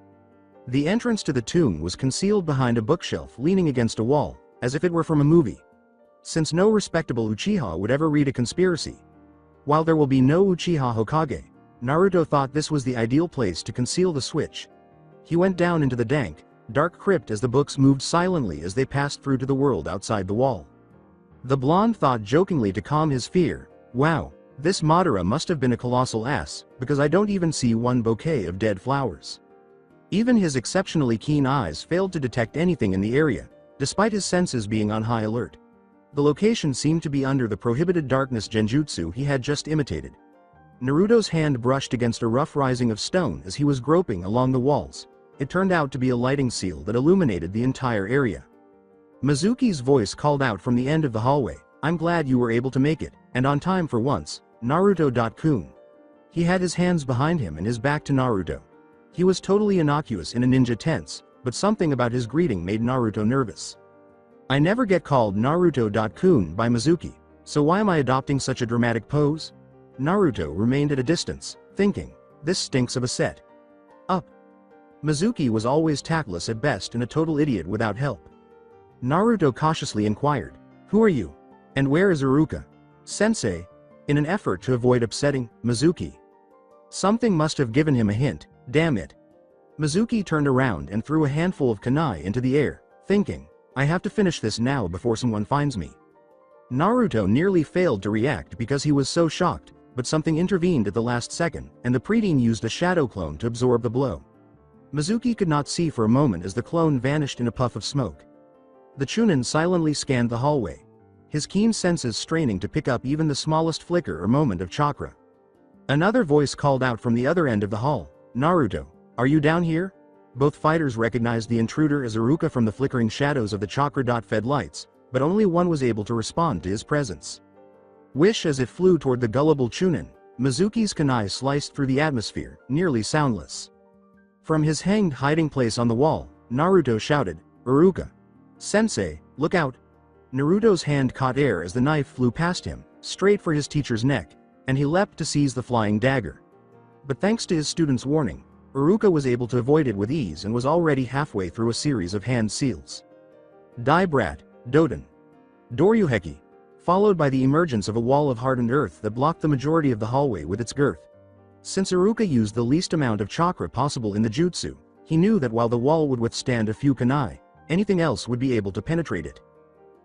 The entrance to the tomb was concealed behind a bookshelf leaning against a wall, as if it were from a movie. Since no respectable Uchiha would ever read a conspiracy, while there will be no Uchiha Hokage, Naruto thought this was the ideal place to conceal the switch. He went down into the dank, dark crypt as the books moved silently as they passed through to the world outside the wall. The blonde thought jokingly to calm his fear, wow, this Madara must have been a colossal ass, because I don't even see one bouquet of dead flowers. Even his exceptionally keen eyes failed to detect anything in the area, despite his senses being on high alert. The location seemed to be under the prohibited darkness genjutsu he had just imitated. Naruto's hand brushed against a rough rising of stone as he was groping along the walls. It turned out to be a lighting seal that illuminated the entire area. Mizuki's voice called out from the end of the hallway, I'm glad you were able to make it, and on time for once, Naruto-kun. He had his hands behind him and his back to Naruto. He was totally innocuous in a ninja tense, but something about his greeting made Naruto nervous. I never get called Naruto-kun by Mizuki, so why am I adopting such a dramatic pose? Naruto remained at a distance, thinking, this stinks of a set. Up. Mizuki was always tactless at best and a total idiot without help. Naruto cautiously inquired, who are you? And where is Iruka? Sensei, in an effort to avoid upsetting Mizuki. Something must have given him a hint, damn it. Mizuki turned around and threw a handful of kunai into the air, thinking, I have to finish this now before someone finds me. Naruto nearly failed to react because he was so shocked, but something intervened at the last second, and the preteen used a shadow clone to absorb the blow. Mizuki could not see for a moment as the clone vanished in a puff of smoke. The Chunin silently scanned the hallway, his keen senses straining to pick up even the smallest flicker or moment of chakra. Another voice called out from the other end of the hall, Naruto, are you down here? Both fighters recognized the intruder as Iruka from the flickering shadows of the chakra-fed lights, but only one was able to respond to his presence. Wish as it flew toward the gullible Chunin, Mizuki's kunai sliced through the atmosphere, nearly soundless. From his hanged hiding place on the wall, Naruto shouted, "Iruka! Sensei, look out!" Naruto's hand caught air as the knife flew past him, straight for his teacher's neck, and he leapt to seize the flying dagger. But thanks to his student's warning, Iruka was able to avoid it with ease and was already halfway through a series of hand seals. Dai Brat, Doden. Doryuheki, followed by the emergence of a wall of hardened earth that blocked the majority of the hallway with its girth. Since Iruka used the least amount of chakra possible in the jutsu, he knew that while the wall would withstand a few kunai, anything else would be able to penetrate it.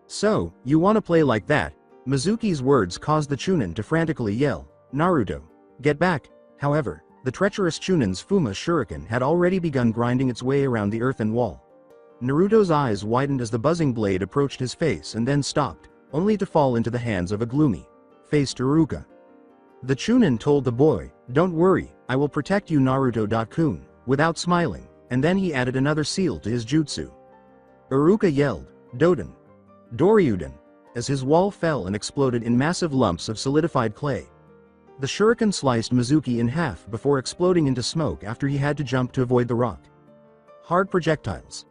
"So, you wanna play like that?" Mizuki's words caused the Chunin to frantically yell, "Naruto, get back!" However, the treacherous Chunin's Fuma shuriken had already begun grinding its way around the earthen wall. Naruto's eyes widened as the buzzing blade approached his face and then stopped, only to fall into the hands of a gloomy-faced Iruka. The Chunin told the boy, "Don't worry, I will protect you Naruto-kun," without smiling, and then he added another seal to his jutsu. Iruka yelled, "Doden! Doryuden!" as his wall fell and exploded in massive lumps of solidified clay. The shuriken sliced Mizuki in half before exploding into smoke after he had to jump to avoid the rock. Hard projectiles.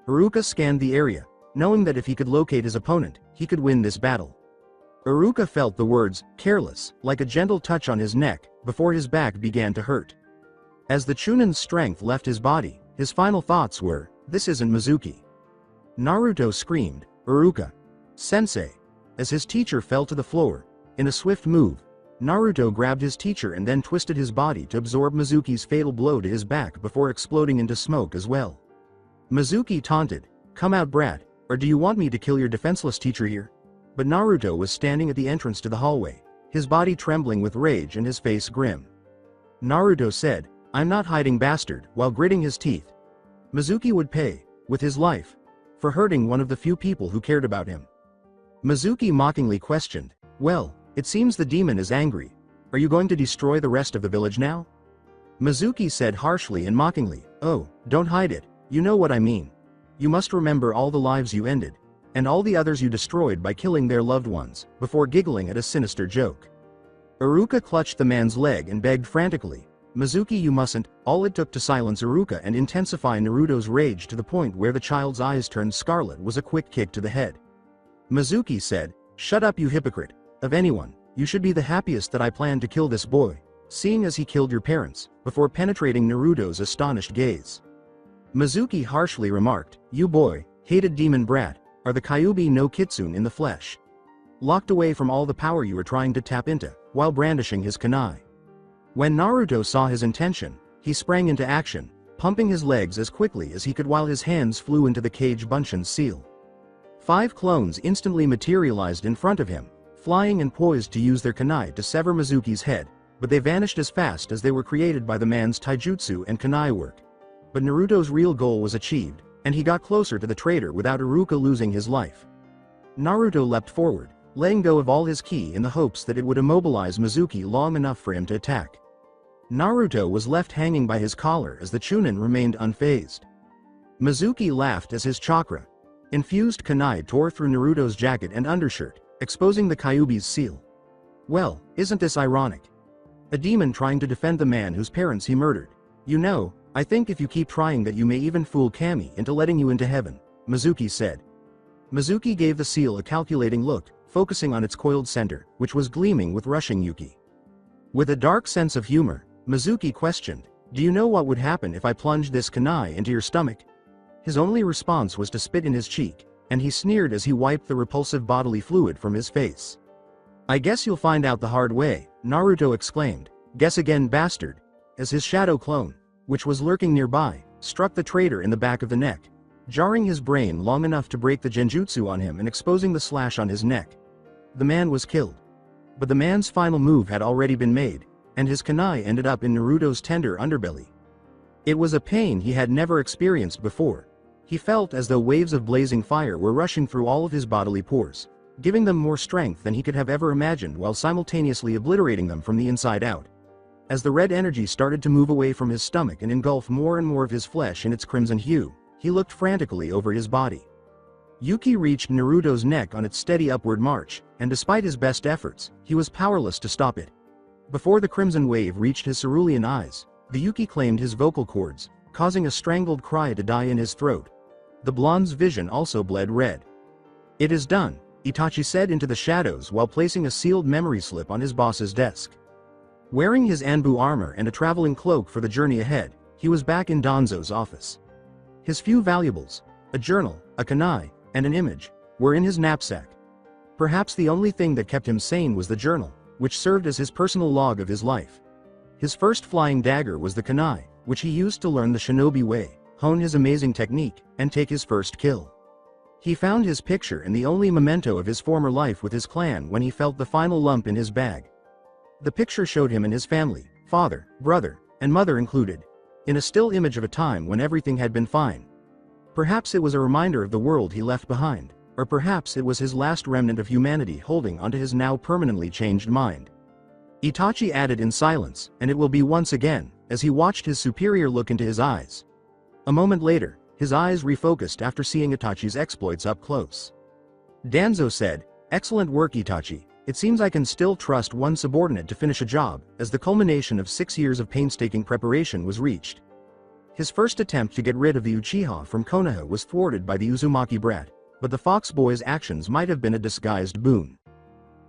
Iruka scanned the area, knowing that if he could locate his opponent, he could win this battle. Iruka felt the words, "careless," like a gentle touch on his neck, before his back began to hurt. As the Chunin's strength left his body, his final thoughts were, "This isn't Mizuki." Naruto screamed, "Iruka! Sensei!" as his teacher fell to the floor. In a swift move, Naruto grabbed his teacher and then twisted his body to absorb Mizuki's fatal blow to his back before exploding into smoke as well. Mizuki taunted, "Come out brat, or do you want me to kill your defenseless teacher here?" But Naruto was standing at the entrance to the hallway, his body trembling with rage and his face grim. Naruto said, "I'm not hiding bastard," while gritting his teeth. Mizuki would pay, with his life, for hurting one of the few people who cared about him. Mizuki mockingly questioned, "Well, it seems the demon is angry. Are you going to destroy the rest of the village now?" Mizuki said harshly and mockingly, "Oh, don't hide it, you know what I mean. You must remember all the lives you ended, and all the others you destroyed by killing their loved ones," before giggling at a sinister joke. Iruka clutched the man's leg and begged frantically, "Mizuki, you mustn't." All it took to silence Iruka and intensify Naruto's rage to the point where the child's eyes turned scarlet was a quick kick to the head. Mizuki said, "Shut up you hypocrite. Of anyone, you should be the happiest that I planned to kill this boy, seeing as he killed your parents," before penetrating Naruto's astonished gaze. Mizuki harshly remarked, "You boy, hated demon brat, are the Kyuubi no Kitsune in the flesh. Locked away from all the power you were trying to tap into, while brandishing his kunai." When Naruto saw his intention, he sprang into action, pumping his legs as quickly as he could while his hands flew into the cage Bunshin's seal. 5 clones instantly materialized in front of him, flying and poised to use their kunai to sever Mizuki's head, but they vanished as fast as they were created by the man's taijutsu and kunai work. But Naruto's real goal was achieved, and he got closer to the traitor without Iruka losing his life. Naruto leapt forward, letting go of all his ki in the hopes that it would immobilize Mizuki long enough for him to attack. Naruto was left hanging by his collar as the Chunin remained unfazed. Mizuki laughed as his chakra infused kunai tore through Naruto's jacket and undershirt, exposing the Kyuubi's seal. "Well, isn't this ironic? A demon trying to defend the man whose parents he murdered. You know, I think if you keep trying that you may even fool Kami into letting you into heaven," Mizuki said. Mizuki gave the seal a calculating look, focusing on its coiled center, which was gleaming with rushing yuki. With a dark sense of humor, Mizuki questioned, "Do you know what would happen if I plunged this kunai into your stomach?" His only response was to spit in his cheek, and he sneered as he wiped the repulsive bodily fluid from his face. "I guess you'll find out the hard way," Naruto exclaimed, "Guess again bastard," as his shadow clone, which was lurking nearby, struck the traitor in the back of the neck, jarring his brain long enough to break the genjutsu on him and exposing the slash on his neck. The man was killed. But the man's final move had already been made, and his kunai ended up in Naruto's tender underbelly. It was a pain he had never experienced before. He felt as though waves of blazing fire were rushing through all of his bodily pores, giving them more strength than he could have ever imagined while simultaneously obliterating them from the inside out. As the red energy started to move away from his stomach and engulf more and more of his flesh in its crimson hue, he looked frantically over his body. Yuki reached Naruto's neck on its steady upward march, and despite his best efforts, he was powerless to stop it. Before the crimson wave reached his cerulean eyes, the Yuki claimed his vocal cords, causing a strangled cry to die in his throat. The blonde's vision also bled red. "It is done," Itachi said into the shadows while placing a sealed memory slip on his boss's desk. Wearing his Anbu armor and a traveling cloak for the journey ahead, he was back in Danzo's office. His few valuables, a journal, a kunai, and an image, were in his knapsack. Perhaps the only thing that kept him sane was the journal, which served as his personal log of his life. His first flying dagger was the kunai, which he used to learn the shinobi way, hone his amazing technique, and take his first kill. He found his picture and the only memento of his former life with his clan when he felt the final lump in his bag. The picture showed him and his family, father, brother, and mother included, in a still image of a time when everything had been fine. Perhaps it was a reminder of the world he left behind, or perhaps it was his last remnant of humanity holding onto his now permanently changed mind. Itachi added in silence, "And it will be once again," as he watched his superior look into his eyes. A moment later, his eyes refocused after seeing Itachi's exploits up close. Danzo said, "Excellent work, Itachi. It seems I can still trust one subordinate to finish a job," as the culmination of 6 years of painstaking preparation was reached. His first attempt to get rid of the Uchiha from Konoha was thwarted by the Uzumaki brat, but the Fox Boy's actions might have been a disguised boon.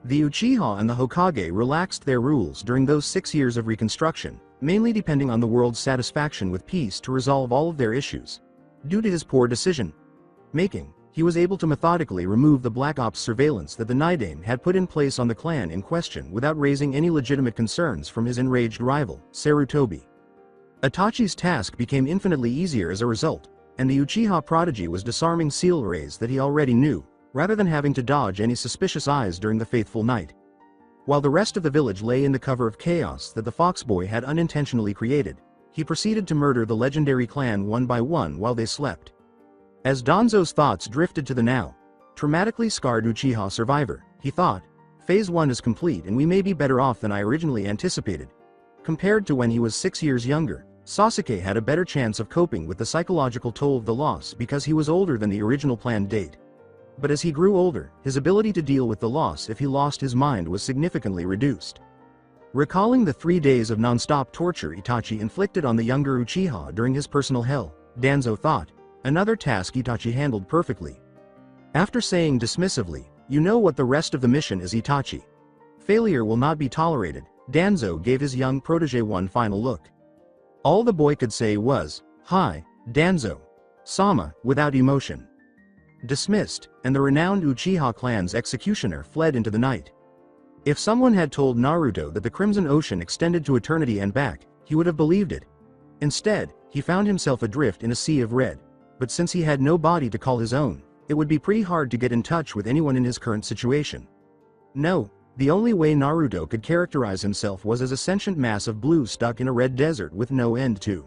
The Uchiha and the Hokage relaxed their rules during those 6 years of reconstruction, mainly depending on the world's satisfaction with peace to resolve all of their issues. Due to his poor decision-making, he was able to methodically remove the Black Ops surveillance that the Nidaime had put in place on the clan in question without raising any legitimate concerns from his enraged rival, Sarutobi. Itachi's task became infinitely easier as a result, and the Uchiha prodigy was disarming seal rays that he already knew, rather than having to dodge any suspicious eyes during the fateful night. While the rest of the village lay in the cover of chaos that the Fox Boy had unintentionally created, he proceeded to murder the legendary clan one by one while they slept. As Danzo's thoughts drifted to the now traumatically scarred Uchiha survivor, he thought, "Phase 1 is complete and we may be better off than I originally anticipated." Compared to when he was 6 years younger, Sasuke had a better chance of coping with the psychological toll of the loss because he was older than the original planned date. But as he grew older, his ability to deal with the loss if he lost his mind was significantly reduced. Recalling the 3 days of non-stop torture Itachi inflicted on the younger Uchiha during his personal hell, Danzo thought, another task Itachi handled perfectly. After saying dismissively, "You know what the rest of the mission is, Itachi. Failure will not be tolerated," Danzo gave his young protege one final look. All the boy could say was, "Hi, Danzo. Sama," without emotion. Dismissed, and the renowned Uchiha clan's executioner fled into the night. If someone had told Naruto that the Crimson Ocean extended to eternity and back, he would have believed it. Instead, he found himself adrift in a sea of red. But since he had no body to call his own, it would be pretty hard to get in touch with anyone in his current situation. No, the only way Naruto could characterize himself was as a sentient mass of blue stuck in a red desert with no end to.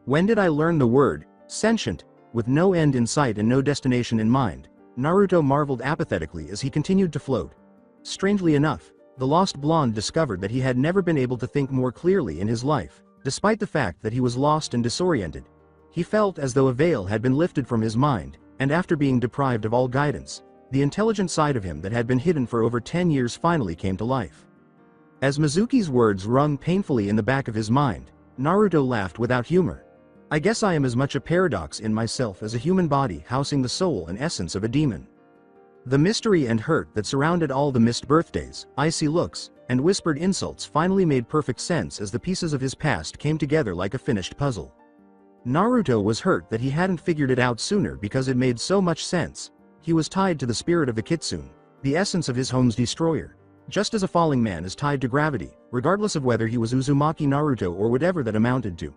When did I learn the word sentient, with no end in sight and no destination in mind? Naruto marveled apathetically as he continued to float. Strangely enough, the lost blonde discovered that he had never been able to think more clearly in his life, despite the fact that he was lost and disoriented. He felt as though a veil had been lifted from his mind, and after being deprived of all guidance, the intelligent side of him that had been hidden for over 10 years finally came to life. As Mizuki's words rung painfully in the back of his mind, Naruto laughed without humor. "I guess I am as much a paradox in myself as a human body housing the soul and essence of a demon." The mystery and hurt that surrounded all the missed birthdays, icy looks, and whispered insults finally made perfect sense as the pieces of his past came together like a finished puzzle. Naruto was hurt that he hadn't figured it out sooner because it made so much sense. He was tied to the spirit of the Kitsune, the essence of his home's destroyer. Just as a falling man is tied to gravity, regardless of whether he was Uzumaki Naruto or whatever that amounted to.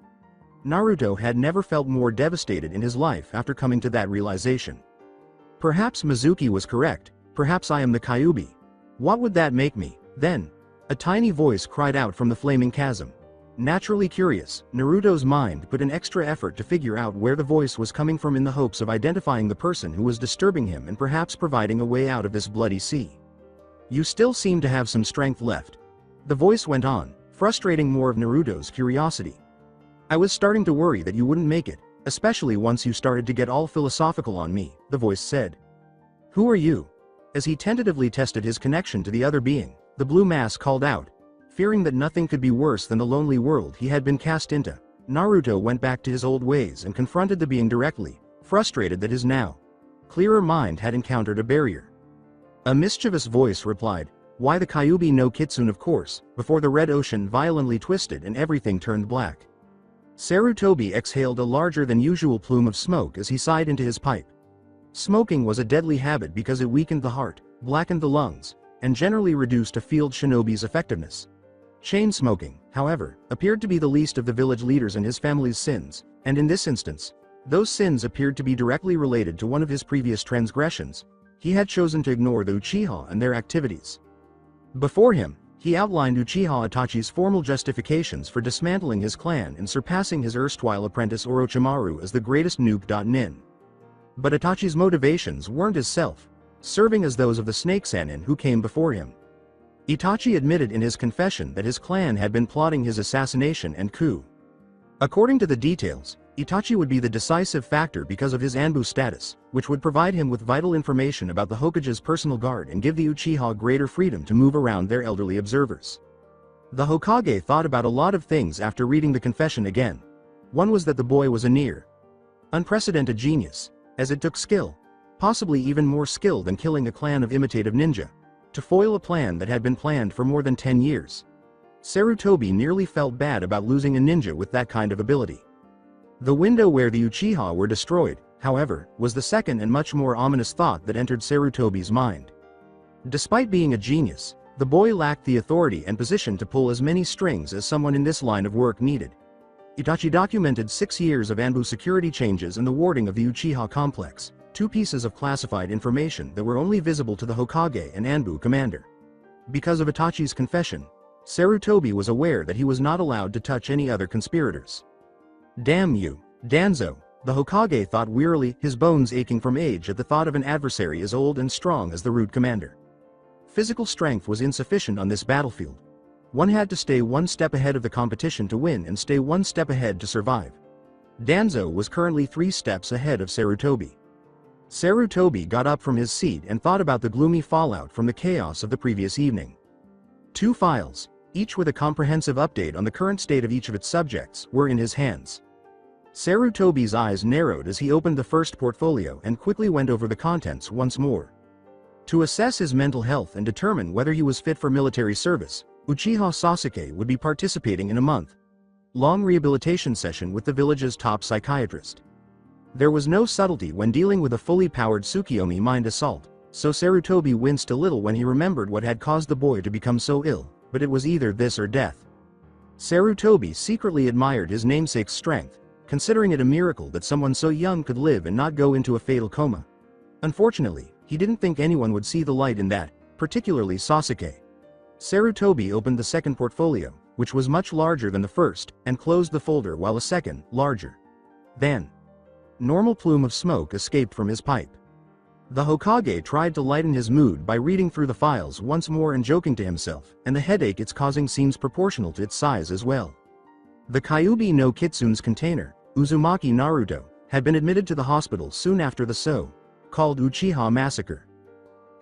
Naruto had never felt more devastated in his life after coming to that realization. Perhaps Mizuki was correct, perhaps I am the Kyuubi. What would that make me, then? A tiny voice cried out from the flaming chasm. Naturally curious, Naruto's mind put an extra effort to figure out where the voice was coming from in the hopes of identifying the person who was disturbing him and perhaps providing a way out of this bloody sea. "You still seem to have some strength left," the voice went on, frustrating more of Naruto's curiosity. "I was starting to worry that you wouldn't make it, especially once you started to get all philosophical on me," the voice said. "Who are you?" As he tentatively tested his connection to the other being, the blue mass called out, Fearing that nothing could be worse than the lonely world he had been cast into, Naruto went back to his old ways and confronted the being directly, frustrated that his now clearer mind had encountered a barrier. A mischievous voice replied, "Why, the Kyuubi no Kitsune, of course," before the red ocean violently twisted and everything turned black. Sarutobi exhaled a larger than usual plume of smoke as he sighed into his pipe. Smoking was a deadly habit because it weakened the heart, blackened the lungs, and generally reduced a field shinobi's effectiveness. Chain smoking, however, appeared to be the least of the village leaders and his family's sins, and in this instance, those sins appeared to be directly related to one of his previous transgressions. He had chosen to ignore the Uchiha and their activities. Before him, he outlined Uchiha Itachi's formal justifications for dismantling his clan and surpassing his erstwhile apprentice Orochimaru as the greatest nuke. Nin. But Itachi's motivations weren't as self-serving as those of the Snake Sannin who came before him. Itachi admitted in his confession that his clan had been plotting his assassination and coup. According to the details, Itachi would be the decisive factor because of his Anbu status, which would provide him with vital information about the Hokage's personal guard and give the Uchiha greater freedom to move around their elderly observers. The Hokage thought about a lot of things after reading the confession again. One was that the boy was a near unprecedented genius, as it took skill, possibly even more skill than killing a clan of imitative ninja, to foil a plan that had been planned for more than 10 years. Sarutobi nearly felt bad about losing a ninja with that kind of ability. The window where the Uchiha were destroyed, however, was the second and much more ominous thought that entered Sarutobi's mind. Despite being a genius, the boy lacked the authority and position to pull as many strings as someone in this line of work needed. Itachi documented 6 years of Anbu security changes and the warding of the Uchiha complex, 2 pieces of classified information that were only visible to the Hokage and Anbu commander. Because of Itachi's confession, Sarutobi was aware that he was not allowed to touch any other conspirators. "Damn you, Danzo," the Hokage thought wearily, his bones aching from age at the thought of an adversary as old and strong as the Root commander. Physical strength was insufficient on this battlefield. One had to stay 1 step ahead of the competition to win and stay 1 step ahead to survive. Danzo was currently 3 steps ahead of Sarutobi. Sarutobi got up from his seat and thought about the gloomy fallout from the chaos of the previous evening. 2 files, each with a comprehensive update on the current state of each of its subjects, were in his hands. Sarutobi's eyes narrowed as he opened the first portfolio and quickly went over the contents once more. To assess his mental health and determine whether he was fit for military service, Uchiha Sasuke would be participating in a month-long rehabilitation session with the village's top psychiatrist. There was no subtlety when dealing with a fully powered Tsukiyomi mind assault, so Sarutobi winced a little when he remembered what had caused the boy to become so ill, but it was either this or death. Sarutobi secretly admired his namesake's strength, considering it a miracle that someone so young could live and not go into a fatal coma. Unfortunately, he didn't think anyone would see the light in that, particularly Sasuke. Sarutobi opened the second portfolio, which was much larger than the first, and closed the folder while a second, larger than normal plume of smoke escaped from his pipe. The Hokage tried to lighten his mood by reading through the files once more and joking to himself, and the headache it's causing seems proportional to its size as well. The Kyuubi no Kitsune's container, Uzumaki Naruto, had been admitted to the hospital soon after the so-called Uchiha massacre.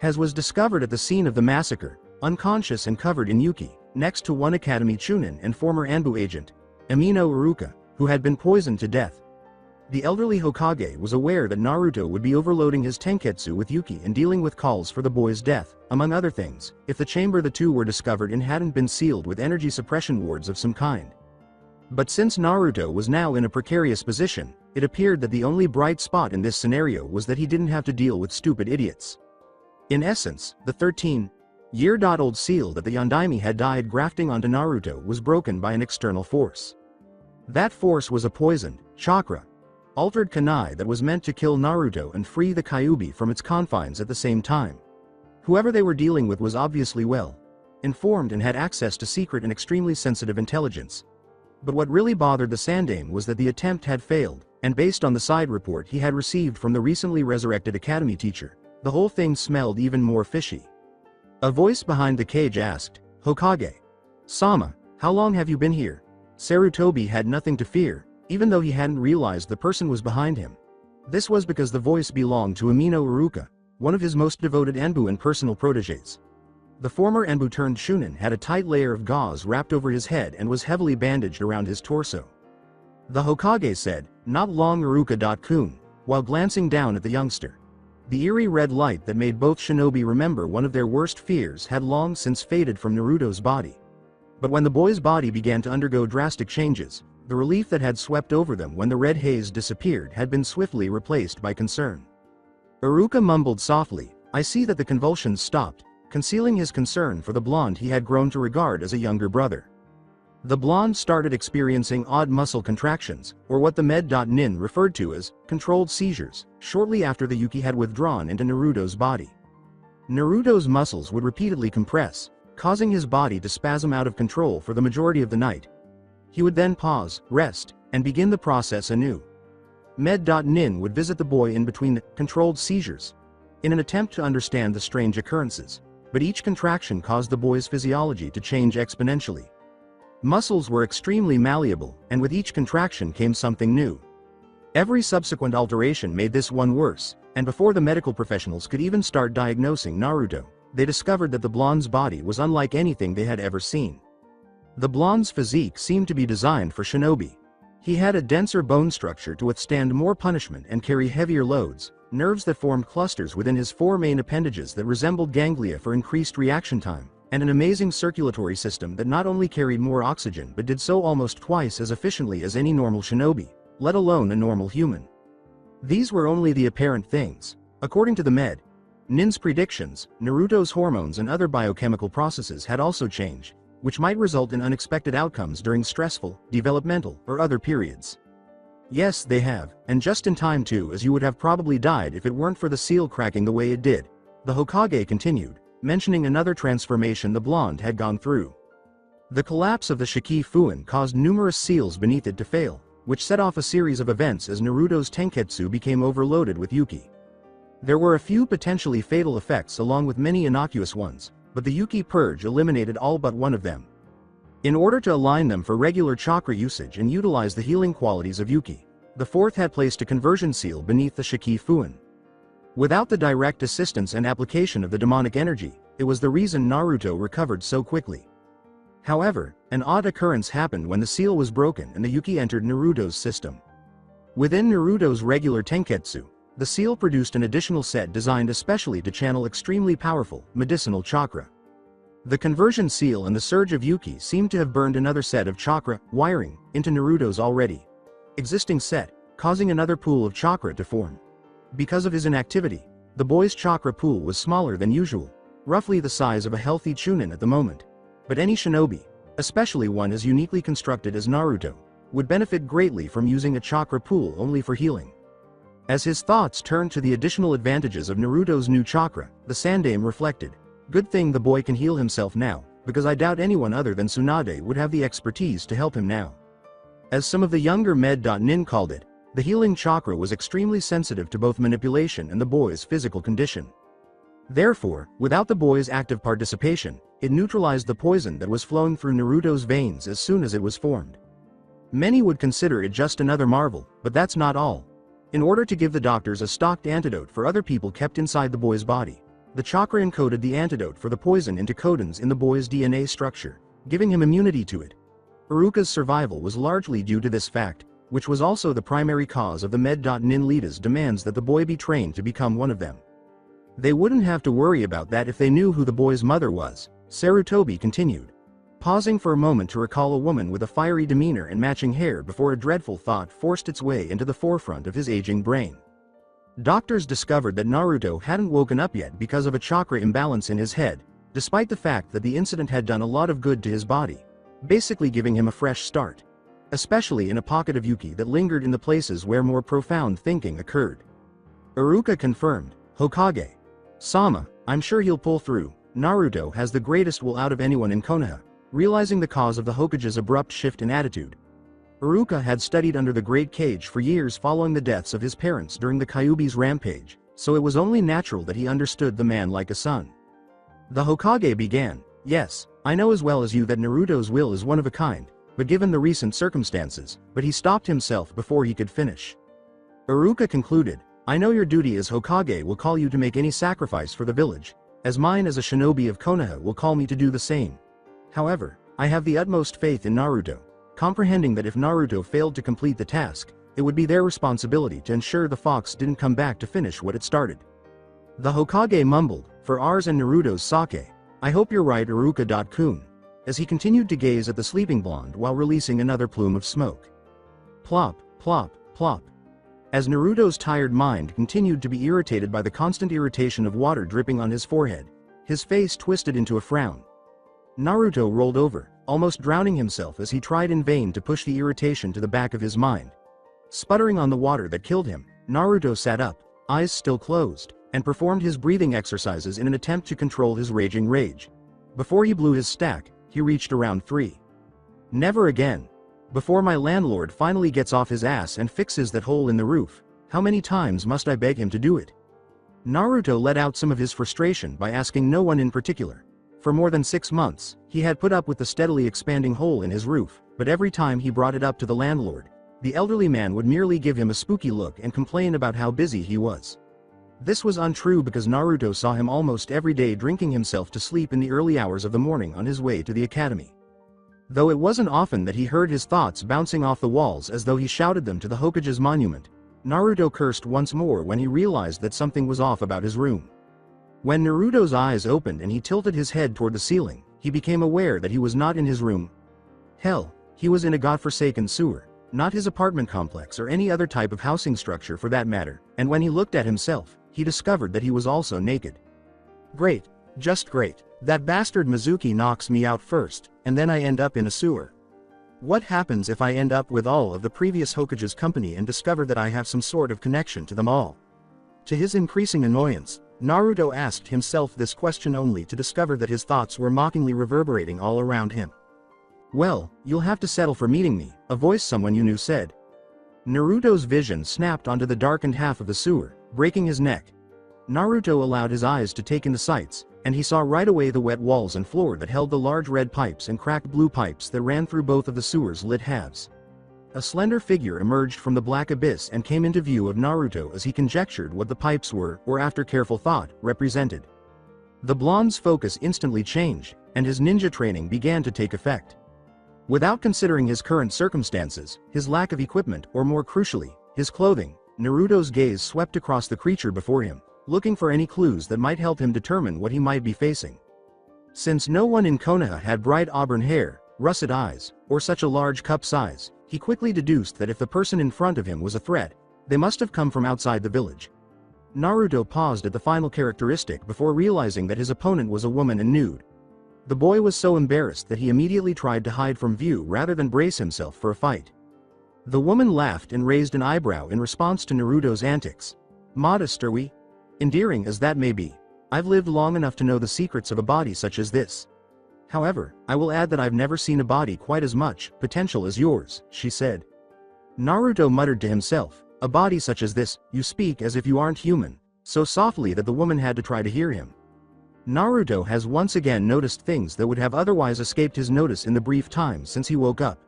As was discovered at the scene of the massacre, unconscious and covered in yuki, next to one Academy Chunin and former Anbu agent, Amino Iruka, who had been poisoned to death. The elderly Hokage was aware that Naruto would be overloading his tenketsu with yuki and dealing with calls for the boy's death, among other things, if the chamber the two were discovered in hadn't been sealed with energy suppression wards of some kind. But since Naruto was now in a precarious position, it appeared that the only bright spot in this scenario was that he didn't have to deal with stupid idiots. In essence, the 13-year-old seal that the Yondaime had died grafting onto Naruto was broken by an external force. That force was a poisoned, chakra, altered kunai that was meant to kill Naruto and free the Kyuubi from its confines at the same time. Whoever they were dealing with was obviously well informed and had access to secret and extremely sensitive intelligence. But what really bothered the Sandaime was that the attempt had failed, and based on the side report he had received from the recently resurrected academy teacher, the whole thing smelled even more fishy. A voice behind the cage asked, "Hokage Sama, how long have you been here?" Sarutobi had nothing to fear, even though he hadn't realized the person was behind him. This was because the voice belonged to Amino Iruka, one of his most devoted Anbu and personal protégés. The former Anbu turned Shunin had a tight layer of gauze wrapped over his head and was heavily bandaged around his torso. The Hokage said, "Not long Iruka-kun," while glancing down at the youngster. The eerie red light that made both shinobi remember one of their worst fears had long since faded from Naruto's body. But when the boy's body began to undergo drastic changes, the relief that had swept over them when the red haze disappeared had been swiftly replaced by concern. Iruka mumbled softly, "I see that the convulsions stopped," concealing his concern for the blonde he had grown to regard as a younger brother. The blonde started experiencing odd muscle contractions, or what the med.nin referred to as controlled seizures, shortly after the Yuki had withdrawn into Naruto's body. Naruto's muscles would repeatedly compress, causing his body to spasm out of control for the majority of the night. He would then pause, rest, and begin the process anew. Med.nin would visit the boy in between the controlled seizures, in an attempt to understand the strange occurrences, but each contraction caused the boy's physiology to change exponentially. Muscles were extremely malleable, and with each contraction came something new. Every subsequent alteration made this one worse, and before the medical professionals could even start diagnosing Naruto, they discovered that the blonde's body was unlike anything they had ever seen. The blonde's physique seemed to be designed for shinobi. He had a denser bone structure to withstand more punishment and carry heavier loads, nerves that formed clusters within his four main appendages that resembled ganglia for increased reaction time, and an amazing circulatory system that not only carried more oxygen but did so almost twice as efficiently as any normal shinobi, let alone a normal human. These were only the apparent things. According to the Med.nin's predictions, Naruto's hormones and other biochemical processes had also changed, which might result in unexpected outcomes during stressful, developmental, or other periods. Yes, they have, and just in time too, as you would have probably died if it weren't for the seal cracking the way it did, the Hokage continued, mentioning another transformation the blonde had gone through. The collapse of the Shikifuin caused numerous seals beneath it to fail, which set off a series of events as Naruto's Tenketsu became overloaded with Yuki. There were a few potentially fatal effects along with many innocuous ones, but the Yuki purge eliminated all but one of them. In order to align them for regular chakra usage and utilize the healing qualities of Yuki, the fourth had placed a conversion seal beneath the Shikifuin. Without the direct assistance and application of the demonic energy, it was the reason Naruto recovered so quickly. However, an odd occurrence happened when the seal was broken and the Yuki entered Naruto's system. Within Naruto's regular Tenketsu, the seal produced an additional set designed especially to channel extremely powerful, medicinal chakra. The conversion seal and the surge of Yuki seemed to have burned another set of chakra wiring into Naruto's already existing set, causing another pool of chakra to form. Because of his inactivity, the boy's chakra pool was smaller than usual, roughly the size of a healthy chunin at the moment. But any shinobi, especially one as uniquely constructed as Naruto, would benefit greatly from using a chakra pool only for healing. As his thoughts turned to the additional advantages of Naruto's new chakra, the Sandaime reflected, "Good thing the boy can heal himself now, because I doubt anyone other than Tsunade would have the expertise to help him now." As some of the younger Med.nin called it, the healing chakra was extremely sensitive to both manipulation and the boy's physical condition. Therefore, without the boy's active participation, it neutralized the poison that was flowing through Naruto's veins as soon as it was formed. Many would consider it just another marvel, but that's not all. In order to give the doctors a stocked antidote for other people kept inside the boy's body, the chakra encoded the antidote for the poison into codons in the boy's DNA structure, giving him immunity to it. Iruka's survival was largely due to this fact, which was also the primary cause of the Med.nin leader's demands that the boy be trained to become one of them. They wouldn't have to worry about that if they knew who the boy's mother was, Sarutobi continued, pausing for a moment to recall a woman with a fiery demeanor and matching hair before a dreadful thought forced its way into the forefront of his aging brain. Doctors discovered that Naruto hadn't woken up yet because of a chakra imbalance in his head, despite the fact that the incident had done a lot of good to his body, basically giving him a fresh start, especially in a pocket of Yuki that lingered in the places where more profound thinking occurred. Iruka confirmed, "Hokage Sama, I'm sure he'll pull through. Naruto has the greatest will out of anyone in Konoha." Realizing the cause of the Hokage's abrupt shift in attitude, Iruka had studied under the Great Cage for years following the deaths of his parents during the Kyuubi's rampage, so it was only natural that he understood the man like a son. The Hokage began, "Yes, I know as well as you that Naruto's will is one of a kind, but given the recent circumstances," but he stopped himself before he could finish. Iruka concluded, "I know your duty as Hokage will call you to make any sacrifice for the village, as mine as a shinobi of Konoha will call me to do the same. However, I have the utmost faith in Naruto, comprehending that if Naruto failed to complete the task, it would be their responsibility to ensure the fox didn't come back to finish what it started. The Hokage mumbled, "For ours and Naruto's sake, I hope you're right, Iruka.kun," as he continued to gaze at the sleeping blonde while releasing another plume of smoke. Plop, plop, plop. As Naruto's tired mind continued to be irritated by the constant irritation of water dripping on his forehead, his face twisted into a frown. Naruto rolled over, almost drowning himself as he tried in vain to push the irritation to the back of his mind. Sputtering on the water that killed him, Naruto sat up, eyes still closed, and performed his breathing exercises in an attempt to control his raging rage. Before he blew his stack, he reached around 3. Never again. Before my landlord finally gets off his ass and fixes that hole in the roof, how many times must I beg him to do it? Naruto let out some of his frustration by asking no one in particular. For more than 6 months, he had put up with the steadily expanding hole in his roof, but every time he brought it up to the landlord, the elderly man would merely give him a spooky look and complain about how busy he was. This was untrue because Naruto saw him almost every day drinking himself to sleep in the early hours of the morning on his way to the academy. Though it wasn't often that he heard his thoughts bouncing off the walls as though he shouted them to the Hokage's monument, Naruto cursed once more when he realized that something was off about his room. When Naruto's eyes opened and he tilted his head toward the ceiling, he became aware that he was not in his room. Hell, he was in a godforsaken sewer, not his apartment complex or any other type of housing structure for that matter, and when he looked at himself, he discovered that he was also naked. Great, just great. That bastard Mizuki knocks me out first, and then I end up in a sewer. What happens if I end up with all of the previous Hokage's company and discover that I have some sort of connection to them all? To his increasing annoyance, Naruto asked himself this question only to discover that his thoughts were mockingly reverberating all around him. "Well, you'll have to settle for meeting me," a voice someone you knew said. Naruto's vision snapped onto the darkened half of the sewer, breaking his neck. Naruto allowed his eyes to take in the sights, and he saw right away the wet walls and floor that held the large red pipes and cracked blue pipes that ran through both of the sewer's lit halves. A slender figure emerged from the black abyss and came into view of Naruto as he conjectured what the pipes were, or after careful thought, represented. The blonde's focus instantly changed, and his ninja training began to take effect. Without considering his current circumstances, his lack of equipment, or more crucially, his clothing, Naruto's gaze swept across the creature before him, looking for any clues that might help him determine what he might be facing. Since no one in Konoha had bright auburn hair, russet eyes, or such a large cup size, he quickly deduced that if the person in front of him was a threat, they must have come from outside the village. Naruto paused at the final characteristic before realizing that his opponent was a woman and nude. The boy was so embarrassed that he immediately tried to hide from view rather than brace himself for a fight. The woman laughed and raised an eyebrow in response to Naruto's antics. "Modest, are we? Endearing as that may be, I've lived long enough to know the secrets of a body such as this. However, I will add that I've never seen a body quite as much potential as yours," she said. Naruto muttered to himself, "A body such as this, you speak as if you aren't human," so softly that the woman had to try to hear him. Naruto has once again noticed things that would have otherwise escaped his notice in the brief time since he woke up.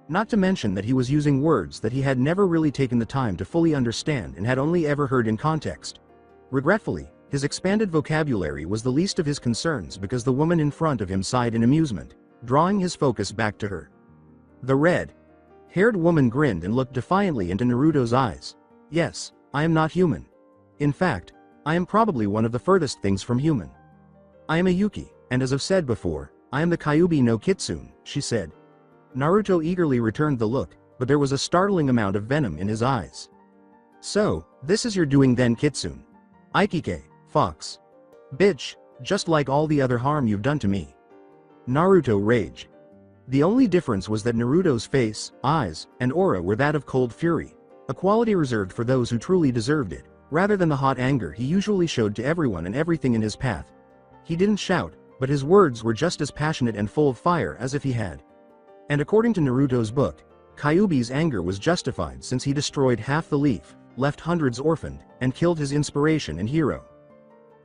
Not to mention that he was using words that he had never really taken the time to fully understand and had only ever heard in context. Regretfully, his expanded vocabulary was the least of his concerns because the woman in front of him sighed in amusement, drawing his focus back to her. The red-haired woman grinned and looked defiantly into Naruto's eyes. "Yes, I am not human. In fact, I am probably one of the furthest things from human. I am a Yuki, and as I've said before, I am the Kyuubi no Kitsune," she said. Naruto eagerly returned the look, but there was a startling amount of venom in his eyes. "So, this is your doing then, Kitsune? Aikike, fox. Bitch, just like all the other harm you've done to me." Naruto raged. The only difference was that Naruto's face, eyes, and aura were that of cold fury, a quality reserved for those who truly deserved it, rather than the hot anger he usually showed to everyone and everything in his path. He didn't shout, but his words were just as passionate and full of fire as if he had. And according to Naruto's book, Kyuubi's anger was justified since he destroyed half the leaf, left hundreds orphaned, and killed his inspiration and hero.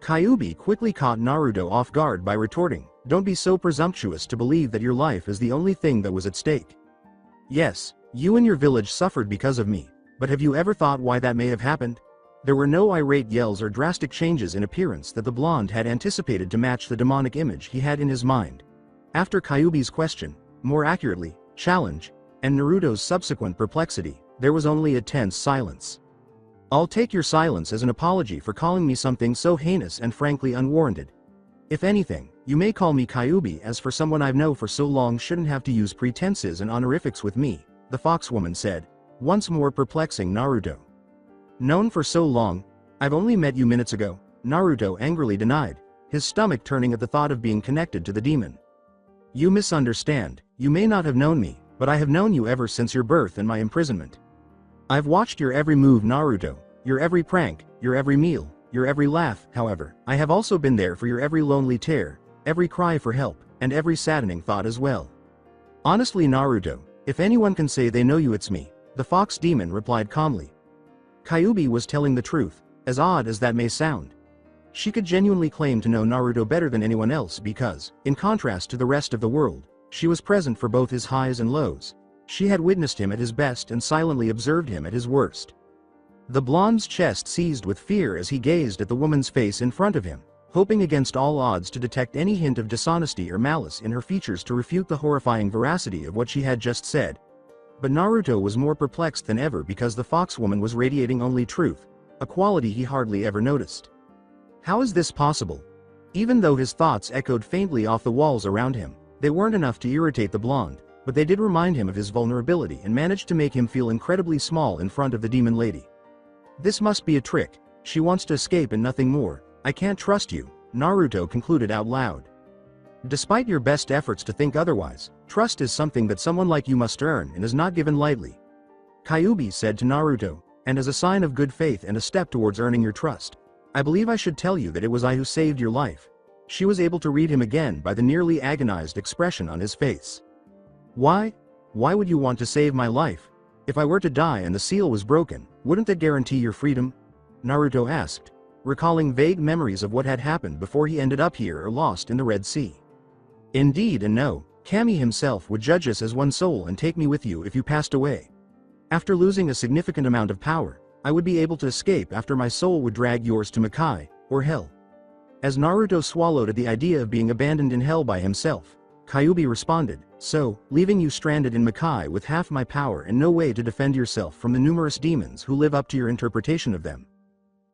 Kyuubi quickly caught Naruto off guard by retorting, "Don't be so presumptuous to believe that your life is the only thing that was at stake. Yes, you and your village suffered because of me, but have you ever thought why that may have happened? There were no irate yells or drastic changes in appearance that the blonde had anticipated to match the demonic image he had in his mind. After Kyuubi's question, more accurately, challenge, and Naruto's subsequent perplexity, there was only a tense silence. I'll take your silence as an apology for calling me something so heinous and frankly unwarranted. If anything, you may call me Kyuubi, as for someone I've known for so long shouldn't have to use pretenses and honorifics with me, the foxwoman said, once more perplexing Naruto. Known for so long? I've only met you minutes ago, Naruto angrily denied, his stomach turning at the thought of being connected to the demon. You misunderstand, you may not have known me, but I have known you ever since your birth and my imprisonment. I've watched your every move, Naruto, your every prank, your every meal, your every laugh. However, I have also been there for your every lonely tear, every cry for help, and every saddening thought as well. Honestly, Naruto, if anyone can say they know you, it's me, the fox demon replied calmly. Kyuubi was telling the truth, as odd as that may sound. She could genuinely claim to know Naruto better than anyone else because, in contrast to the rest of the world, she was present for both his highs and lows. She had witnessed him at his best and silently observed him at his worst. The blonde's chest seized with fear as he gazed at the woman's face in front of him, hoping against all odds to detect any hint of dishonesty or malice in her features to refute the horrifying veracity of what she had just said. But Naruto was more perplexed than ever because the foxwoman was radiating only truth, a quality he hardly ever noticed. How is this possible? Even though his thoughts echoed faintly off the walls around him, they weren't enough to irritate the blonde, but they did remind him of his vulnerability and managed to make him feel incredibly small in front of the demon lady. This must be a trick. She wants to escape and nothing more. I can't trust you, Naruto concluded out loud. Despite your best efforts to think otherwise, trust is something that someone like you must earn and is not given lightly. Kyuubi said to Naruto, and as a sign of good faith and a step towards earning your trust, I believe I should tell you that it was I who saved your life. She was able to read him again by the nearly agonized expression on his face. Why? Why would you want to save my life? If I were to die and the seal was broken, wouldn't that guarantee your freedom? Naruto asked, recalling vague memories of what had happened before he ended up here or lost in the Red Sea. Indeed and no, Kami himself would judge us as one soul and take me with you if you passed away. After losing a significant amount of power, I would be able to escape after my soul would drag yours to Makai, or hell. As Naruto swallowed at the idea of being abandoned in hell by himself, Kyuubi responded, so, leaving you stranded in Makai with half my power and no way to defend yourself from the numerous demons who live up to your interpretation of them.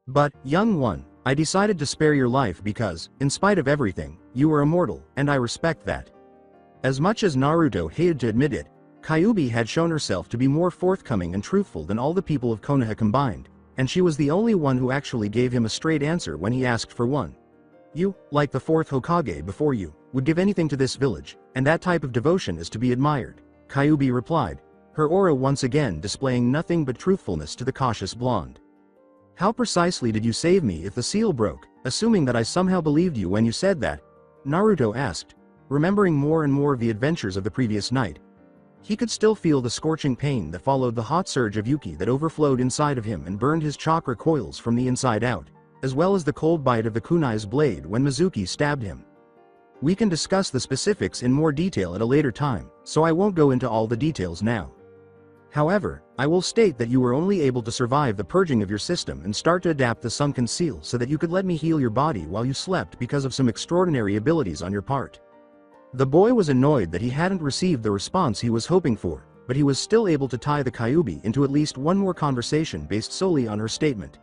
But, young one, I decided to spare your life because, in spite of everything, you were immortal, and I respect that. As much as Naruto hated to admit it, Kyuubi had shown herself to be more forthcoming and truthful than all the people of Konoha combined, and she was the only one who actually gave him a straight answer when he asked for one. You, like the fourth Hokage before you, would give anything to this village, and that type of devotion is to be admired, Kyuubi replied, her aura once again displaying nothing but truthfulness to the cautious blonde. How precisely did you save me if the seal broke, assuming that I somehow believed you when you said that? Naruto asked, remembering more and more of the adventures of the previous night. He could still feel the scorching pain that followed the hot surge of Yuki that overflowed inside of him and burned his chakra coils from the inside out, as well as the cold bite of the kunai's blade when Mizuki stabbed him. We can discuss the specifics in more detail at a later time, so I won't go into all the details now. However, I will state that you were only able to survive the purging of your system and start to adapt the sunken seal so that you could let me heal your body while you slept because of some extraordinary abilities on your part. The boy was annoyed that he hadn't received the response he was hoping for, but he was still able to tie the Kyuubi into at least one more conversation based solely on her statement.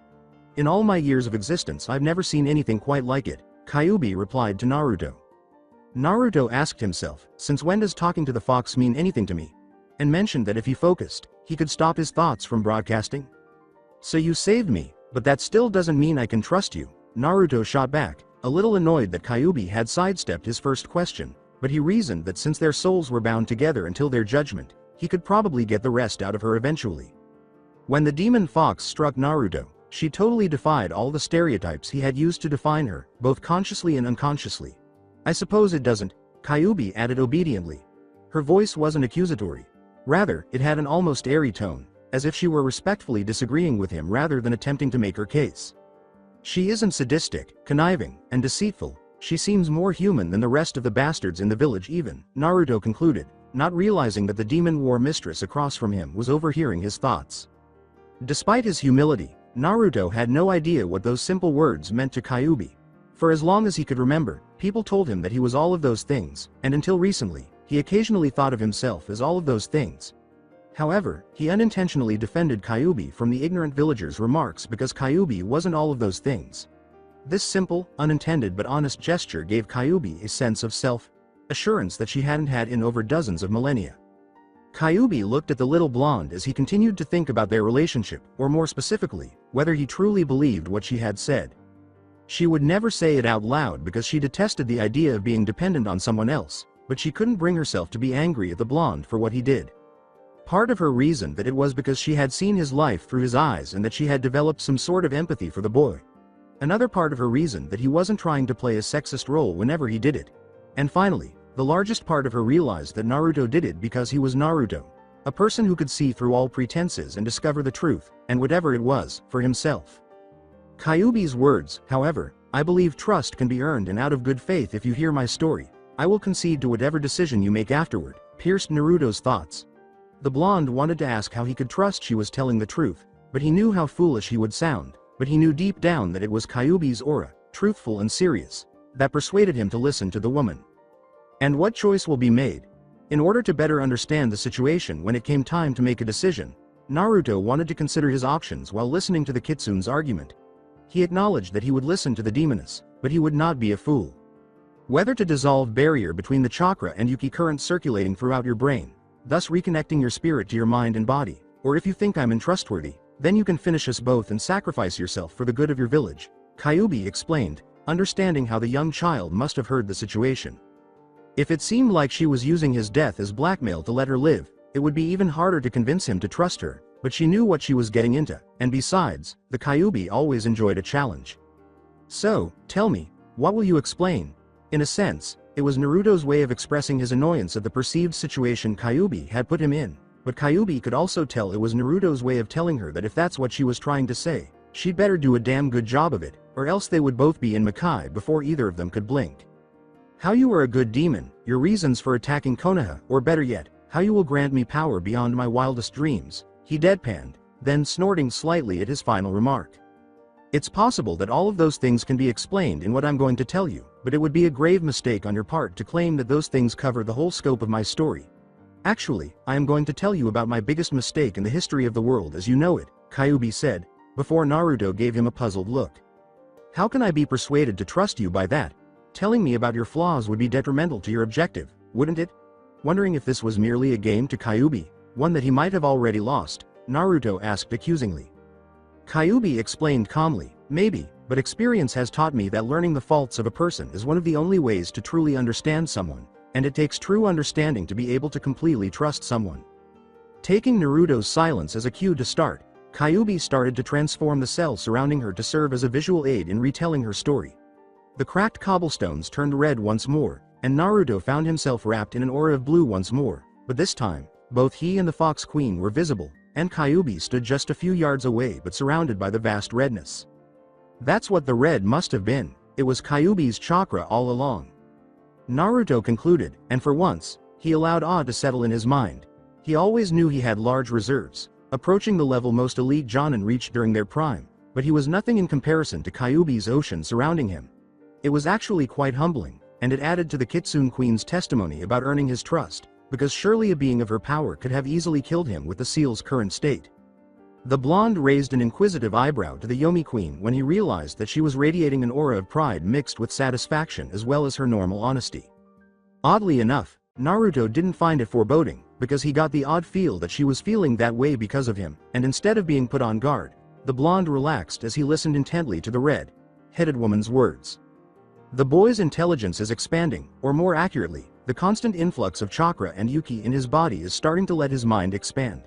In all my years of existence I've never seen anything quite like it, Kyuubi replied to Naruto. Naruto asked himself, since when does talking to the fox mean anything to me? And mentioned that if he focused, he could stop his thoughts from broadcasting. So you saved me, but that still doesn't mean I can trust you, Naruto shot back, a little annoyed that Kyuubi had sidestepped his first question, but he reasoned that since their souls were bound together until their judgment, he could probably get the rest out of her eventually. When the demon fox struck Naruto, she totally defied all the stereotypes he had used to define her, both consciously and unconsciously. I suppose it doesn't, Kyuubi added obediently. Her voice wasn't accusatory. Rather, it had an almost airy tone, as if she were respectfully disagreeing with him rather than attempting to make her case. She isn't sadistic, conniving, and deceitful. She seems more human than the rest of the bastards in the village even, Naruto concluded, not realizing that the demon war mistress across from him was overhearing his thoughts. Despite his humility, Naruto had no idea what those simple words meant to Kyuubi. For as long as he could remember, people told him that he was all of those things, and until recently, he occasionally thought of himself as all of those things. However, he unintentionally defended Kyuubi from the ignorant villagers' remarks because Kyuubi wasn't all of those things. This simple, unintended but honest gesture gave Kyuubi a sense of self-assurance that she hadn't had in over dozens of millennia. Kyuubi looked at the little blonde as he continued to think about their relationship, or more specifically, whether he truly believed what she had said. She would never say it out loud because she detested the idea of being dependent on someone else, but she couldn't bring herself to be angry at the blonde for what he did. Part of her reasoned that it was because she had seen his life through his eyes and that she had developed some sort of empathy for the boy. Another part of her reasoned that he wasn't trying to play a sexist role whenever he did it. And finally, the largest part of her realized that Naruto did it because he was Naruto, a person who could see through all pretenses and discover the truth, and whatever it was, for himself. Kyuubi's words, however, "I believe trust can be earned and out of good faith if you hear my story, I will concede to whatever decision you make afterward," pierced Naruto's thoughts. The blonde wanted to ask how he could trust she was telling the truth, but he knew how foolish he would sound, but he knew deep down that it was Kyuubi's aura, truthful and serious, that persuaded him to listen to the woman. And what choice will be made? In order to better understand the situation when it came time to make a decision, Naruto wanted to consider his options while listening to the kitsune's argument. He acknowledged that he would listen to the demoness, but he would not be a fool. Whether to dissolve barrier between the chakra and Yuki current circulating throughout your brain, thus reconnecting your spirit to your mind and body, or if you think I'm untrustworthy, then you can finish us both and sacrifice yourself for the good of your village, Kyuubi explained, understanding how the young child must have heard the situation. If it seemed like she was using his death as blackmail to let her live, it would be even harder to convince him to trust her, but she knew what she was getting into, and besides, the Kyuubi always enjoyed a challenge. So, tell me, what will you explain? In a sense, it was Naruto's way of expressing his annoyance at the perceived situation Kyuubi had put him in, but Kyuubi could also tell it was Naruto's way of telling her that if that's what she was trying to say, she'd better do a damn good job of it, or else they would both be in Makai before either of them could blink. How you are a good demon, your reasons for attacking Konoha, or better yet, how you will grant me power beyond my wildest dreams, he deadpanned, then snorting slightly at his final remark. It's possible that all of those things can be explained in what I'm going to tell you, but it would be a grave mistake on your part to claim that those things cover the whole scope of my story. Actually, I am going to tell you about my biggest mistake in the history of the world as you know it, Kyuubi said, before Naruto gave him a puzzled look. How can I be persuaded to trust you by that? Telling me about your flaws would be detrimental to your objective, wouldn't it? Wondering if this was merely a game to Kyuubi, one that he might have already lost, Naruto asked accusingly. Kyuubi explained calmly, maybe, but experience has taught me that learning the faults of a person is one of the only ways to truly understand someone, and it takes true understanding to be able to completely trust someone. Taking Naruto's silence as a cue to start, Kyuubi started to transform the cell surrounding her to serve as a visual aid in retelling her story. The cracked cobblestones turned red once more, and Naruto found himself wrapped in an aura of blue once more, but this time, both he and the Fox Queen were visible, and Kyuubi stood just a few yards away but surrounded by the vast redness. That's what the red must have been, it was Kyuubi's chakra all along. Naruto concluded, and for once, he allowed awe to settle in his mind. He always knew he had large reserves, approaching the level most elite Jonin reached during their prime, but he was nothing in comparison to Kyuubi's ocean surrounding him. It was actually quite humbling, and it added to the Kitsune Queen's testimony about earning his trust, because surely a being of her power could have easily killed him with the seal's current state. The blonde raised an inquisitive eyebrow to the Yomi Queen when he realized that she was radiating an aura of pride mixed with satisfaction as well as her normal honesty. Oddly enough, Naruto didn't find it foreboding, because he got the odd feel that she was feeling that way because of him, and instead of being put on guard, the blonde relaxed as he listened intently to the red-headed woman's words. The boy's intelligence is expanding, or more accurately, the constant influx of chakra and Yuki in his body is starting to let his mind expand.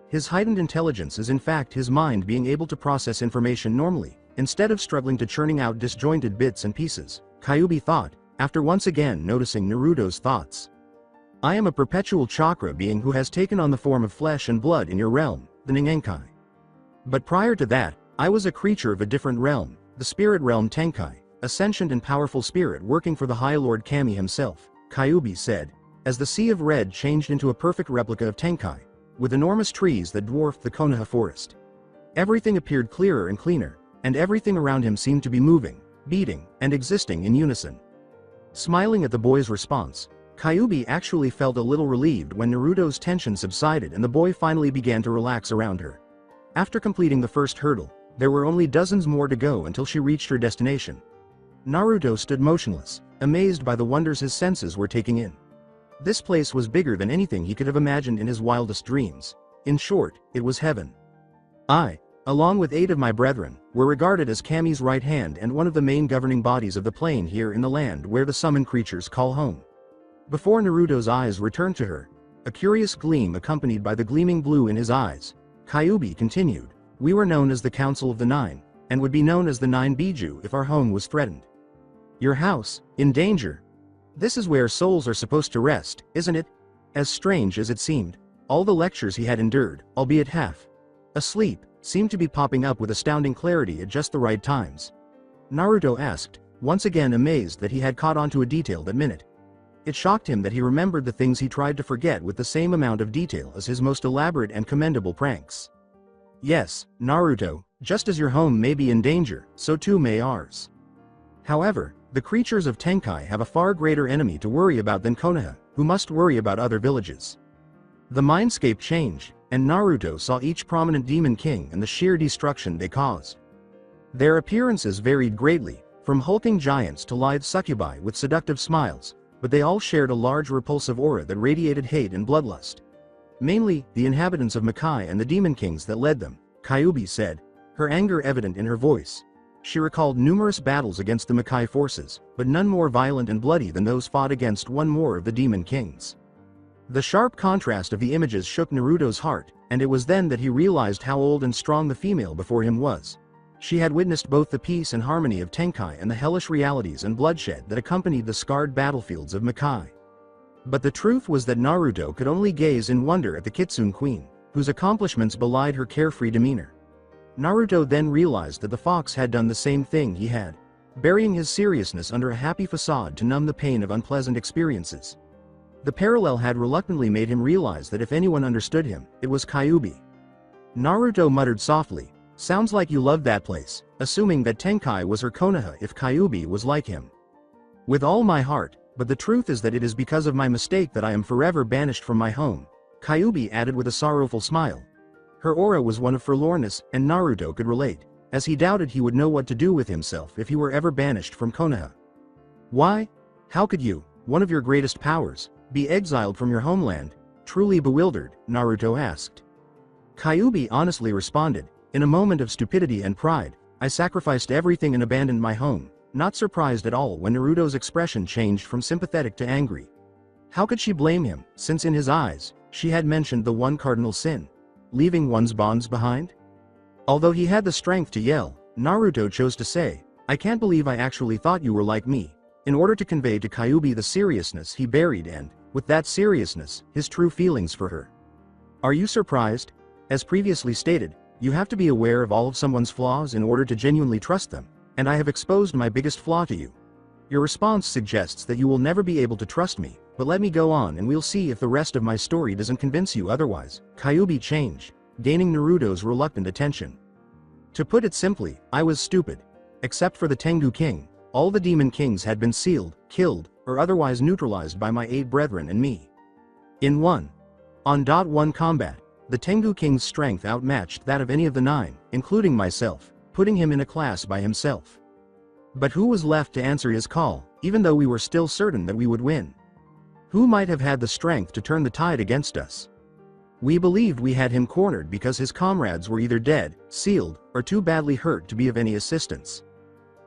His heightened intelligence is in fact his mind being able to process information normally, instead of struggling to churning out disjointed bits and pieces, Kyuubi thought, after once again noticing Naruto's thoughts. I am a perpetual chakra being who has taken on the form of flesh and blood in your realm, the Ningenkai. But prior to that, I was a creature of a different realm, the spirit realm Tenkai, a sentient and powerful spirit working for the High Lord Kami himself, Kyuubi said, as the Sea of Red changed into a perfect replica of Tenkai, with enormous trees that dwarfed the Konoha forest. Everything appeared clearer and cleaner, and everything around him seemed to be moving, beating, and existing in unison. Smiling at the boy's response, Kyuubi actually felt a little relieved when Naruto's tension subsided and the boy finally began to relax around her. After completing the first hurdle, there were only dozens more to go until she reached her destination. Naruto stood motionless, amazed by the wonders his senses were taking in. This place was bigger than anything he could have imagined in his wildest dreams. In short, it was heaven. I, along with 8 of my brethren, were regarded as Kami's right hand and one of the main governing bodies of the plane here in the land where the summoned creatures call home. Before Naruto's eyes returned to her, a curious gleam accompanied by the gleaming blue in his eyes, Kyuubi continued, "We were known as the Council of the Nine, and would be known as the Nine Biju if our home was threatened. Your house, in danger. This is where souls are supposed to rest, isn't it?" As strange as it seemed, all the lectures he had endured, albeit half asleep, seemed to be popping up with astounding clarity at just the right times. Naruto asked, once again amazed that he had caught on to a detail that minute. It shocked him that he remembered the things he tried to forget with the same amount of detail as his most elaborate and commendable pranks. Yes, Naruto, just as your home may be in danger, so too may ours. However, the creatures of Tenkai have a far greater enemy to worry about than Konoha, who must worry about other villages. The mindscape changed, and Naruto saw each prominent demon king and the sheer destruction they caused. Their appearances varied greatly, from hulking giants to lithe succubi with seductive smiles, but they all shared a large repulsive aura that radiated hate and bloodlust. Mainly, the inhabitants of Makai and the demon kings that led them, Kyuubi said, her anger evident in her voice. She recalled numerous battles against the Makai forces, but none more violent and bloody than those fought against one more of the demon kings. The sharp contrast of the images shook Naruto's heart, and it was then that he realized how old and strong the female before him was. She had witnessed both the peace and harmony of Tenkai and the hellish realities and bloodshed that accompanied the scarred battlefields of Makai. But the truth was that Naruto could only gaze in wonder at the Kitsune Queen, whose accomplishments belied her carefree demeanor. Naruto then realized that the fox had done the same thing he had, burying his seriousness under a happy facade to numb the pain of unpleasant experiences. The parallel had reluctantly made him realize that if anyone understood him, it was Kyuubi. Naruto muttered softly, "Sounds like you loved that place," assuming that Tenkai was her Konoha if Kyuubi was like him. "With all my heart, but the truth is that it is because of my mistake that I am forever banished from my home," Kyuubi added with a sorrowful smile. Her aura was one of forlornness, and Naruto could relate, as he doubted he would know what to do with himself if he were ever banished from Konoha. "Why? How could you, one of your greatest powers, be exiled from your homeland?" Truly bewildered, Naruto asked. Kyuubi honestly responded, "In a moment of stupidity and pride, I sacrificed everything and abandoned my home," not surprised at all when Naruto's expression changed from sympathetic to angry. How could she blame him, since in his eyes, she had mentioned the one cardinal sin: leaving one's bonds behind? Although he had the strength to yell, Naruto chose to say, "I can't believe I actually thought you were like me," in order to convey to Kyuubi the seriousness he buried and, with that seriousness, his true feelings for her. "Are you surprised? As previously stated, you have to be aware of all of someone's flaws in order to genuinely trust them, and I have exposed my biggest flaw to you. Your response suggests that you will never be able to trust me, but let me go on and we'll see if the rest of my story doesn't convince you otherwise." Kyuubi changed, gaining Naruto's reluctant attention. "To put it simply, I was stupid. Except for the Tengu King, all the demon kings had been sealed, killed, or otherwise neutralized by my 8 brethren and me. In 1-on-1 combat, the Tengu King's strength outmatched that of any of the 9, including myself, putting him in a class by himself. But who was left to answer his call, even though we were still certain that we would win? Who might have had the strength to turn the tide against us? We believed we had him cornered because his comrades were either dead, sealed, or too badly hurt to be of any assistance.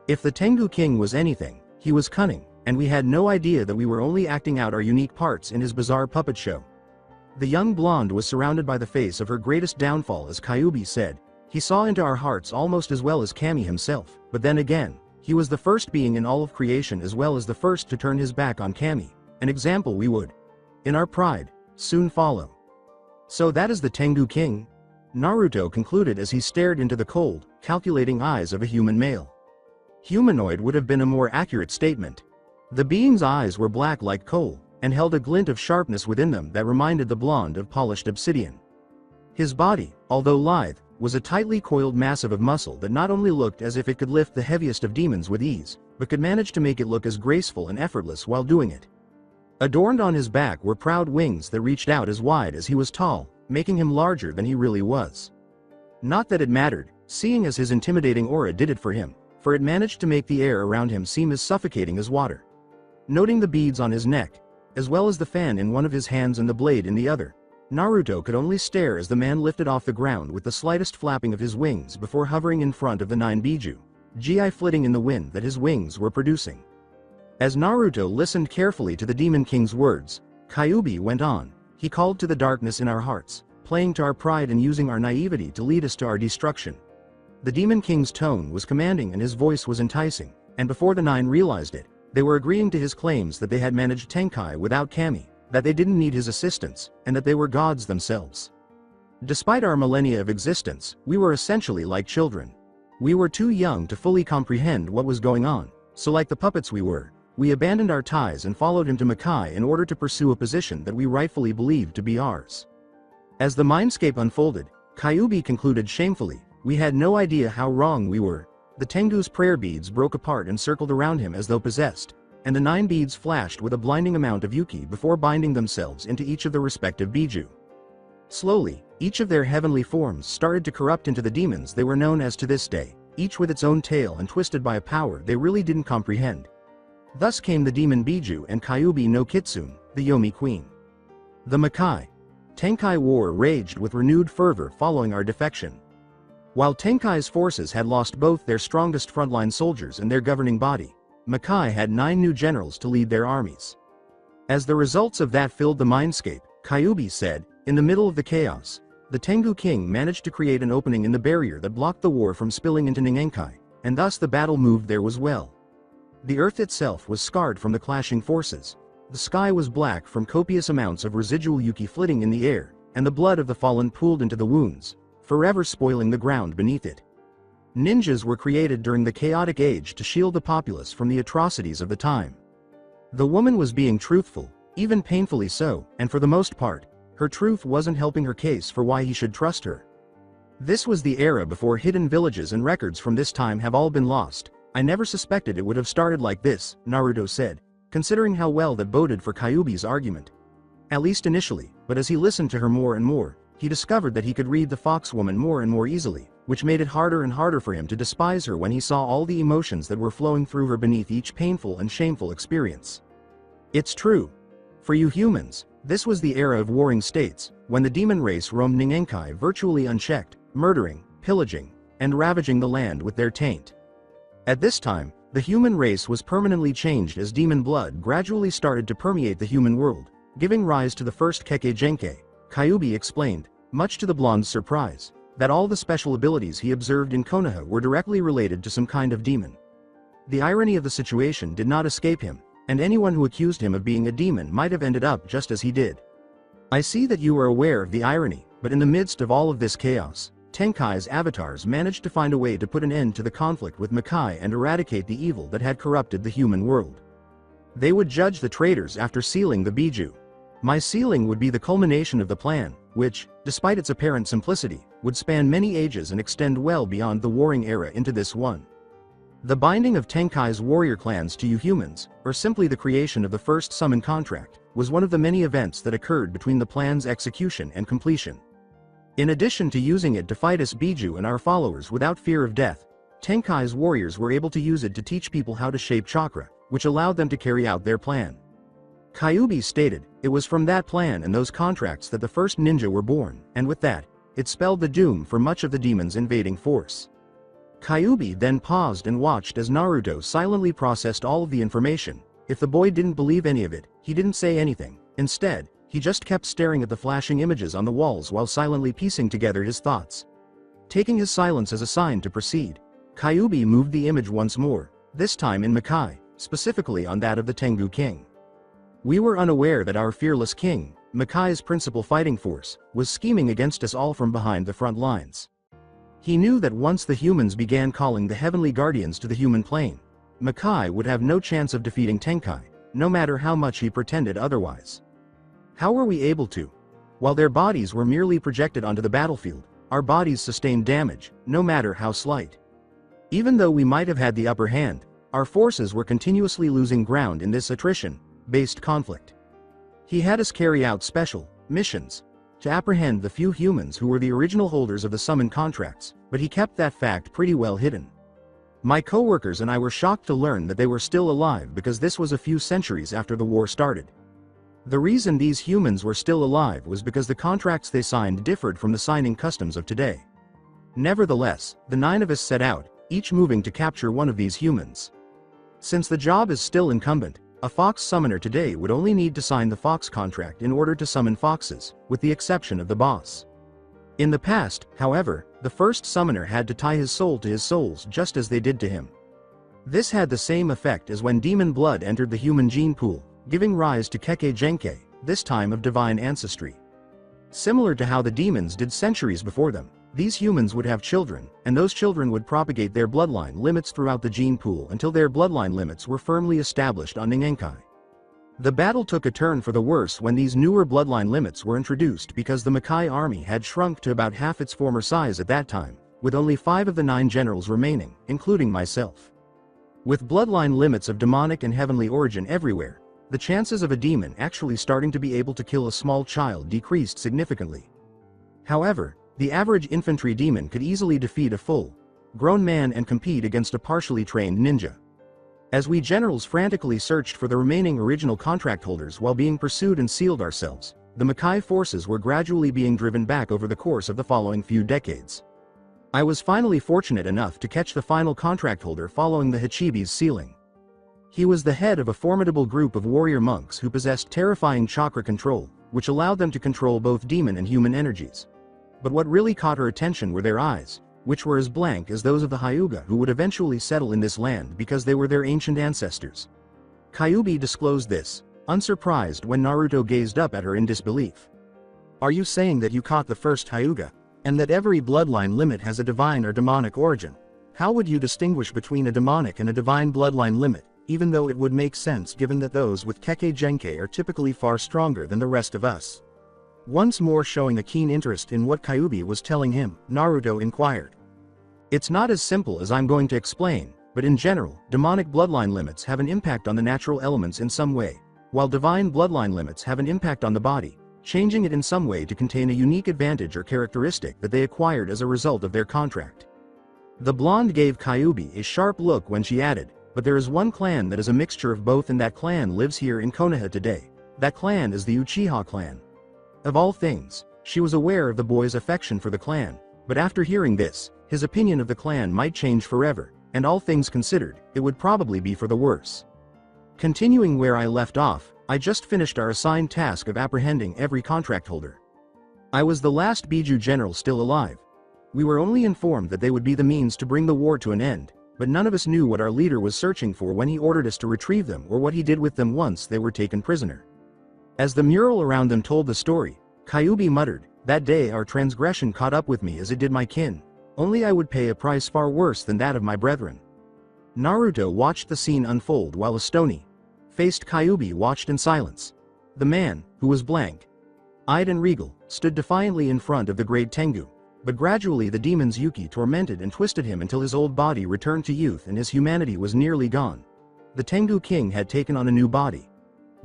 If the Tengu King was anything, he was cunning, and we had no idea that we were only acting out our unique parts in his bizarre puppet show." The young blonde was surrounded by the face of her greatest downfall as Kyuubi said, "He saw into our hearts almost as well as Kami himself, but then again, he was the first being in all of creation as well as the first to turn his back on Kami, an example we would, in our pride, soon follow." "So that is the Tengu King?" Naruto concluded as he stared into the cold, calculating eyes of a human male. Humanoid would have been a more accurate statement. The being's eyes were black like coal, and held a glint of sharpness within them that reminded the blonde of polished obsidian. His body, although lithe, was a tightly coiled massive of muscle that not only looked as if it could lift the heaviest of demons with ease, but could manage to make it look as graceful and effortless while doing it. Adorned on his back were proud wings that reached out as wide as he was tall, making him larger than he really was. Not that it mattered, seeing as his intimidating aura did it for him, for it managed to make the air around him seem as suffocating as water. Noting the beads on his neck, as well as the fan in one of his hands and the blade in the other, Naruto could only stare as the man lifted off the ground with the slightest flapping of his wings before hovering in front of the 9 Biju, gi flitting in the wind that his wings were producing. As Naruto listened carefully to the Demon King's words, Kyuubi went on. He called to the darkness in our hearts, playing to our pride and using our naivety to lead us to our destruction. The Demon King's tone was commanding and his voice was enticing, and before the 9 realized it, they were agreeing to his claims that they had managed Tenkai without Kami, that they didn't need his assistance, and that they were gods themselves. Despite our millennia of existence, we were essentially like children. We were too young to fully comprehend what was going on, so like the puppets we abandoned our ties and followed him to Makai in order to pursue a position that we rightfully believed to be ours. As the mindscape unfolded, Kyuubi concluded shamefully, we had no idea how wrong we were. The Tengu's prayer beads broke apart and circled around him as though possessed, and the 9 beads flashed with a blinding amount of Yuki before binding themselves into each of the respective Biju. Slowly, each of their heavenly forms started to corrupt into the demons they were known as to this day, each with its own tail and twisted by a power they really didn't comprehend. Thus came the Demon Biju and Kyuubi no Kitsune, the Yomi Queen. The Makai Tenkai War raged with renewed fervor following our defection. While Tenkai's forces had lost both their strongest frontline soldiers and their governing body, Makai had 9 new generals to lead their armies. As the results of that filled the mindscape, Kyuubi said, in the middle of the chaos, the Tengu king managed to create an opening in the barrier that blocked the war from spilling into Ningenkai, and thus the battle moved there as well. The earth itself was scarred from the clashing forces. The sky was black from copious amounts of residual Yuki flitting in the air, and the blood of the fallen pooled into the wounds, forever spoiling the ground beneath it. Ninjas were created during the chaotic age to shield the populace from the atrocities of the time. The woman was being truthful, even painfully so, and for the most part, her truth wasn't helping her case for why he should trust her. This was the era before hidden villages and records from this time have all been lost. I never suspected it would have started like this, Naruto said, considering how well that boded for Kyuubi's argument. At least initially, but as he listened to her more and more, he discovered that he could read the fox woman more and more easily, which made it harder and harder for him to despise her when he saw all the emotions that were flowing through her beneath each painful and shameful experience. It's true. For you humans, this was the era of warring states, when the demon race roamed Ningenkai virtually unchecked, murdering, pillaging, and ravaging the land with their taint. At this time, the human race was permanently changed as demon blood gradually started to permeate the human world, giving rise to the first Kekkei Genkai. Kyuubi explained, much to the blonde's surprise, that all the special abilities he observed in Konoha were directly related to some kind of demon. The irony of the situation did not escape him, and anyone who accused him of being a demon might have ended up just as he did. I see that you are aware of the irony, but in the midst of all of this chaos, Tenkai's avatars managed to find a way to put an end to the conflict with Makai and eradicate the evil that had corrupted the human world. They would judge the traitors after sealing the Biju. My sealing would be the culmination of the plan, which, despite its apparent simplicity, would span many ages and extend well beyond the warring era into this one. The binding of Tenkai's warrior clans to you humans, or simply the creation of the first summon contract, was one of the many events that occurred between the plan's execution and completion. In addition to using it to fight us Biju and our followers without fear of death, Tenkai's warriors were able to use it to teach people how to shape chakra, which allowed them to carry out their plan. Kyuubi stated, it was from that plan and those contracts that the first ninja were born, and with that, it spelled the doom for much of the demon's invading force. Kyuubi then paused and watched as Naruto silently processed all of the information. If the boy didn't believe any of it, he didn't say anything. Instead, he just kept staring at the flashing images on the walls while silently piecing together his thoughts. Taking his silence as a sign to proceed, Kyuubi moved the image once more, this time in Makai, specifically on that of the Tengu king. We were unaware that our fearless king, Makai's principal fighting force, was scheming against us all from behind the front lines. He knew that once the humans began calling the heavenly guardians to the human plane, Makai would have no chance of defeating Tenkai, no matter how much he pretended otherwise. How were we able to? While their bodies were merely projected onto the battlefield, our bodies sustained damage, no matter how slight. Even though we might have had the upper hand, our forces were continuously losing ground in this attrition-based conflict. He had us carry out special missions to apprehend the few humans who were the original holders of the summon contracts, but he kept that fact pretty well hidden. My coworkers and I were shocked to learn that they were still alive because this was a few centuries after the war started. The reason these humans were still alive was because the contracts they signed differed from the signing customs of today. Nevertheless, the 9 of us set out, each moving to capture one of these humans. Since the job is still incumbent, a fox summoner today would only need to sign the fox contract in order to summon foxes, with the exception of the boss. In the past, however, the first summoner had to tie his soul to his souls just as they did to him. This had the same effect as when demon blood entered the human gene pool, giving rise to Keke Genke, this time of divine ancestry. Similar to how the demons did centuries before them, these humans would have children, and those children would propagate their bloodline limits throughout the gene pool until their bloodline limits were firmly established on Ningenkai. The battle took a turn for the worse when these newer bloodline limits were introduced because the Makai army had shrunk to about half its former size at that time, with only 5 of the 9 generals remaining, including myself. With bloodline limits of demonic and heavenly origin everywhere, the chances of a demon actually starting to be able to kill a small child decreased significantly. However, the average infantry demon could easily defeat a full-grown man and compete against a partially trained ninja. As we generals frantically searched for the remaining original contract holders while being pursued and sealed ourselves, the Makai forces were gradually being driven back over the course of the following few decades. I was finally fortunate enough to catch the final contract holder following the Hachibi's sealing. He was the head of a formidable group of warrior monks who possessed terrifying chakra control, which allowed them to control both demon and human energies. But what really caught her attention were their eyes, which were as blank as those of the Hyuga who would eventually settle in this land because they were their ancient ancestors. Kyubi disclosed this, unsurprised when Naruto gazed up at her in disbelief. "Are you saying that you caught the first Hyuga, and that every bloodline limit has a divine or demonic origin? How would you distinguish between a demonic and a divine bloodline limit, even though it would make sense given that those with Keke Genke are typically far stronger than the rest of us?" Once more showing a keen interest in what Kyubi was telling him, Naruto inquired. "It's not as simple as I'm going to explain, but in general, demonic bloodline limits have an impact on the natural elements in some way, while divine bloodline limits have an impact on the body, changing it in some way to contain a unique advantage or characteristic that they acquired as a result of their contract." The blonde gave Kyubi a sharp look when she added, "But there is one clan that is a mixture of both, and that clan lives here in Konoha today. That clan is the Uchiha clan." Of all things, she was aware of the boy's affection for the clan, but after hearing this, his opinion of the clan might change forever, and all things considered, it would probably be for the worse. Continuing where I left off, I just finished our assigned task of apprehending every contract holder. I was the last Biju general still alive. We were only informed that they would be the means to bring the war to an end, but none of us knew what our leader was searching for when he ordered us to retrieve them or what he did with them once they were taken prisoner. As the mural around them told the story, Kyubi muttered, "That day our transgression caught up with me as it did my kin. Only I would pay a price far worse than that of my brethren." Naruto watched the scene unfold while a stony-faced Kyubi watched in silence. The man, who was blank-eyed and regal, stood defiantly in front of the great Tengu, but gradually the demon's Yuki tormented and twisted him until his old body returned to youth and his humanity was nearly gone. The Tengu king had taken on a new body.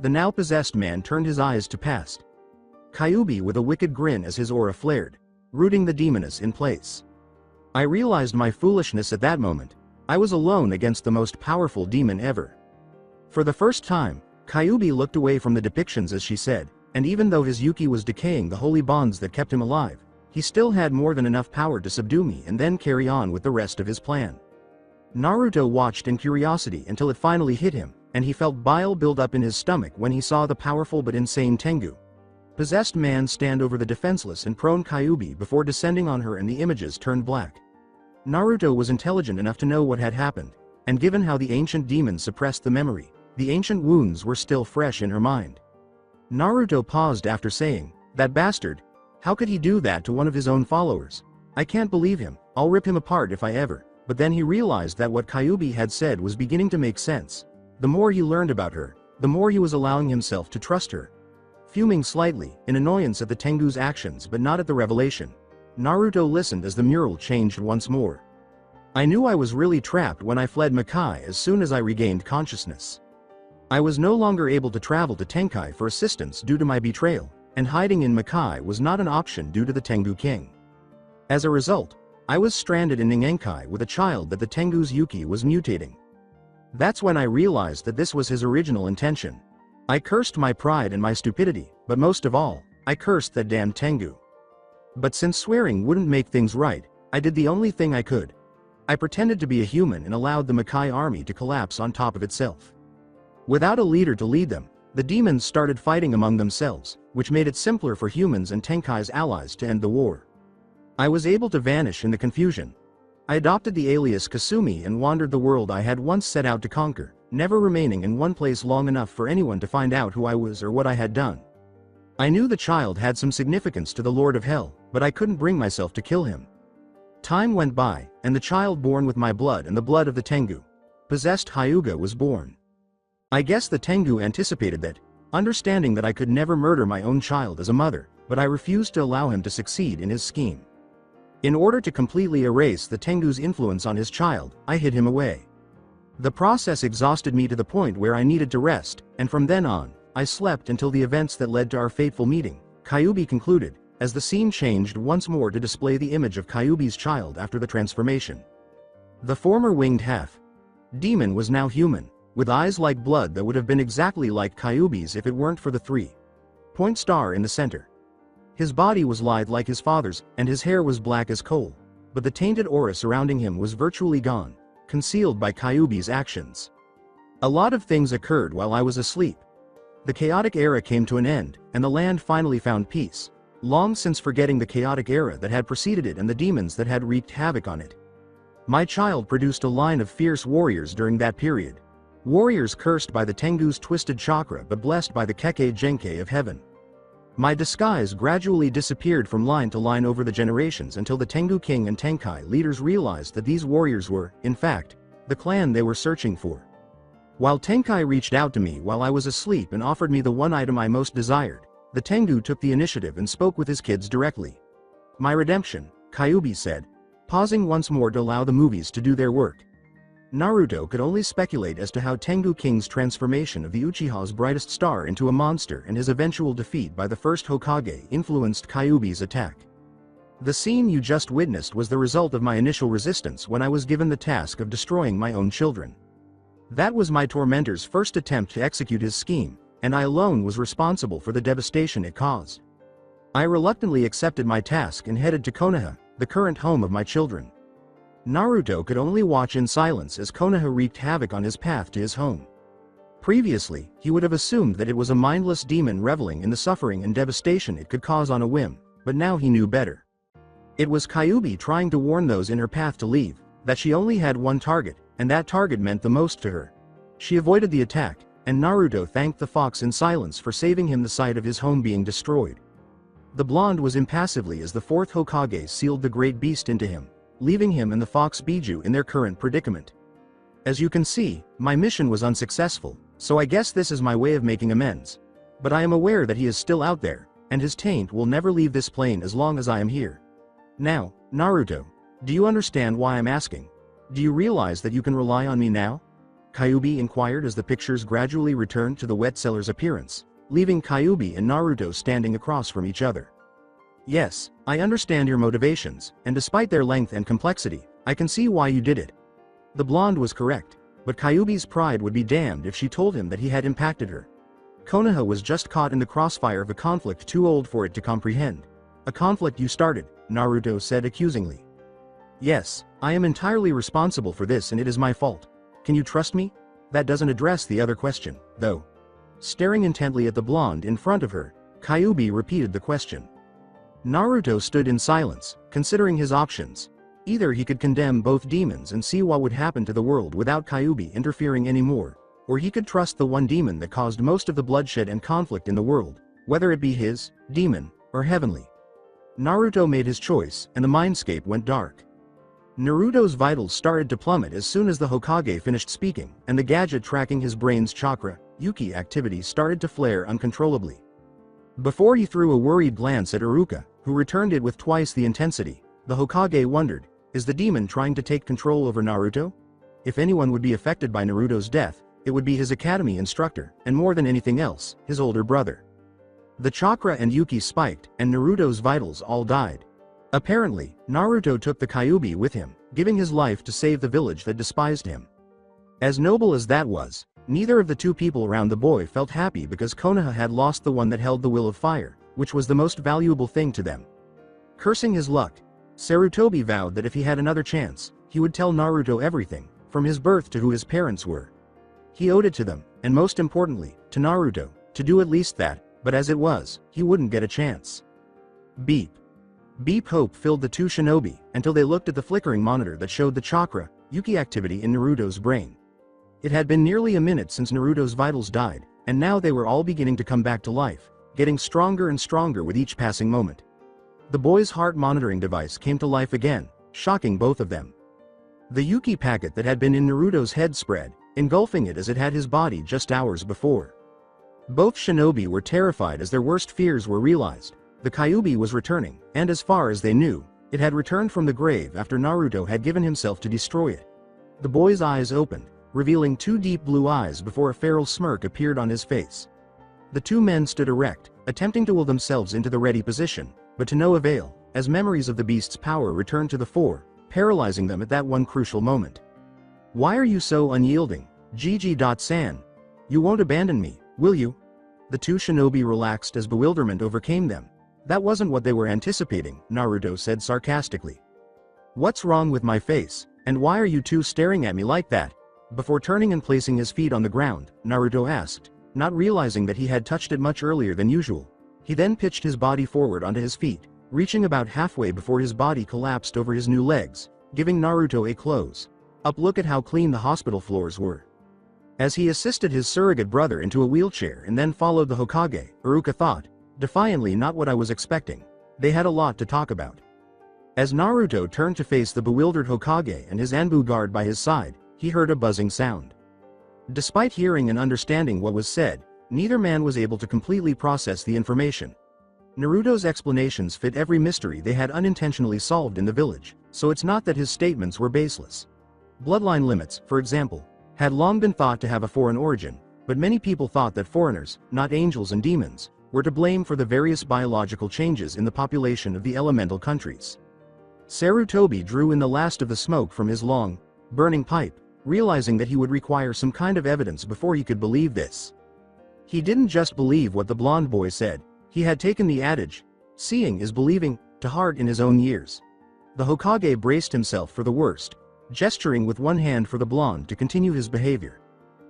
The now possessed man turned his eyes to past Kyubi with a wicked grin as his aura flared, rooting the demoness in place. I realized my foolishness at that moment. I was alone against the most powerful demon ever. For the first time, Kyubi looked away from the depictions as she said, and even though his Yuki was decaying the holy bonds that kept him alive, he still had more than enough power to subdue me and then carry on with the rest of his plan. Naruto watched in curiosity until it finally hit him, and he felt bile build up in his stomach when he saw the powerful but insane Tengu possessed man stand over the defenseless and prone Kyubi before descending on her, and the images turned black. Naruto was intelligent enough to know what had happened, and given how the ancient demon suppressed the memory, the ancient wounds were still fresh in her mind. Naruto paused after saying, "That bastard, how could he do that to one of his own followers? I can't believe him, I'll rip him apart if I ever." But then he realized that what Kyubi had said was beginning to make sense. The more he learned about her, the more he was allowing himself to trust her. Fuming slightly, in annoyance at the Tengu's actions but not at the revelation, Naruto listened as the mural changed once more. I knew I was really trapped when I fled Makai as soon as I regained consciousness. I was no longer able to travel to Tenkai for assistance due to my betrayal, and hiding in Makai was not an option due to the Tengu King. As a result, I was stranded in Ningenkai with a child that the Tengu's Yuki was mutating. That's when I realized that this was his original intention. I cursed my pride and my stupidity, but most of all, I cursed that damn Tengu. But since swearing wouldn't make things right, I did the only thing I could. I pretended to be a human and allowed the Makai army to collapse on top of itself. Without a leader to lead them, the demons started fighting among themselves, which made it simpler for humans and Tenkai's allies to end the war. I was able to vanish in the confusion. I adopted the alias Kasumi and wandered the world I had once set out to conquer, never remaining in one place long enough for anyone to find out who I was or what I had done. I knew the child had some significance to the Lord of Hell, but I couldn't bring myself to kill him. Time went by, and the child born with my blood and the blood of the Tengu, possessed Hyuga, was born. I guess the Tengu anticipated that, understanding that I could never murder my own child as a mother, but I refused to allow him to succeed in his scheme. In order to completely erase the Tengu's influence on his child, I hid him away. The process exhausted me to the point where I needed to rest, and from then on, I slept until the events that led to our fateful meeting, Kyuubi, concluded, as the scene changed once more to display the image of Kyuubi's child after the transformation. The former winged half demon was now human, with eyes like blood that would have been exactly like Kyuubi's if it weren't for the 3-point star in the center. His body was lithe like his father's, and his hair was black as coal, but the tainted aura surrounding him was virtually gone, concealed by Kyuubi's actions. A lot of things occurred while I was asleep. The chaotic era came to an end, and the land finally found peace, long since forgetting the chaotic era that had preceded it and the demons that had wreaked havoc on it. My child produced a line of fierce warriors during that period. Warriors cursed by the Tengu's twisted chakra but blessed by the Kekkei Genkei of heaven. My disguise gradually disappeared from line to line over the generations until the Tengu King and Tenkai leaders realized that these warriors were, in fact, the clan they were searching for. While Tenkai reached out to me while I was asleep and offered me the one item I most desired, the Tengu took the initiative and spoke with his kids directly. My redemption, Kyuubi said, pausing once more to allow the movies to do their work. Naruto could only speculate as to how Tengu King's transformation of the Uchiha's brightest star into a monster and his eventual defeat by the first Hokage influenced Kyuubi's attack. The scene you just witnessed was the result of my initial resistance when I was given the task of destroying my own children. That was my tormentor's first attempt to execute his scheme, and I alone was responsible for the devastation it caused. I reluctantly accepted my task and headed to Konoha, the current home of my children. Naruto could only watch in silence as Konoha wreaked havoc on his path to his home. Previously, he would have assumed that it was a mindless demon reveling in the suffering and devastation it could cause on a whim, but now he knew better. It was Kyuubi trying to warn those in her path to leave, that she only had one target, and that target meant the most to her. She avoided the attack, and Naruto thanked the fox in silence for saving him the sight of his home being destroyed. The blonde was impassively as the fourth Hokage sealed the great beast into him, leaving him and the fox Biju in their current predicament. As you can see, my mission was unsuccessful, so I guess this is my way of making amends. But I am aware that he is still out there, and his taint will never leave this plane as long as I am here. Now, Naruto, do you understand why I'm asking? Do you realize that you can rely on me now? Kyuubi inquired as the pictures gradually returned to the wet cellar's appearance, leaving Kyuubi and Naruto standing across from each other. Yes, I understand your motivations, and despite their length and complexity, I can see why you did it. The blonde was correct, but Kyuubi's pride would be damned if she told him that he had impacted her. Konoha was just caught in the crossfire of a conflict too old for it to comprehend. A conflict you started, Naruto said accusingly. Yes, I am entirely responsible for this and it is my fault. Can you trust me? That doesn't address the other question, though. Staring intently at the blonde in front of her, Kyuubi repeated the question. Naruto stood in silence, considering his options. Either he could condemn both demons and see what would happen to the world without Kyuubi interfering anymore, or he could trust the one demon that caused most of the bloodshed and conflict in the world, whether it be his, demon, or heavenly. Naruto made his choice, and the mindscape went dark. Naruto's vitals started to plummet as soon as the Hokage finished speaking, and the gadget tracking his brain's chakra, Yuki activity started to flare uncontrollably. Before he threw a worried glance at Iruka, who returned it with twice the intensity, the Hokage wondered, is the demon trying to take control over Naruto? If anyone would be affected by Naruto's death, it would be his academy instructor, and more than anything else, his older brother. The chakra and Yuki spiked, and Naruto's vitals all died. Apparently, Naruto took the Kyuubi with him, giving his life to save the village that despised him. As noble as that was, neither of the two people around the boy felt happy because Konoha had lost the one that held the will of fire, which was the most valuable thing to them. Cursing his luck, Sarutobi vowed that if he had another chance, he would tell Naruto everything, from his birth to who his parents were. He owed it to them, and most importantly, to Naruto, to do at least that, but as it was, he wouldn't get a chance. Beep. Beep. Hope filled the two shinobi, until they looked at the flickering monitor that showed the chakra, Yuki activity in Naruto's brain. It had been nearly a minute since Naruto's vitals died, and now they were all beginning to come back to life, getting stronger and stronger with each passing moment. The boy's heart monitoring device came to life again, shocking both of them. The Yuki packet that had been in Naruto's head spread, engulfing it as it had his body just hours before. Both shinobi were terrified as their worst fears were realized. The Kyuubi was returning, and as far as they knew, it had returned from the grave after Naruto had given himself to destroy it. The boy's eyes opened, revealing two deep blue eyes before a feral smirk appeared on his face. The two men stood erect, attempting to will themselves into the ready position, but to no avail, as memories of the beast's power returned to the fore, paralyzing them at that one crucial moment. Why are you so unyielding, Gigi.san? You won't abandon me, will you? The two shinobi relaxed as bewilderment overcame them. That wasn't what they were anticipating, Naruto said sarcastically. What's wrong with my face, and why are you two staring at me like that? Before turning and placing his feet on the ground, Naruto asked, not realizing that he had touched it much earlier than usual. He then pitched his body forward onto his feet, reaching about halfway before his body collapsed over his new legs, giving Naruto a close-up look at how clean the hospital floors were. As he assisted his surrogate brother into a wheelchair and then followed the Hokage, Iruka thought, defiantly, not what I was expecting. They had a lot to talk about. As Naruto turned to face the bewildered Hokage and his Anbu guard by his side, he heard a buzzing sound. Despite hearing and understanding what was said, neither man was able to completely process the information. Naruto's explanations fit every mystery they had unintentionally solved in the village, so it's not that his statements were baseless. Bloodline limits, for example, had long been thought to have a foreign origin, but many people thought that foreigners, not angels and demons, were to blame for the various biological changes in the population of the elemental countries. Sarutobi drew in the last of the smoke from his long, burning pipe, realizing that he would require some kind of evidence before he could believe this. He didn't just believe what the blonde boy said, he had taken the adage, seeing is believing, to heart in his own years. The Hokage braced himself for the worst, gesturing with one hand for the blonde to continue his behavior.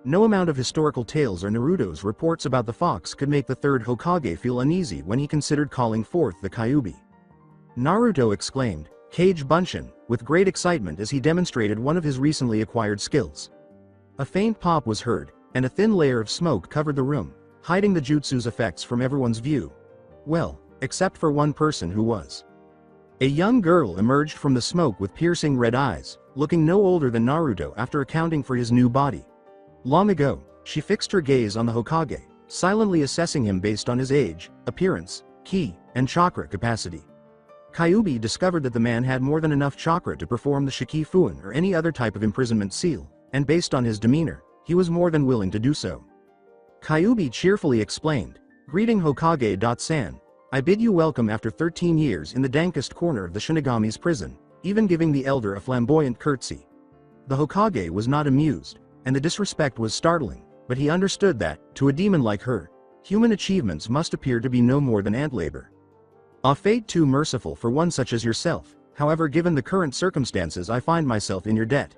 No amount of historical tales or Naruto's reports about the fox could make the third Hokage feel uneasy when he considered calling forth the Kyuubi. Naruto exclaimed, Kage Bunshin, with great excitement as he demonstrated one of his recently acquired skills. A faint pop was heard, and a thin layer of smoke covered the room, hiding the jutsu's effects from everyone's view. Well, except for one person who was. A young girl emerged from the smoke with piercing red eyes, looking no older than Naruto after accounting for his new body. Long ago, she fixed her gaze on the Hokage, silently assessing him based on his age, appearance, ki, and chakra capacity. Kyuubi discovered that the man had more than enough chakra to perform the Shikifuin or any other type of imprisonment seal, and based on his demeanor, he was more than willing to do so. Kyuubi cheerfully explained, Greeting Hokage.san, I bid you welcome after 13 years in the dankest corner of the Shinigami's prison, even giving the elder a flamboyant curtsy. The Hokage was not amused, and the disrespect was startling, but he understood that, to a demon like her, human achievements must appear to be no more than ant labor. A fate too merciful for one such as yourself, however given the current circumstances I find myself in your debt.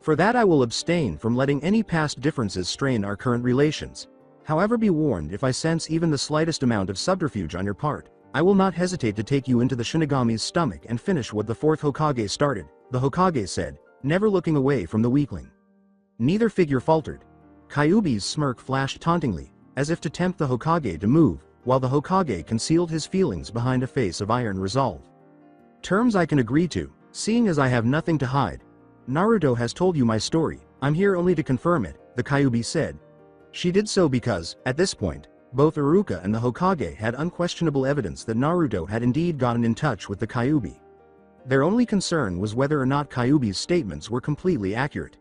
For that I will abstain from letting any past differences strain our current relations. However, be warned, if I sense even the slightest amount of subterfuge on your part, I will not hesitate to take you into the Shinigami's stomach and finish what the fourth Hokage started, the Hokage said, never looking away from the weakling. Neither figure faltered. Kyuubi's smirk flashed tauntingly, as if to tempt the Hokage to move, while the Hokage concealed his feelings behind a face of iron resolve. Terms I can agree to, seeing as I have nothing to hide. Naruto has told you my story, I'm here only to confirm it, the Kyuubi said. She did so because, at this point, Both Iruka and the Hokage had unquestionable evidence that Naruto had indeed gotten in touch with the Kyuubi. Their only concern was whether or not Kyuubi's statements were completely accurate.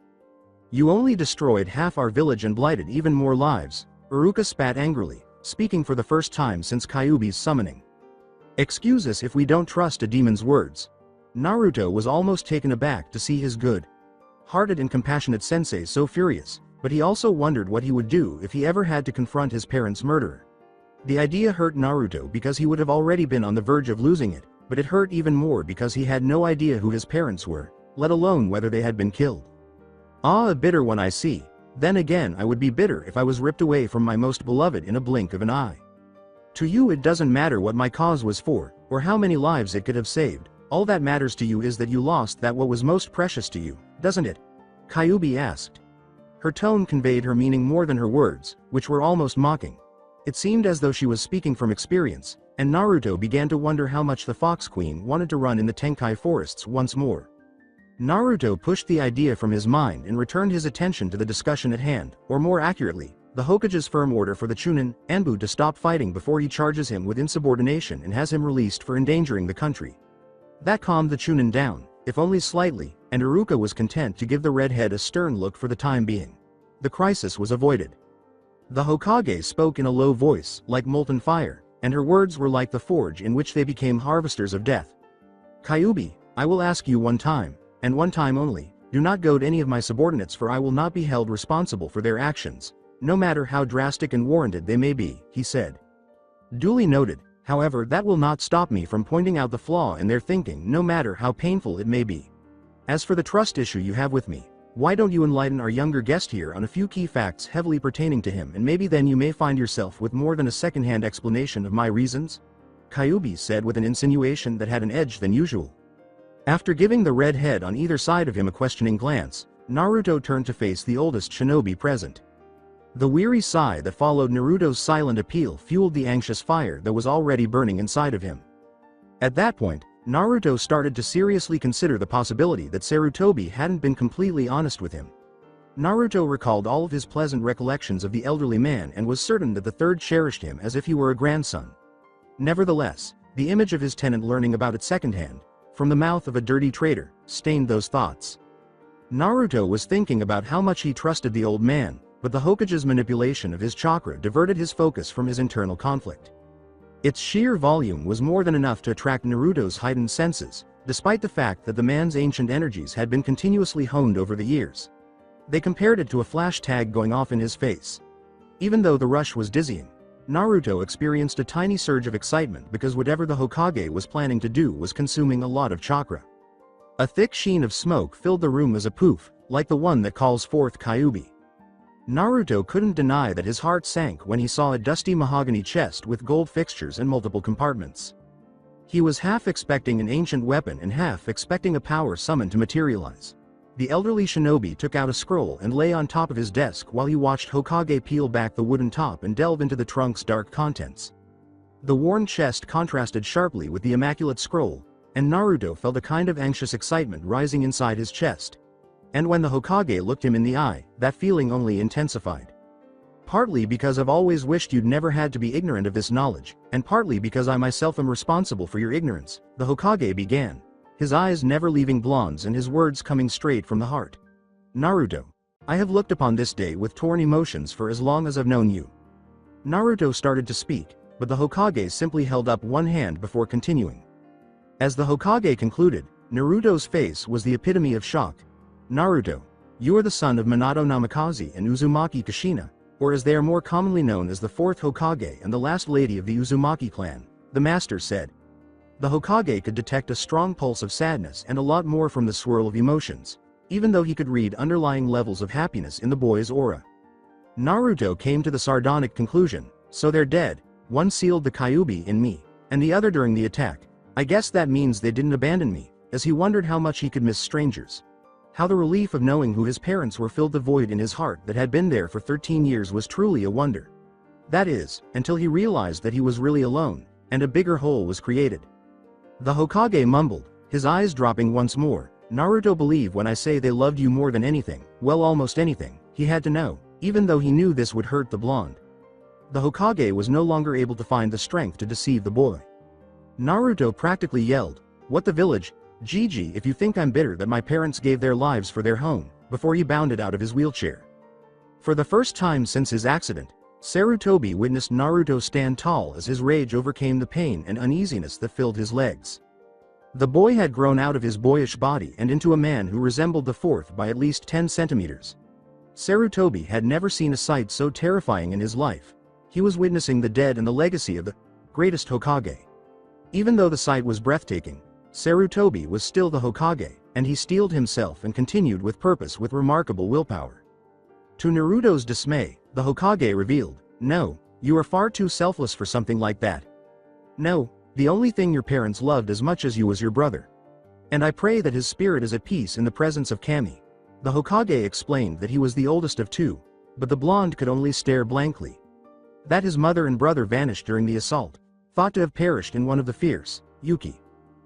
"You only destroyed half our village and blighted even more lives," Iruka spat angrily, speaking for the first time since Kyuubi's summoning. "Excuse us if we don't trust a demon's words." Naruto was almost taken aback to see his good-hearted and compassionate sensei so furious, but he also wondered what he would do if he ever had to confront his parents' murderer. The idea hurt Naruto because he would have already been on the verge of losing it, but it hurt even more because he had no idea who his parents were, let alone whether they had been killed. "Ah, a bitter one I see. Then again I would be bitter if I was ripped away from my most beloved in a blink of an eye. To you it doesn't matter what my cause was for, or how many lives it could have saved, all that matters to you is that you lost that what was most precious to you, doesn't it?" Kyuubi asked. Her tone conveyed her meaning more than her words, which were almost mocking. It seemed as though she was speaking from experience, and Naruto began to wonder how much the Fox Queen wanted to run in the Tenkai forests once more. Naruto pushed the idea from his mind and returned his attention to the discussion at hand, or more accurately, the Hokage's firm order for the Chunin, Anbu, to stop fighting before he charges him with insubordination and has him released for endangering the country. That calmed the Chunin down, if only slightly, and Iruka was content to give the redhead a stern look for the time being. The crisis was avoided. The Hokage spoke in a low voice, like molten fire, and her words were like the forge in which they became harvesters of death. "Kyuubi, I will ask you one time, and one time only, do not goad any of my subordinates, for I will not be held responsible for their actions, no matter how drastic and warranted they may be," he said. "Duly noted, however, that will not stop me from pointing out the flaw in their thinking, no matter how painful it may be. As for the trust issue you have with me, why don't you enlighten our younger guest here on a few key facts heavily pertaining to him, and maybe then you may find yourself with more than a second-hand explanation of my reasons?" Kyuubi said with an insinuation that had an edge than usual. After giving the red head on either side of him a questioning glance, Naruto turned to face the oldest shinobi present. The weary sigh that followed Naruto's silent appeal fueled the anxious fire that was already burning inside of him. At that point, Naruto started to seriously consider the possibility that Sarutobi hadn't been completely honest with him. Naruto recalled all of his pleasant recollections of the elderly man and was certain that the third cherished him as if he were a grandson. Nevertheless, the image of his tenant learning about it secondhand, from the mouth of a dirty traitor, stained those thoughts. Naruto was thinking about how much he trusted the old man, but the Hokage's manipulation of his chakra diverted his focus from his internal conflict. Its sheer volume was more than enough to attract Naruto's heightened senses, despite the fact that the man's ancient energies had been continuously honed over the years. They compared it to a flash tag going off in his face. Even though the rush was dizzying, Naruto experienced a tiny surge of excitement because whatever the Hokage was planning to do was consuming a lot of chakra. A thick sheen of smoke filled the room as a poof, like the one that calls forth Kyuubi. Naruto couldn't deny that his heart sank when he saw a dusty mahogany chest with gold fixtures and multiple compartments. He was half expecting an ancient weapon and half expecting a power summon to materialize. The elderly shinobi took out a scroll and lay on top of his desk while he watched Hokage peel back the wooden top and delve into the trunk's dark contents. The worn chest contrasted sharply with the immaculate scroll, and Naruto felt a kind of anxious excitement rising inside his chest. And when the Hokage looked him in the eye, that feeling only intensified. "Partly because I've always wished you'd never had to be ignorant of this knowledge, and partly because I myself am responsible for your ignorance," the Hokage began, his eyes never leaving blondes and his words coming straight from the heart. "Naruto, I have looked upon this day with torn emotions for as long as I've known you." Naruto started to speak, but the Hokage simply held up one hand before continuing. As the Hokage concluded, Naruto's face was the epitome of shock. "Naruto, you are the son of Minato Namikaze and Uzumaki Kushina, or as they are more commonly known as the fourth Hokage and the last lady of the Uzumaki clan," the master said. The Hokage could detect a strong pulse of sadness and a lot more from the swirl of emotions, even though he could read underlying levels of happiness in the boy's aura. Naruto came to the sardonic conclusion, "So they're dead, one sealed the Kyuubi in me, and the other during the attack. I guess that means they didn't abandon me," as he wondered how much he could miss strangers. How the relief of knowing who his parents were filled the void in his heart that had been there for 13 years was truly a wonder. That is, until he realized that he was really alone, and a bigger hole was created. The Hokage mumbled, his eyes dropping once more, "Naruto, believe when I say they loved you more than anything, well, almost anything, he had to know, even though he knew this would hurt the blonde." the Hokage was no longer able to find the strength to deceive the boy. Naruto practically yelled, "What the village? Gigi, if you think I'm bitter that my parents gave their lives for their home," before he bounded out of his wheelchair. For the first time since his accident, Sarutobi witnessed Naruto stand tall as his rage overcame the pain and uneasiness that filled his legs. The boy had grown out of his boyish body and into a man who resembled the fourth by at least 10 centimeters. Sarutobi had never seen a sight so terrifying in his life. He was witnessing the dead and the legacy of the greatest Hokage. Even though the sight was breathtaking, Sarutobi was still the Hokage, and he steeled himself and continued with purpose with remarkable willpower. To Naruto's dismay, the Hokage revealed, "No, you are far too selfless for something like that. No, the only thing your parents loved as much as you was your brother. And I pray that his spirit is at peace in the presence of Kami." The Hokage explained that he was the oldest of two, but the blonde could only stare blankly. That his mother and brother vanished during the assault, thought to have perished in one of the fierce,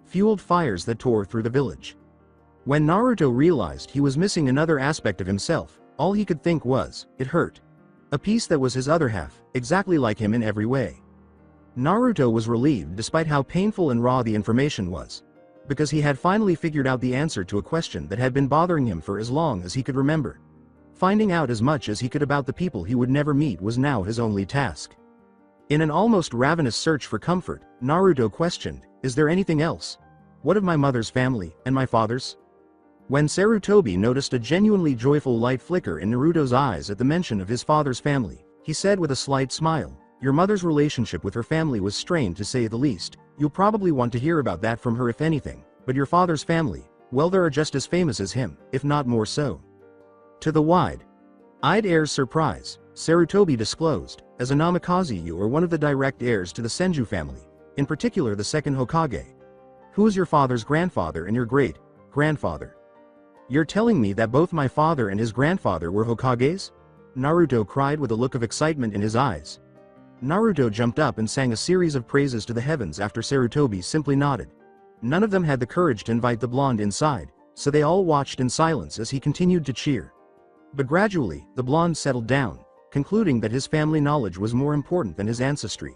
fueled fires that tore through the village. When Naruto realized he was missing another aspect of himself, all he could think was, it hurt. A piece that was his other half, exactly like him in every way. Naruto was relieved despite how painful and raw the information was, because he had finally figured out the answer to a question that had been bothering him for as long as he could remember. Finding out as much as he could about the people he would never meet was now his only task. In an almost ravenous search for comfort, Naruto questioned, "Is there anything else? What of my mother's family, and my father's?" When Sarutobi noticed a genuinely joyful light flicker in Naruto's eyes at the mention of his father's family, he said with a slight smile, "Your mother's relationship with her family was strained to say the least. You'll probably want to hear about that from her if anything, but your father's family, well, they're just as famous as him, if not more so." To the wide-eyed heir's surprise, Sarutobi disclosed, "As a Namikaze, you are one of the direct heirs to the Senju family, in particular the second Hokage. Who is your father's grandfather and your great-grandfather?" "You're telling me that both my father and his grandfather were Hokages?" Naruto cried with a look of excitement in his eyes. Naruto jumped up and sang a series of praises to the heavens after Sarutobi simply nodded. None of them had the courage to invite the blonde inside, so they all watched in silence as he continued to cheer. But gradually, the blonde settled down, concluding that his family knowledge was more important than his ancestry.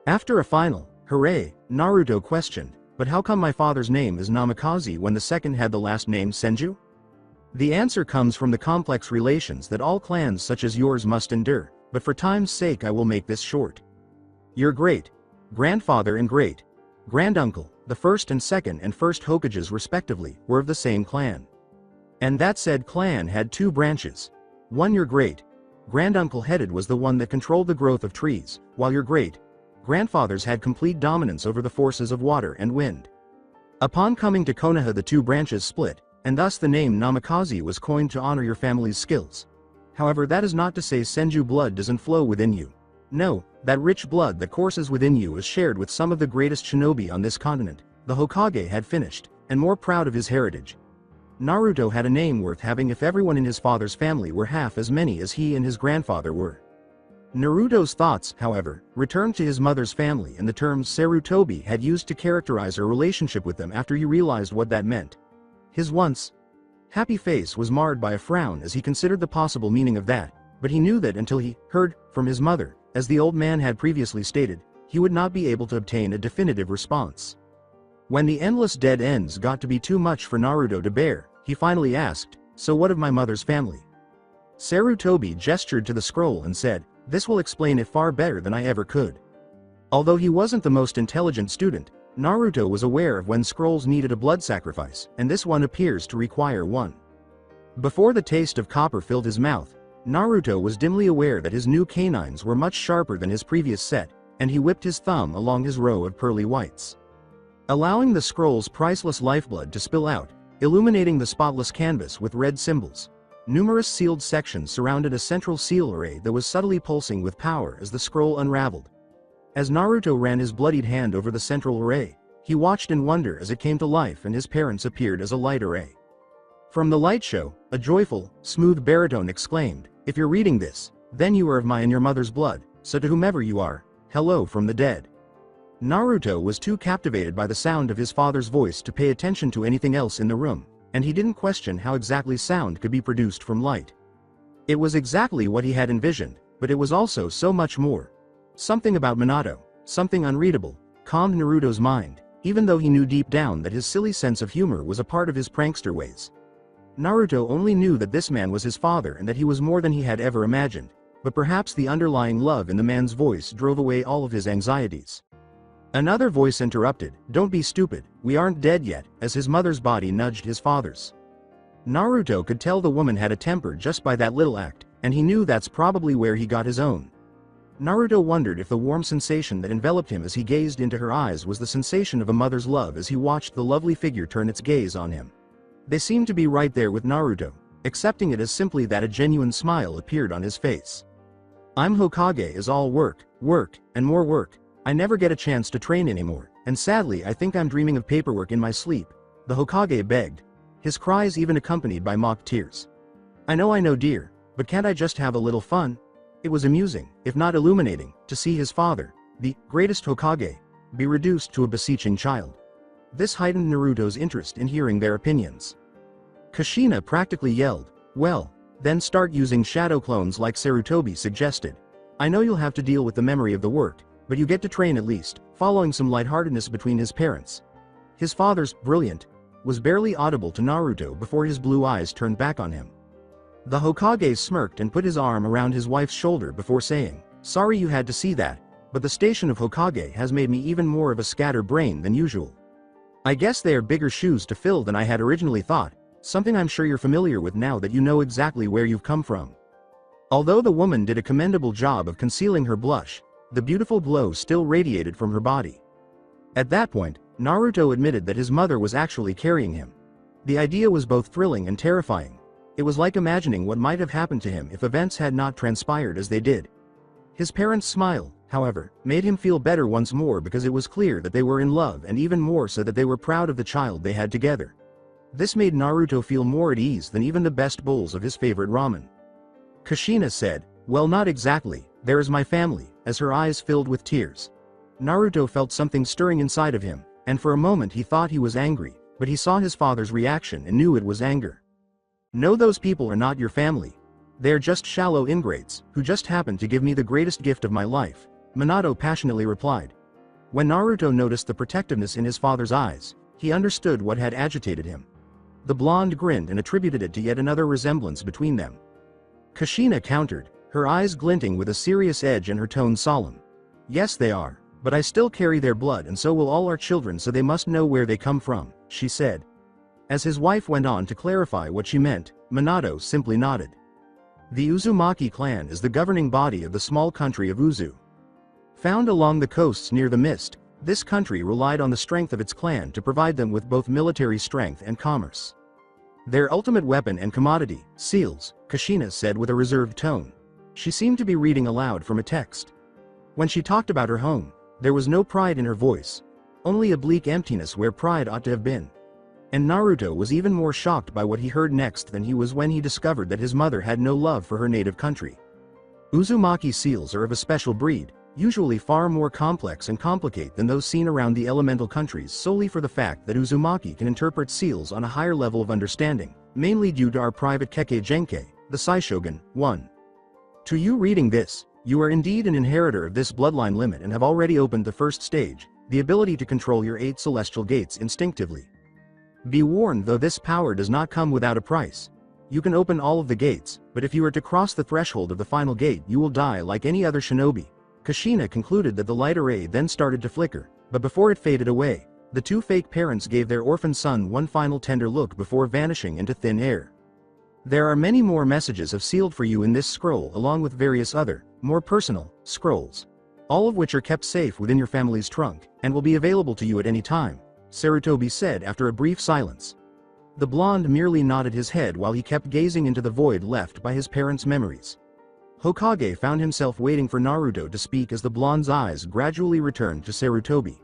After a final, "Hooray," Naruto questioned, "But how come my father's name is Namikaze when the second had the last name Senju?" The answer comes from the complex relations that all clans such as yours must endure, but for time's sake I will make this short. Your great-grandfather and great-granduncle, the first and second and first Hokages respectively, were of the same clan. And that said clan had two branches. One your great-granduncle headed was the one that controlled the growth of trees, while your great-grandfathers had complete dominance over the forces of water and wind. Upon coming to Konoha the two branches split, and thus the name Namikaze was coined to honor your family's skills. However, that is not to say Senju blood doesn't flow within you. No, that rich blood that courses within you is shared with some of the greatest shinobi on this continent. The Hokage had finished, and more proud of his heritage. Naruto had a name worth having if everyone in his father's family were half as many as he and his grandfather were. Naruto's thoughts, however, returned to his mother's family and the terms Sarutobi had used to characterize her relationship with them after he realized what that meant. His once happy face was marred by a frown as he considered the possible meaning of that, but he knew that until he heard from his mother, as the old man had previously stated, he would not be able to obtain a definitive response. When the endless dead ends got to be too much for Naruto to bear, he finally asked, "So what of my mother's family?" Sarutobi gestured to the scroll and said, "This will explain it far better than I ever could." Although he wasn't the most intelligent student, Naruto was aware of when scrolls needed a blood sacrifice, and this one appears to require one. Before the taste of copper filled his mouth, Naruto was dimly aware that his new canines were much sharper than his previous set, and he whipped his thumb along his row of pearly whites, allowing the scroll's priceless lifeblood to spill out, illuminating the spotless canvas with red symbols. Numerous sealed sections surrounded a central seal array that was subtly pulsing with power as the scroll unraveled. As Naruto ran his bloodied hand over the central array, he watched in wonder as it came to life and his parents appeared as a light array. From the light show, a joyful, smooth baritone exclaimed, "If you're reading this, then you are of my and your mother's blood, so to whomever you are, hello from the dead." Naruto was too captivated by the sound of his father's voice to pay attention to anything else in the room, and he didn't question how exactly sound could be produced from light. It was exactly what he had envisioned, but it was also so much more. Something about Minato, something unreadable, calmed Naruto's mind, even though he knew deep down that his silly sense of humor was a part of his prankster ways. Naruto only knew that this man was his father and that he was more than he had ever imagined, but perhaps the underlying love in the man's voice drove away all of his anxieties. Another voice interrupted, "Don't be stupid, we aren't dead yet," as his mother's body nudged his father's. Naruto could tell the woman had a temper just by that little act, and he knew that's probably where he got his own. Naruto wondered if the warm sensation that enveloped him as he gazed into her eyes was the sensation of a mother's love as he watched the lovely figure turn its gaze on him. They seemed to be right there with Naruto, accepting it as simply that a genuine smile appeared on his face. "I'm Hokage is all work, work, and more work. I never get a chance to train anymore, and sadly I think I'm dreaming of paperwork in my sleep," the Hokage begged, his cries even accompanied by mock tears. I know dear, but can't I just have a little fun?" It was amusing, if not illuminating, to see his father, the greatest Hokage, be reduced to a beseeching child. This heightened Naruto's interest in hearing their opinions. Kushina practically yelled, "Well, then start using shadow clones like Sarutobi suggested. I know you'll have to deal with the memory of the work, but you get to train at least," following some lightheartedness between his parents. His father's "brilliant" was barely audible to Naruto before his blue eyes turned back on him. The Hokage smirked and put his arm around his wife's shoulder before saying, "Sorry you had to see that, but the station of Hokage has made me even more of a scatterbrain than usual. I guess they are bigger shoes to fill than I had originally thought, something I'm sure you're familiar with now that you know exactly where you've come from." Although the woman did a commendable job of concealing her blush, the beautiful glow still radiated from her body. At that point, Naruto admitted that his mother was actually carrying him. The idea was both thrilling and terrifying. It was like imagining what might have happened to him if events had not transpired as they did. His parents' smile, however, made him feel better once more because it was clear that they were in love and even more so that they were proud of the child they had together. This made Naruto feel more at ease than even the best bowls of his favorite ramen. Kushina said, "Well, not exactly, there is my family," as her eyes filled with tears. Naruto felt something stirring inside of him, and for a moment he thought he was angry, but he saw his father's reaction and knew it was anger. "No, those people are not your family. They're just shallow ingrates, who just happened to give me the greatest gift of my life," Minato passionately replied. When Naruto noticed the protectiveness in his father's eyes, he understood what had agitated him. The blonde grinned and attributed it to yet another resemblance between them. Kushina countered, her eyes glinting with a serious edge and her tone solemn. "Yes they are, but I still carry their blood and so will all our children, so they must know where they come from," she said. As his wife went on to clarify what she meant, Minato simply nodded. The Uzumaki clan is the governing body of the small country of Uzu. Found along the coasts near the mist, this country relied on the strength of its clan to provide them with both military strength and commerce. Their ultimate weapon and commodity, seals, Kushina said with a reserved tone. She seemed to be reading aloud from a text. When she talked about her home, there was no pride in her voice, only a bleak emptiness where pride ought to have been. And Naruto was even more shocked by what he heard next than he was when he discovered that his mother had no love for her native country. Uzumaki seals are of a special breed, usually far more complex and complicated than those seen around the elemental countries solely for the fact that Uzumaki can interpret seals on a higher level of understanding, mainly due to our private Kekkei Genkai, the Saishogun, 1. To you reading this, you are indeed an inheritor of this bloodline limit and have already opened the first stage, the ability to control your 8 celestial gates instinctively. Be warned, though this power does not come without a price. You can open all of the gates, but if you are to cross the threshold of the final gate you will die like any other shinobi. Kushina concluded that the light array then started to flicker, but before it faded away, the two fake parents gave their orphan son one final tender look before vanishing into thin air. There are many more messages have sealed for you in this scroll along with various other, more personal, scrolls. All of which are kept safe within your family's trunk, and will be available to you at any time, Sarutobi said after a brief silence. The blonde merely nodded his head while he kept gazing into the void left by his parents' memories. Hokage found himself waiting for Naruto to speak as the blonde's eyes gradually returned to Sarutobi.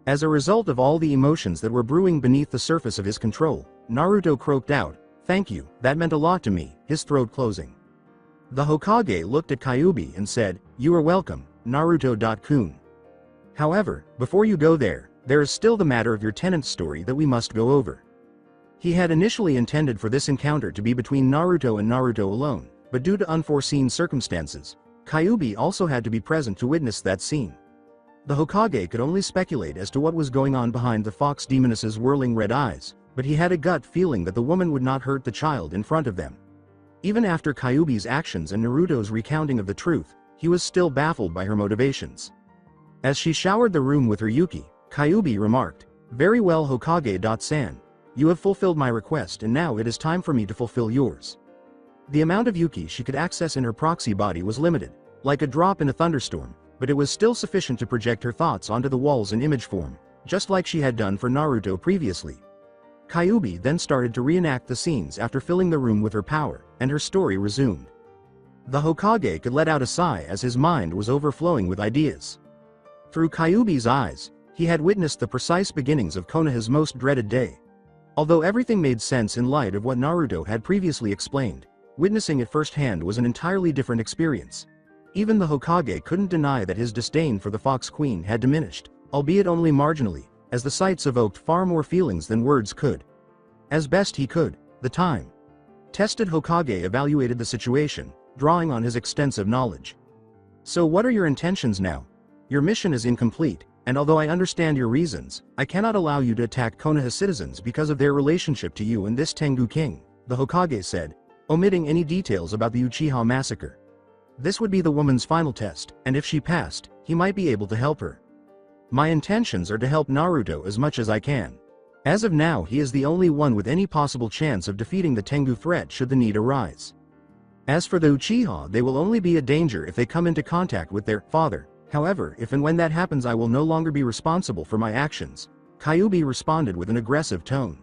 As a result of all the emotions that were brewing beneath the surface of his control, Naruto croaked out, "Thank you, that meant a lot to me," his throat closing. The Hokage looked at Kyuubi and said, "You are welcome, Naruto-kun. However, before you go there is still the matter of your tenant's story that we must go over." He had initially intended for this encounter to be between Naruto and Naruto alone, but due to unforeseen circumstances, Kyuubi also had to be present to witness that scene. The Hokage could only speculate as to what was going on behind the fox demoness's whirling red eyes, but he had a gut feeling that the woman would not hurt the child in front of them. Even after Kyuubi's actions and Naruto's recounting of the truth, he was still baffled by her motivations. As she showered the room with her Yuki, Kyuubi remarked, "Very well, Hokage-san. You have fulfilled my request and now it is time for me to fulfill yours." The amount of Yuki she could access in her proxy body was limited, like a drop in a thunderstorm, but it was still sufficient to project her thoughts onto the walls in image form, just like she had done for Naruto previously. Kyuubi then started to reenact the scenes after filling the room with her power, and her story resumed. The Hokage could let out a sigh as his mind was overflowing with ideas. Through Kyuubi's eyes, he had witnessed the precise beginnings of Konoha's most dreaded day. Although everything made sense in light of what Naruto had previously explained, witnessing it firsthand was an entirely different experience. Even the Hokage couldn't deny that his disdain for the Fox Queen had diminished, albeit only marginally, as the sights evoked far more feelings than words could. As best he could, the time-tested Hokage evaluated the situation, drawing on his extensive knowledge. "So what are your intentions now? Your mission is incomplete, and although I understand your reasons, I cannot allow you to attack Konoha citizens because of their relationship to you and this Tengu king," the Hokage said, omitting any details about the Uchiha massacre. This would be the woman's final test, and if she passed, he might be able to help her. "My intentions are to help Naruto as much as I can. As of now, he is the only one with any possible chance of defeating the Tengu threat should the need arise. As for the Uchiha, they will only be a danger if they come into contact with their father. However, if and when that happens, I will no longer be responsible for my actions," Kyuubi responded with an aggressive tone.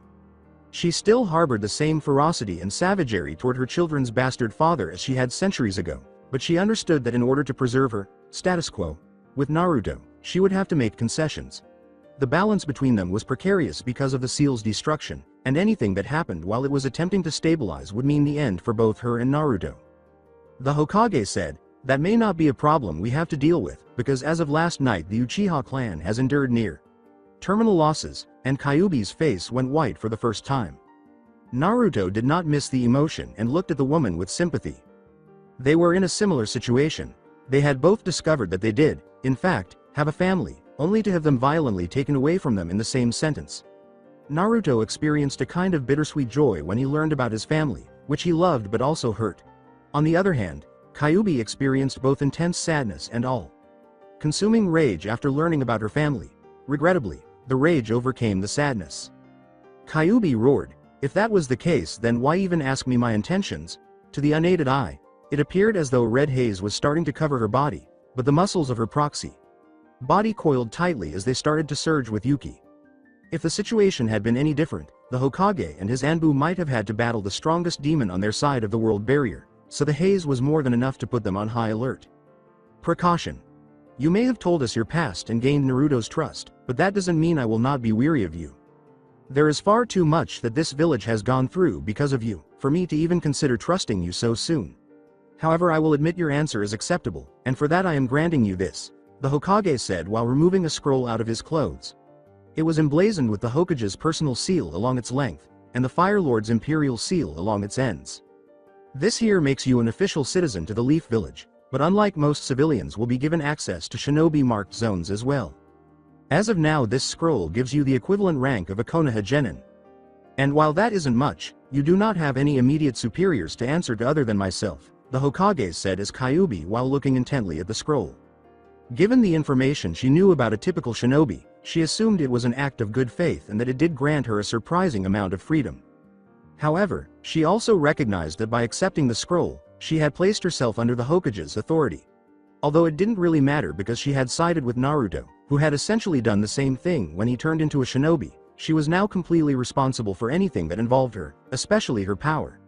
She still harbored the same ferocity and savagery toward her children's bastard father as she had centuries ago, but she understood that in order to preserve her status quo with Naruto, she would have to make concessions. The balance between them was precarious because of the seal's destruction, and anything that happened while it was attempting to stabilize would mean the end for both her and Naruto. The Hokage said, "That may not be a problem we have to deal with, because as of last night the Uchiha clan has endured near terminal losses," and Kyuubi's face went white for the first time. Naruto did not miss the emotion and looked at the woman with sympathy. They were in a similar situation. They had both discovered that they did, in fact, have a family, only to have them violently taken away from them in the same sentence. Naruto experienced a kind of bittersweet joy when he learned about his family, which he loved but also hurt. On the other hand, Kyuubi experienced both intense sadness and all-consuming rage after learning about her family. Regrettably, the rage overcame the sadness. Kyuubi roared, "If that was the case, then why even ask me my intentions?" To the unaided eye, it appeared as though red haze was starting to cover her body, but the muscles of her proxy body coiled tightly as they started to surge with Yuki. If the situation had been any different, the Hokage and his Anbu might have had to battle the strongest demon on their side of the world barrier, so the haze was more than enough to put them on high alert. Precaution. You may have told us your past and gained Naruto's trust, but that doesn't mean I will not be weary of you. There is far too much that this village has gone through because of you, for me to even consider trusting you so soon. However, I will admit your answer is acceptable, and for that I am granting you this," the Hokage said while removing a scroll out of his clothes. It was emblazoned with the Hokage's personal seal along its length, and the Fire Lord's imperial seal along its ends. "This here makes you an official citizen to the Leaf Village, but unlike most civilians will be given access to shinobi-marked zones as well. As of now, this scroll gives you the equivalent rank of a Konoha genin. And while that isn't much, you do not have any immediate superiors to answer to other than myself," the Hokage said as Kyuubi while looking intently at the scroll. Given the information she knew about a typical shinobi, she assumed it was an act of good faith and that it did grant her a surprising amount of freedom. However, she also recognized that by accepting the scroll, she had placed herself under the Hokage's authority. Although it didn't really matter because she had sided with Naruto, who had essentially done the same thing when he turned into a shinobi, she was now completely responsible for anything that involved her, especially her power.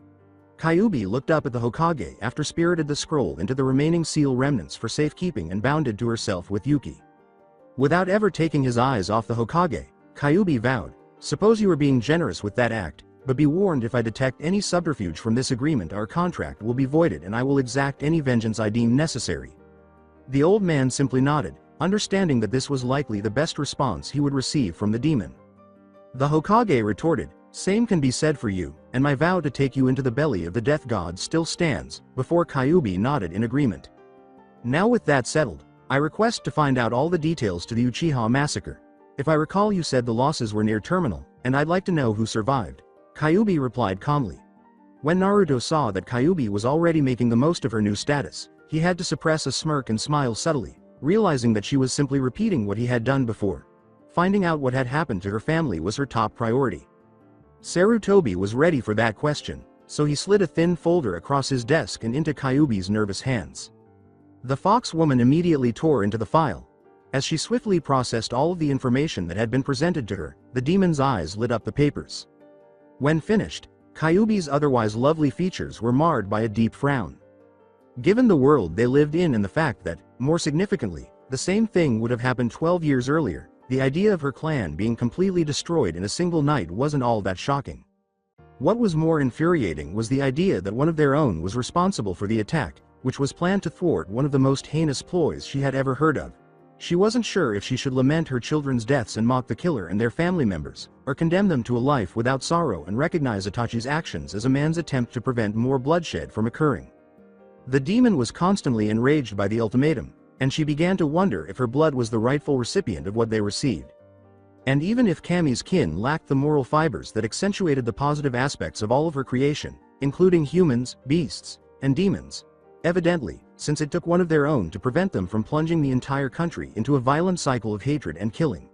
Kyuubi looked up at the Hokage after spirited the scroll into the remaining seal remnants for safekeeping and bounded to herself with Yuki. Without ever taking his eyes off the Hokage, Kyuubi vowed, "Suppose you are being generous with that act, but be warned if I detect any subterfuge from this agreement our contract will be voided and I will exact any vengeance I deem necessary." The old man simply nodded, understanding that this was likely the best response he would receive from the demon. The Hokage retorted, "Same can be said for you, and my vow to take you into the belly of the death god still stands," before Kyuubi nodded in agreement. Now with that settled, I request to find out all the details to the Uchiha massacre. If I recall, you said the losses were near terminal, and I'd like to know who survived. Kyuubi replied calmly. When Naruto saw that Kyuubi was already making the most of her new status, he had to suppress a smirk and smile subtly, realizing that she was simply repeating what he had done before. Finding out what had happened to her family was her top priority. Sarutobi was ready for that question, so he slid a thin folder across his desk and into Kyuubi's nervous hands. The fox woman immediately tore into the file. As she swiftly processed all of the information that had been presented to her, the demon's eyes lit up the papers. When finished, Kyuubi's otherwise lovely features were marred by a deep frown. Given the world they lived in and the fact that, more significantly, the same thing would have happened 12 years earlier, the idea of her clan being completely destroyed in a single night wasn't all that shocking. What was more infuriating was the idea that one of their own was responsible for the attack, which was planned to thwart one of the most heinous ploys she had ever heard of. She wasn't sure if she should lament her children's deaths and mock the killer and their family members, or condemn them to a life without sorrow and recognize Itachi's actions as a man's attempt to prevent more bloodshed from occurring. The demon was constantly enraged by the ultimatum, and she began to wonder if her blood was the rightful recipient of what they received. And even if Kami's kin lacked the moral fibers that accentuated the positive aspects of all of her creation, including humans, beasts, and demons, evidently, since it took one of their own to prevent them from plunging the entire country into a violent cycle of hatred and killing.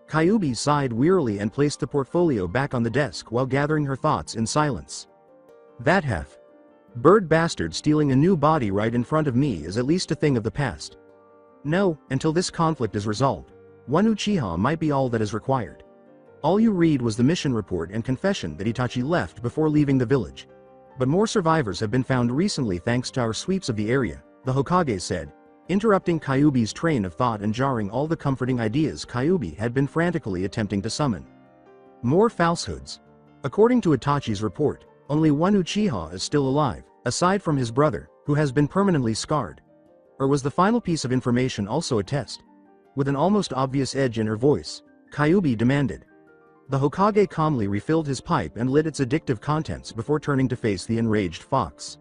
Kyuubi sighed wearily and placed the portfolio back on the desk while gathering her thoughts in silence. That bird bastard stealing a new body right in front of me is at least a thing of the past. No, until this conflict is resolved, one Uchiha might be all that is required. All you read was the mission report and confession that Itachi left before leaving the village. But more survivors have been found recently thanks to our sweeps of the area, the Hokage said, interrupting Kyuubi's train of thought and jarring all the comforting ideas Kyuubi had been frantically attempting to summon. More falsehoods. According to Itachi's report, only one Uchiha is still alive, aside from his brother, who has been permanently scarred. Or was the final piece of information also a test? With an almost obvious edge in her voice, Kyuubi demanded. The Hokage calmly refilled his pipe and lit its addictive contents before turning to face the enraged fox.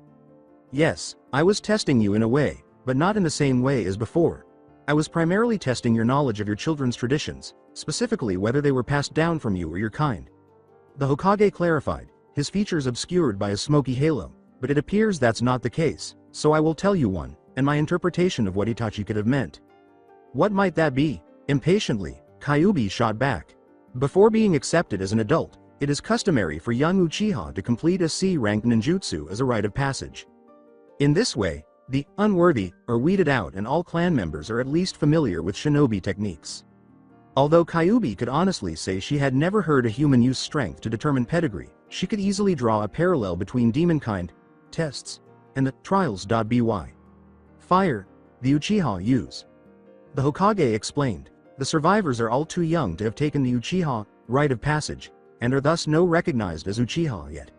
Yes, I was testing you in a way, but not in the same way as before. I was primarily testing your knowledge of your children's traditions, specifically whether they were passed down from you or your kind. The Hokage clarified, his features obscured by a smoky halo, but it appears that's not the case, so I will tell you one, and my interpretation of what Itachi could have meant. What might that be? Impatiently, Kyuubi shot back. Before being accepted as an adult, it is customary for young Uchiha to complete a C-rank ninjutsu as a rite of passage. In this way, the unworthy are weeded out and all clan members are at least familiar with shinobi techniques. Although Kyuubi could honestly say she had never heard a human use strength to determine pedigree, she could easily draw a parallel between demonkind tests and the trials.by. Fire, the Uchiha use. The Hokage explained. The survivors are all too young to have taken the Uchiha rite of passage, and are thus no recognized as Uchiha yet.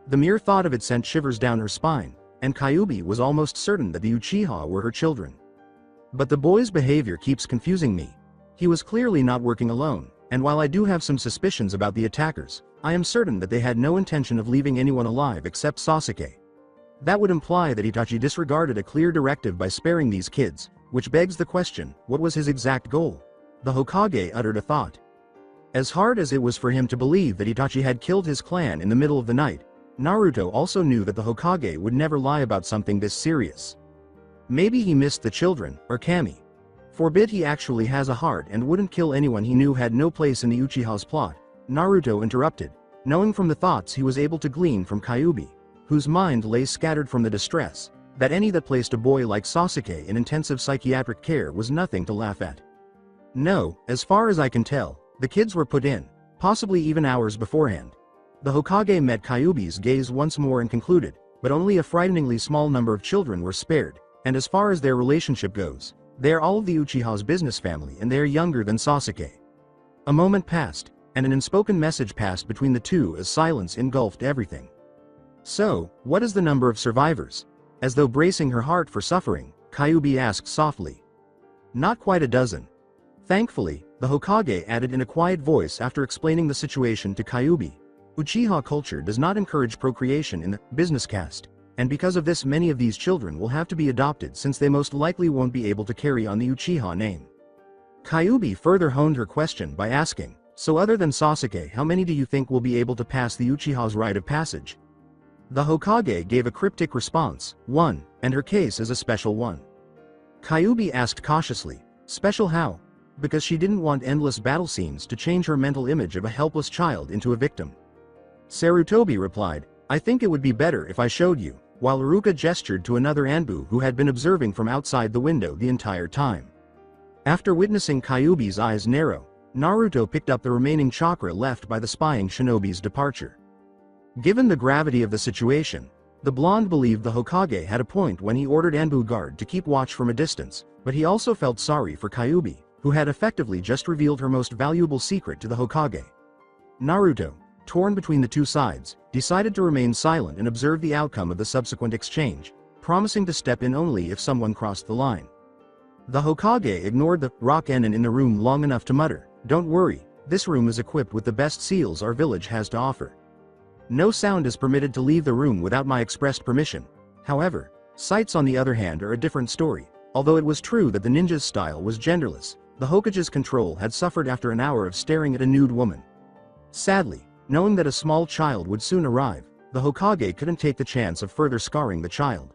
The mere thought of it sent shivers down her spine, and Kyuubi was almost certain that the Uchiha were her children. But the boy's behavior keeps confusing me. He was clearly not working alone, and while I do have some suspicions about the attackers, I am certain that they had no intention of leaving anyone alive except Sasuke. That would imply that Itachi disregarded a clear directive by sparing these kids, which begs the question, what was his exact goal? The Hokage uttered a thought. As hard as it was for him to believe that Itachi had killed his clan in the middle of the night, Naruto also knew that the Hokage would never lie about something this serious. Maybe he missed the children, or Kami. Forbid he actually has a heart and wouldn't kill anyone he knew had no place in the Uchiha's plot, Naruto interrupted, knowing from the thoughts he was able to glean from Kyuubi, whose mind lay scattered from the distress, that any that placed a boy like Sasuke in intensive psychiatric care was nothing to laugh at. No, as far as I can tell, the kids were put in, possibly even hours beforehand. The Hokage met Kyuubi's gaze once more and concluded, but only a frighteningly small number of children were spared, and as far as their relationship goes, they are all of the Uchiha's business family and they are younger than Sasuke. A moment passed, and an unspoken message passed between the two as silence engulfed everything. So, what is the number of survivors? As though bracing her heart for suffering, Kyuubi asked softly. Not quite a dozen. Thankfully, the Hokage added in a quiet voice after explaining the situation to Kyuubi. Uchiha culture does not encourage procreation in the business caste, and because of this many of these children will have to be adopted since they most likely won't be able to carry on the Uchiha name. Kyuubi further honed her question by asking, so other than Sasuke, how many do you think will be able to pass the Uchiha's rite of passage? The Hokage gave a cryptic response, 1, and her case is a special one. Kyuubi asked cautiously, special how? Because she didn't want endless battle scenes to change her mental image of a helpless child into a victim. Sarutobi replied, I think it would be better if I showed you, while Iruka gestured to another Anbu who had been observing from outside the window the entire time. After witnessing Kyuubi's eyes narrow, Naruto picked up the remaining chakra left by the spying shinobi's departure. Given the gravity of the situation, the blonde believed the Hokage had a point when he ordered Anbu guard to keep watch from a distance, but he also felt sorry for Kyuubi, who had effectively just revealed her most valuable secret to the Hokage. Naruto, torn between the two sides, decided to remain silent and observe the outcome of the subsequent exchange, promising to step in only if someone crossed the line. The Hokage ignored the rock-enon in the room long enough to mutter, don't worry, this room is equipped with the best seals our village has to offer. No sound is permitted to leave the room without my expressed permission. However, sights on the other hand are a different story. Although it was true that the ninja's style was genderless, the Hokage's control had suffered after an hour of staring at a nude woman. Sadly, knowing that a small child would soon arrive, the Hokage couldn't take the chance of further scarring the child.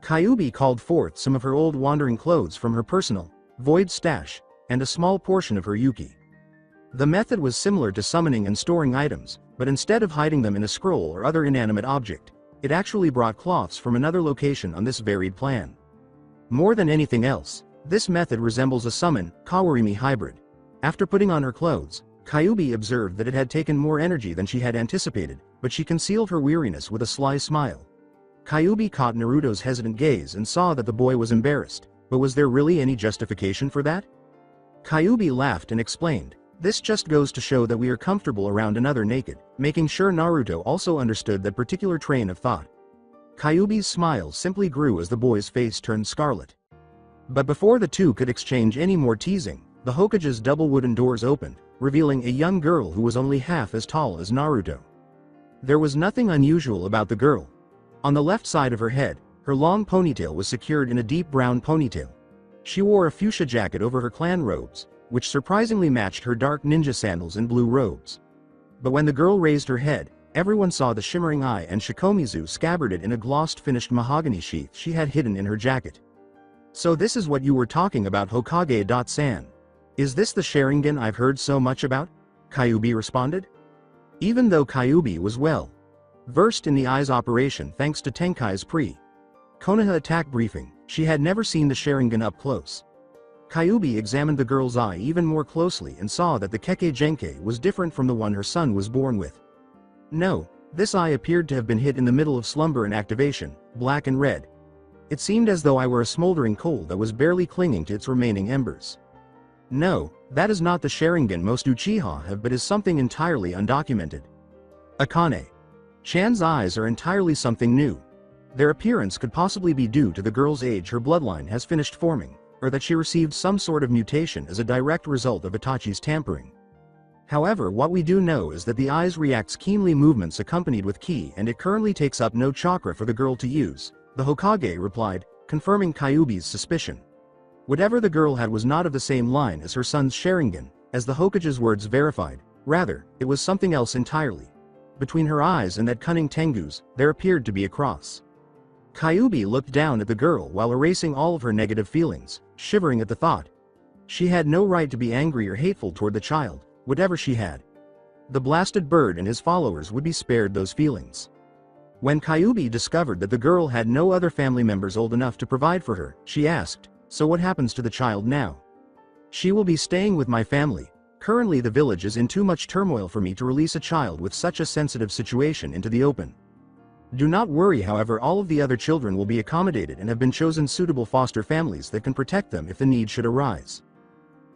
Kyuubi called forth some of her old wandering clothes from her personal, void stash, and a small portion of her yuki. The method was similar to summoning and storing items, but instead of hiding them in a scroll or other inanimate object, it actually brought cloths from another location on this varied plan. More than anything else, this method resembles a summon, Kawarimi hybrid. After putting on her clothes, Kyuubi observed that it had taken more energy than she had anticipated, but she concealed her weariness with a sly smile. Kyuubi caught Naruto's hesitant gaze and saw that the boy was embarrassed, but was there really any justification for that? Kyuubi laughed and explained, this just goes to show that we are comfortable around another naked, making sure Naruto also understood that particular train of thought. Kyuubi's smile simply grew as the boy's face turned scarlet. But before the two could exchange any more teasing, the Hokage's double wooden doors opened, revealing a young girl who was only half as tall as Naruto. There was nothing unusual about the girl. On the left side of her head, her long ponytail was secured in a deep brown ponytail. She wore a fuchsia jacket over her clan robes, which surprisingly matched her dark ninja sandals and blue robes. But when the girl raised her head, everyone saw the shimmering eye and shikomizu scabbarded in a glossed finished mahogany sheath she had hidden in her jacket. So this is what you were talking about, Hokage-san. Is this the Sharingan I've heard so much about? Kyuubi responded. Even though Kyuubi was well versed in the eye's operation thanks to Tenkai's pre-Konoha attack briefing, she had never seen the Sharingan up close. Kyuubi examined the girl's eye even more closely and saw that the Kekkei Genkei was different from the one her son was born with. No, this eye appeared to have been hit in the middle of slumber and activation, black and red. It seemed as though I were a smoldering coal that was barely clinging to its remaining embers. No, that is not the Sharingan most Uchiha have, but is something entirely undocumented. Akane Chan's eyes are entirely something new. Their appearance could possibly be due to the girl's age her bloodline has finished forming, or that she received some sort of mutation as a direct result of Itachi's tampering. However, what we do know is that the eyes reacts keenly movements accompanied with ki, and it currently takes up no chakra for the girl to use, the Hokage replied, confirming Kyuubi's suspicion. Whatever the girl had was not of the same line as her son's Sharingan, as the Hokage's words verified. Rather, it was something else entirely. Between her eyes and that cunning Tengu's, there appeared to be a cross. Kyuubi looked down at the girl while erasing all of her negative feelings, shivering at the thought. She had no right to be angry or hateful toward the child, whatever she had. The blasted bird and his followers would be spared those feelings. When Kyuubi discovered that the girl had no other family members old enough to provide for her, she asked, so what happens to the child now? She will be staying with my family. Currently the village is in too much turmoil for me to release a child with such a sensitive situation into the open. Do not worry, however, all of the other children will be accommodated and have been chosen suitable foster families that can protect them if the need should arise.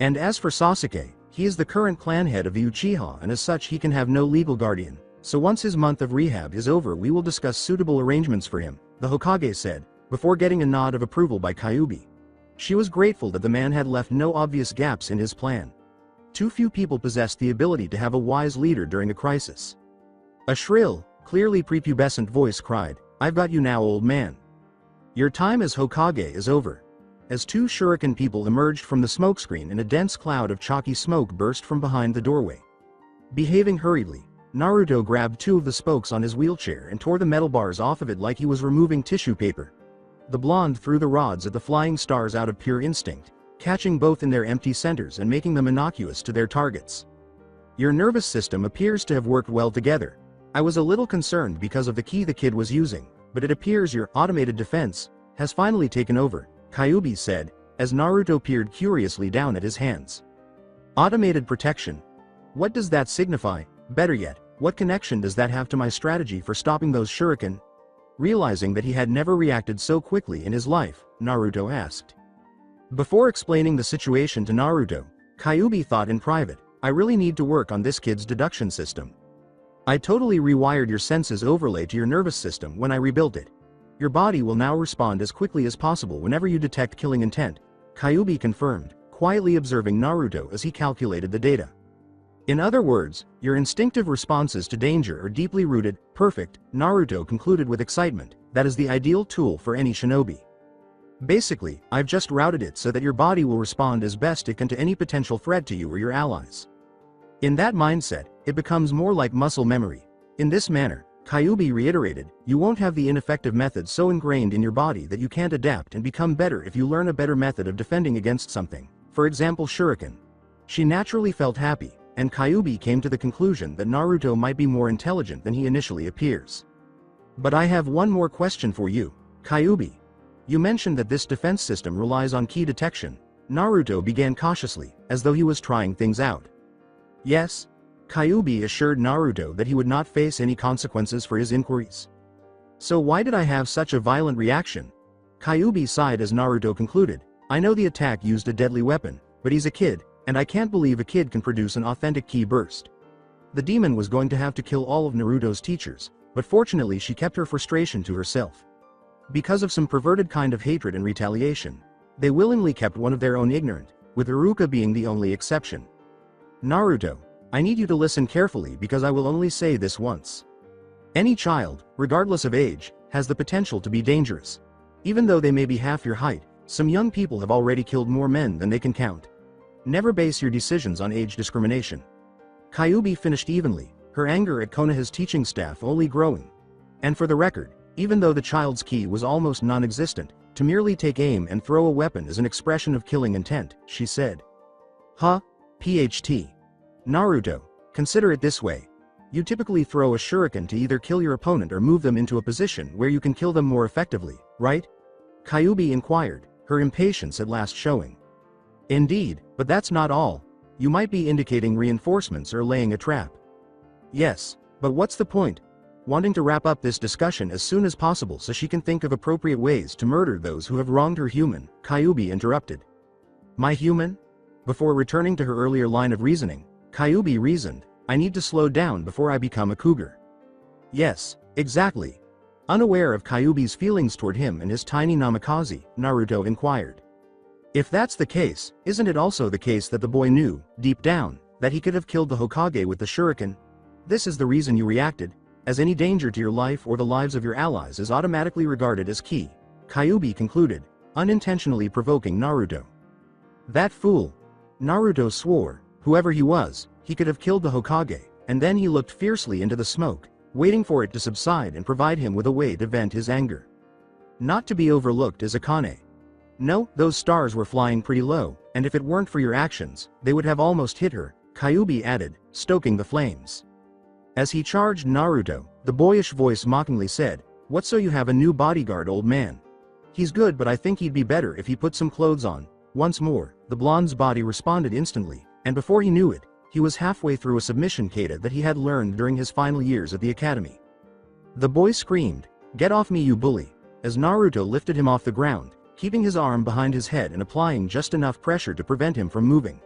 And as for Sasuke, he is the current clan head of the Uchiha and as such he can have no legal guardian, so once his month of rehab is over we will discuss suitable arrangements for him, the Hokage said, before getting a nod of approval by Kyuubi. She was grateful that the man had left no obvious gaps in his plan. Too few people possessed the ability to have a wise leader during a crisis. A shrill, clearly prepubescent voice cried, I've got you now, old man. Your time as Hokage is over. As two shuriken people emerged from the smokescreen and a dense cloud of chalky smoke burst from behind the doorway. Behaving hurriedly, Naruto grabbed two of the spokes on his wheelchair and tore the metal bars off of it like he was removing tissue paper. The blonde threw the rods at the flying stars out of pure instinct, catching both in their empty centers and making them innocuous to their targets. Your nervous system appears to have worked well together. I was a little concerned because of the ki the kid was using, but it appears your automated defense has finally taken over, Kyuubi said, as Naruto peered curiously down at his hands. Automated protection? What does that signify? Better yet, what connection does that have to my strategy for stopping those shuriken? Realizing that he had never reacted so quickly in his life, Naruto asked. Before explaining the situation to Naruto, Kyuubi thought in private, I really need to work on this kid's deduction system. I totally rewired your senses overlay to your nervous system when I rebuilt it. Your body will now respond as quickly as possible whenever you detect killing intent, Kyuubi confirmed, quietly observing Naruto as he calculated the data. In other words, your instinctive responses to danger are deeply rooted. Perfect, Naruto concluded with excitement. That is the ideal tool for any shinobi. Basically, I've just routed it so that your body will respond as best it can to any potential threat to you or your allies. In that mindset, it becomes more like muscle memory. In this manner, Kyuubi reiterated, you won't have the ineffective method so ingrained in your body that you can't adapt and become better if you learn a better method of defending against something, for example shuriken. She naturally felt happy, and Kyuubi came to the conclusion that Naruto might be more intelligent than he initially appears. But I have one more question for you, Kyuubi. You mentioned that this defense system relies on ki detection. Naruto began cautiously, as though he was trying things out. Yes? Kyuubi assured Naruto that he would not face any consequences for his inquiries. So why did I have such a violent reaction? Kyuubi sighed as Naruto concluded, I know the attack used a deadly weapon, but he's a kid, and I can't believe a kid can produce an authentic ki burst. The demon was going to have to kill all of Naruto's teachers, but fortunately she kept her frustration to herself. Because of some perverted kind of hatred and retaliation, they willingly kept one of their own ignorant, with Iruka being the only exception. Naruto, I need you to listen carefully because I will only say this once. Any child, regardless of age, has the potential to be dangerous. Even though they may be half your height, some young people have already killed more men than they can count. Never base your decisions on age discrimination. Kyuubi finished evenly, her anger at Konoha's teaching staff only growing. And for the record, even though the child's ki was almost non-existent, to merely take aim and throw a weapon is an expression of killing intent, she said. Huh? PHT. Naruto, consider it this way. You typically throw a shuriken to either kill your opponent or move them into a position where you can kill them more effectively, right? Kyuubi inquired, her impatience at last showing. Indeed, but that's not all. You might be indicating reinforcements or laying a trap. Yes, but what's the point? Wanting to wrap up this discussion as soon as possible so she can think of appropriate ways to murder those who have wronged her human, Kyuubi interrupted. My human? Before returning to her earlier line of reasoning, Kyuubi reasoned, I need to slow down before I become a cougar. Yes, exactly. Unaware of Kyuubi's feelings toward him and his tiny namikaze, Naruto inquired. If that's the case, isn't it also the case that the boy knew, deep down, that he could have killed the Hokage with the shuriken? This is the reason you reacted, as any danger to your life or the lives of your allies is automatically regarded as ki, Kyuubi concluded, unintentionally provoking Naruto. That fool. Naruto swore, whoever he was, he could have killed the Hokage, and then he looked fiercely into the smoke, waiting for it to subside and provide him with a way to vent his anger. Not to be overlooked is Akane. No, those stars were flying pretty low, and if it weren't for your actions, they would have almost hit her, Kyuubi added, stoking the flames. As he charged Naruto, the boyish voice mockingly said, What so you have a new bodyguard, old man? He's good, but I think he'd be better if he put some clothes on. Once more, the blonde's body responded instantly, and before he knew it, he was halfway through a submission kata that he had learned during his final years at the academy. The boy screamed, Get off me, you bully, as Naruto lifted him off the ground, keeping his arm behind his head and applying just enough pressure to prevent him from moving.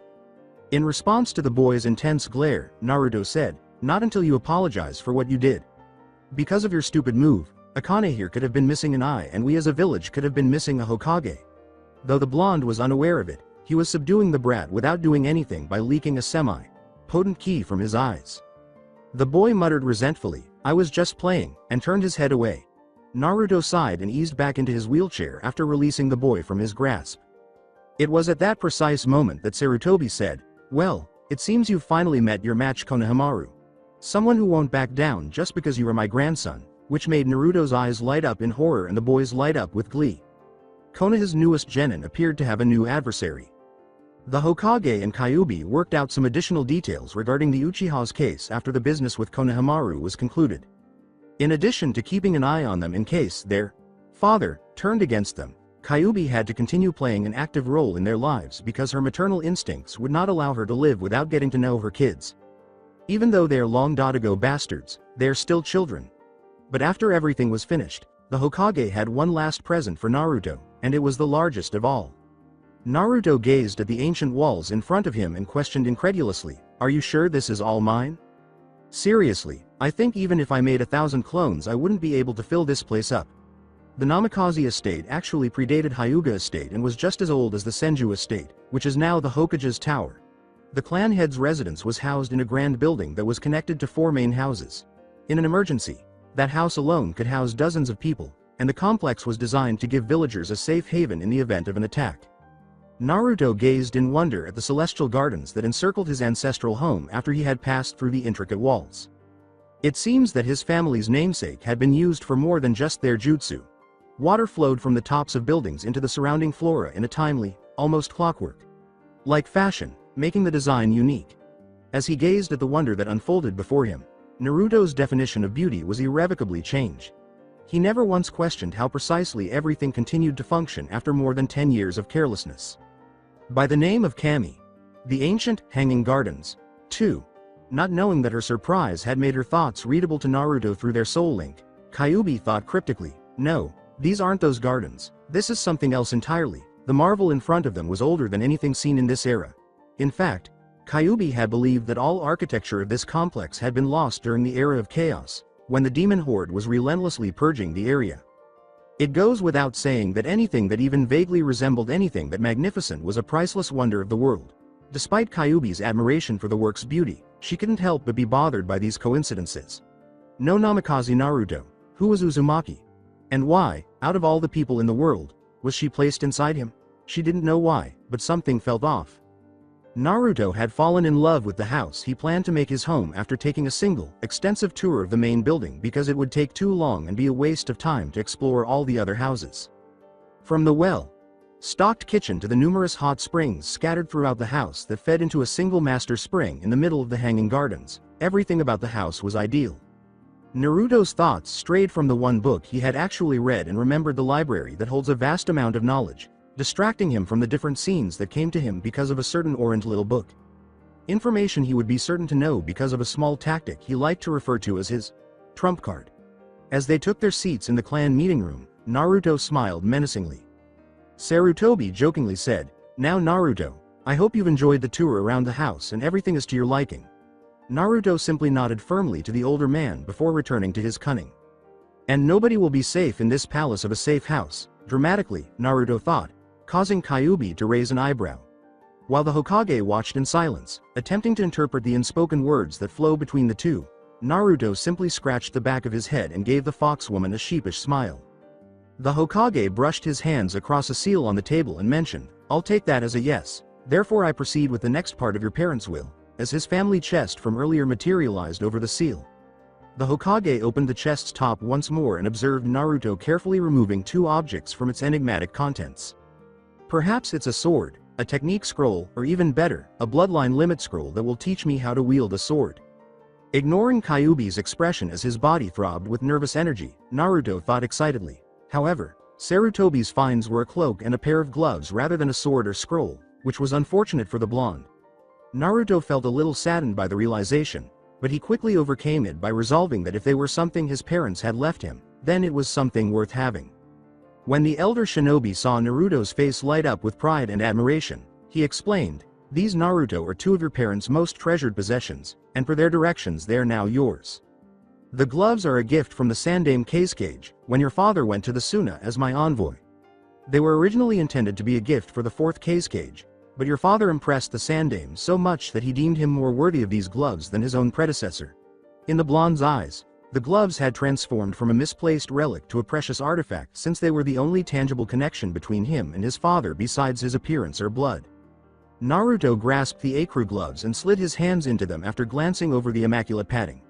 In response to the boy's intense glare, Naruto said, Not until you apologize for what you did. Because of your stupid move, Akane here could have been missing an eye and we as a village could have been missing a Hokage. Though the blonde was unaware of it, he was subduing the brat without doing anything by leaking a semi-potent ki from his eyes. The boy muttered resentfully, I was just playing, and turned his head away. Naruto sighed and eased back into his wheelchair after releasing the boy from his grasp. It was at that precise moment that Sarutobi said, "Well, it seems you've finally met your match, Konohamaru. Someone who won't back down just because you are my grandson," which made Naruto's eyes light up in horror and the boys light up with glee. Konoha's newest genin appeared to have a new adversary. The Hokage and Kyuubi worked out some additional details regarding the Uchiha's case after the business with Konohamaru was concluded. In addition to keeping an eye on them in case their father turned against them, Kyuubi had to continue playing an active role in their lives because her maternal instincts would not allow her to live without getting to know her kids. Even though they are long ago bastards, they are still children. But after everything was finished, the Hokage had one last present for Naruto, and it was the largest of all. Naruto gazed at the ancient walls in front of him and questioned incredulously, "Are you sure this is all mine? Seriously, I think even if I made 1,000 clones I wouldn't be able to fill this place up." The Namikaze estate actually predated Hyuga estate and was just as old as the Senju estate, which is now the Hokage's tower. The clan head's residence was housed in a grand building that was connected to 4 main houses. In an emergency, that house alone could house dozens of people, and the complex was designed to give villagers a safe haven in the event of an attack. Naruto gazed in wonder at the celestial gardens that encircled his ancestral home after he had passed through the intricate walls. It seems that his family's namesake had been used for more than just their jutsu. Water flowed from the tops of buildings into the surrounding flora in a timely, almost clockwork-like fashion, making the design unique. As he gazed at the wonder that unfolded before him, Naruto's definition of beauty was irrevocably changed. He never once questioned how precisely everything continued to function after more than 10 years of carelessness. By the name of Kami, the ancient, hanging gardens, too. Not knowing that her surprise had made her thoughts readable to Naruto through their soul link, Kyuubi thought cryptically, "No, these aren't those gardens, this is something else entirely." The marvel in front of them was older than anything seen in this era. In fact, Kyuubi had believed that all architecture of this complex had been lost during the era of chaos, when the demon horde was relentlessly purging the area. It goes without saying that anything that even vaguely resembled anything that magnificent was a priceless wonder of the world. Despite Kyuubi's admiration for the work's beauty, she couldn't help but be bothered by these coincidences. No Namikaze Naruto, who was Uzumaki? And why, out of all the people in the world, was she placed inside him? She didn't know why, but something felt off. Naruto had fallen in love with the house he planned to make his home after taking a single, extensive tour of the main building because it would take too long and be a waste of time to explore all the other houses. From the well-stocked kitchen to the numerous hot springs scattered throughout the house that fed into a single master spring in the middle of the hanging gardens, everything about the house was ideal. Naruto's thoughts strayed from the one book he had actually read and remembered the library that holds a vast amount of knowledge, distracting him from the different scenes that came to him because of a certain orange little book. Information he would be certain to know because of a small tactic he liked to refer to as his trump card. As they took their seats in the clan meeting room, Naruto smiled menacingly. Sarutobi jokingly said, "Now Naruto, I hope you've enjoyed the tour around the house and everything is to your liking." Naruto simply nodded firmly to the older man before returning to his cunning. "And nobody will be safe in this palace of a safe house," dramatically, Naruto thought, causing Kyuubi to raise an eyebrow. While the Hokage watched in silence, attempting to interpret the unspoken words that flow between the two, Naruto simply scratched the back of his head and gave the foxwoman a sheepish smile. The Hokage brushed his hands across a seal on the table and mentioned, "I'll take that as a yes, therefore I proceed with the next part of your parents' will," as his family chest from earlier materialized over the seal. The Hokage opened the chest's top once more and observed Naruto carefully removing 2 objects from its enigmatic contents. Perhaps it's a sword, a technique scroll, or even better, a bloodline limit scroll that will teach me how to wield a sword. Ignoring Kyuubi's expression as his body throbbed with nervous energy, Naruto thought excitedly. However, Sarutobi's finds were a cloak and a pair of gloves rather than a sword or scroll, which was unfortunate for the blonde. Naruto felt a little saddened by the realization, but he quickly overcame it by resolving that if they were something his parents had left him, then it was something worth having. When the elder shinobi saw Naruto's face light up with pride and admiration, he explained, "These Naruto are 2 of your parents' most treasured possessions, and for their directions they are now yours. The gloves are a gift from the Sandame Cage when your father went to the Suna as my envoy. They were originally intended to be a gift for the 4th Cage, but your father impressed the Sandame so much that he deemed him more worthy of these gloves than his own predecessor." In the blonde's eyes, The gloves had transformed from a misplaced relic to a precious artifact since they were the only tangible connection between him and his father besides his appearance or blood. Naruto grasped the Akru gloves and slid his hands into them after glancing over the immaculate padding.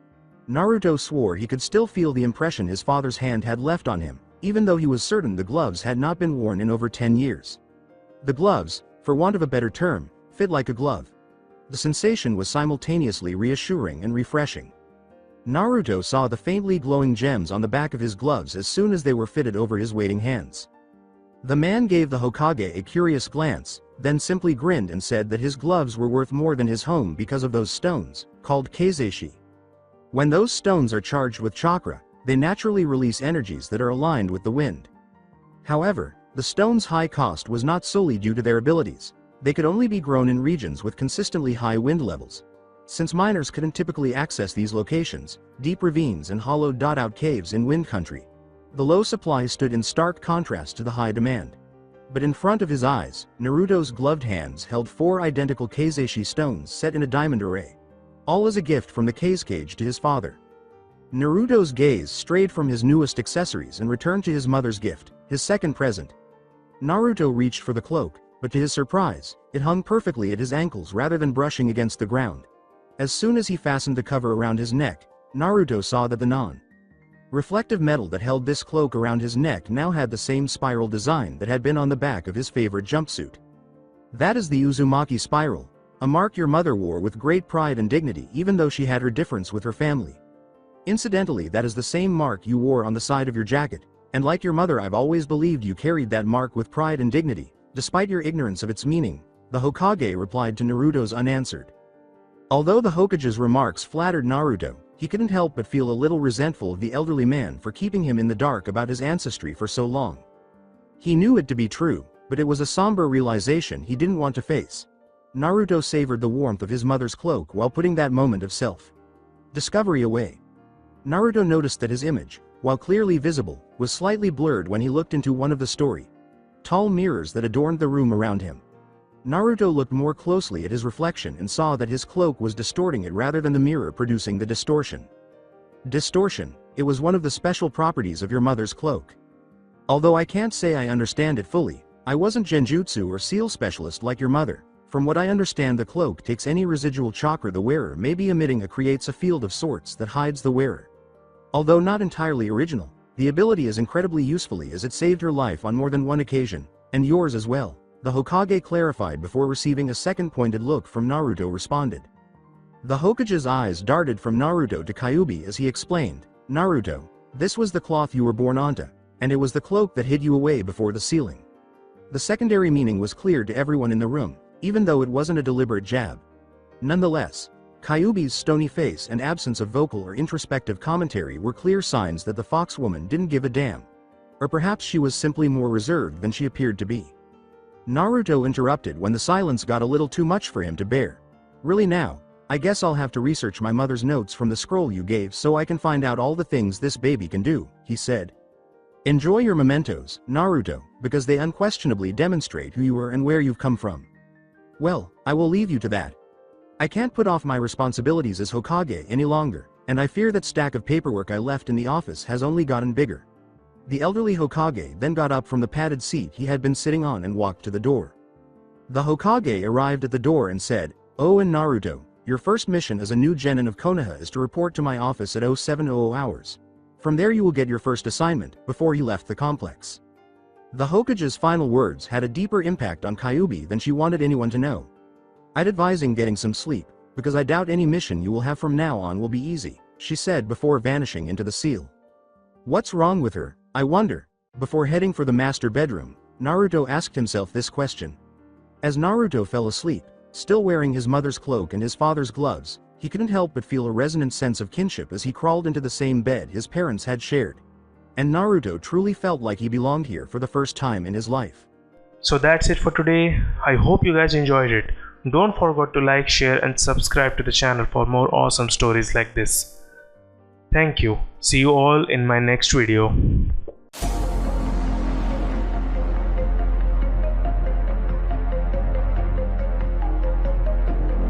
Naruto swore he could still feel the impression his father's hand had left on him, even though he was certain the gloves had not been worn in over 10 years. The gloves, for want of a better term, fit like a glove. The sensation was simultaneously reassuring and refreshing. Naruto saw the faintly glowing gems on the back of his gloves as soon as they were fitted over his waiting hands. The man gave the Hokage a curious glance, then simply grinned and said that his gloves were worth more than his home because of those stones, called Keizeshi. When those stones are charged with chakra, they naturally release energies that are aligned with the wind. However, the stones' high cost was not solely due to their abilities. They could only be grown in regions with consistently high wind levels. Since miners couldn't typically access these locations, deep ravines and hollowed-out caves in wind country, the low supply stood in stark contrast to the high demand. But in front of his eyes, Naruto's gloved hands held 4 identical Keizeshi stones set in a diamond array. All as a gift from the Kage to his father. Naruto's gaze strayed from his newest accessories and returned to his mother's gift, his second present. Naruto reached for the cloak, but to his surprise, it hung perfectly at his ankles rather than brushing against the ground. As soon as he fastened the cover around his neck, Naruto saw that the non-reflective metal that held this cloak around his neck now had the same spiral design that had been on the back of his favorite jumpsuit. That is the Uzumaki spiral, a mark your mother wore with great pride and dignity even though she had her difference with her family. Incidentally, that is the same mark you wore on the side of your jacket, and like your mother I've always believed you carried that mark with pride and dignity, despite your ignorance of its meaning, the Hokage replied to Naruto's unanswered. Although the Hokage's remarks flattered Naruto, he couldn't help but feel a little resentful of the elderly man for keeping him in the dark about his ancestry for so long. He knew it to be true, but it was a somber realization he didn't want to face. Naruto savored the warmth of his mother's cloak while putting that moment of self-discovery away. Naruto noticed that his image, while clearly visible, was slightly blurred when he looked into one of the tall mirrors that adorned the room around him. Naruto looked more closely at his reflection and saw that his cloak was distorting it rather than the mirror producing the distortion. Distortion, it was one of the special properties of your mother's cloak. Although I can't say I understand it fully, I wasn't genjutsu or seal specialist like your mother. From what I understand, the cloak takes any residual chakra the wearer may be emitting and creates a field of sorts that hides the wearer. Although not entirely original, the ability is incredibly useful as it saved her life on more than one occasion, and yours as well. The Hokage clarified before receiving a second pointed look from Naruto responded. The Hokage's eyes darted from Naruto to Kyuubi as he explained, Naruto, this was the cloth you were born onto, and it was the cloak that hid you away before the ceiling. The secondary meaning was clear to everyone in the room, even though it wasn't a deliberate jab. Nonetheless, Kyuubi's stony face and absence of vocal or introspective commentary were clear signs that the foxwoman didn't give a damn. Or perhaps she was simply more reserved than she appeared to be. Naruto interrupted when the silence got a little too much for him to bear. Really now, I guess I'll have to research my mother's notes from the scroll you gave so I can find out all the things this baby can do, he said. Enjoy your mementos, Naruto, because they unquestionably demonstrate who you are and where you've come from. Well, I will leave you to that. I can't put off my responsibilities as Hokage any longer, and I fear that stack of paperwork I left in the office has only gotten bigger. The elderly Hokage then got up from the padded seat he had been sitting on and walked to the door. The Hokage arrived at the door and said, "Oh, and Naruto, your first mission as a new genin of Konoha is to report to my office at 0700 hours. From there you will get your first assignment," before he left the complex. The Hokage's final words had a deeper impact on Kyuubi than she wanted anyone to know. "I'd advise getting some sleep, because I doubt any mission you will have from now on will be easy," she said before vanishing into the seal. What's wrong with her, I wonder? Before heading for the master bedroom, Naruto asked himself this question. As Naruto fell asleep, still wearing his mother's cloak and his father's gloves, he couldn't help but feel a resonant sense of kinship as he crawled into the same bed his parents had shared. And Naruto truly felt like he belonged here for the first time in his life.
So that's it for today. I hope you guys enjoyed it. Don't forget to like, share and subscribe to the channel for more awesome stories like this. Thank you. See you all in my next video.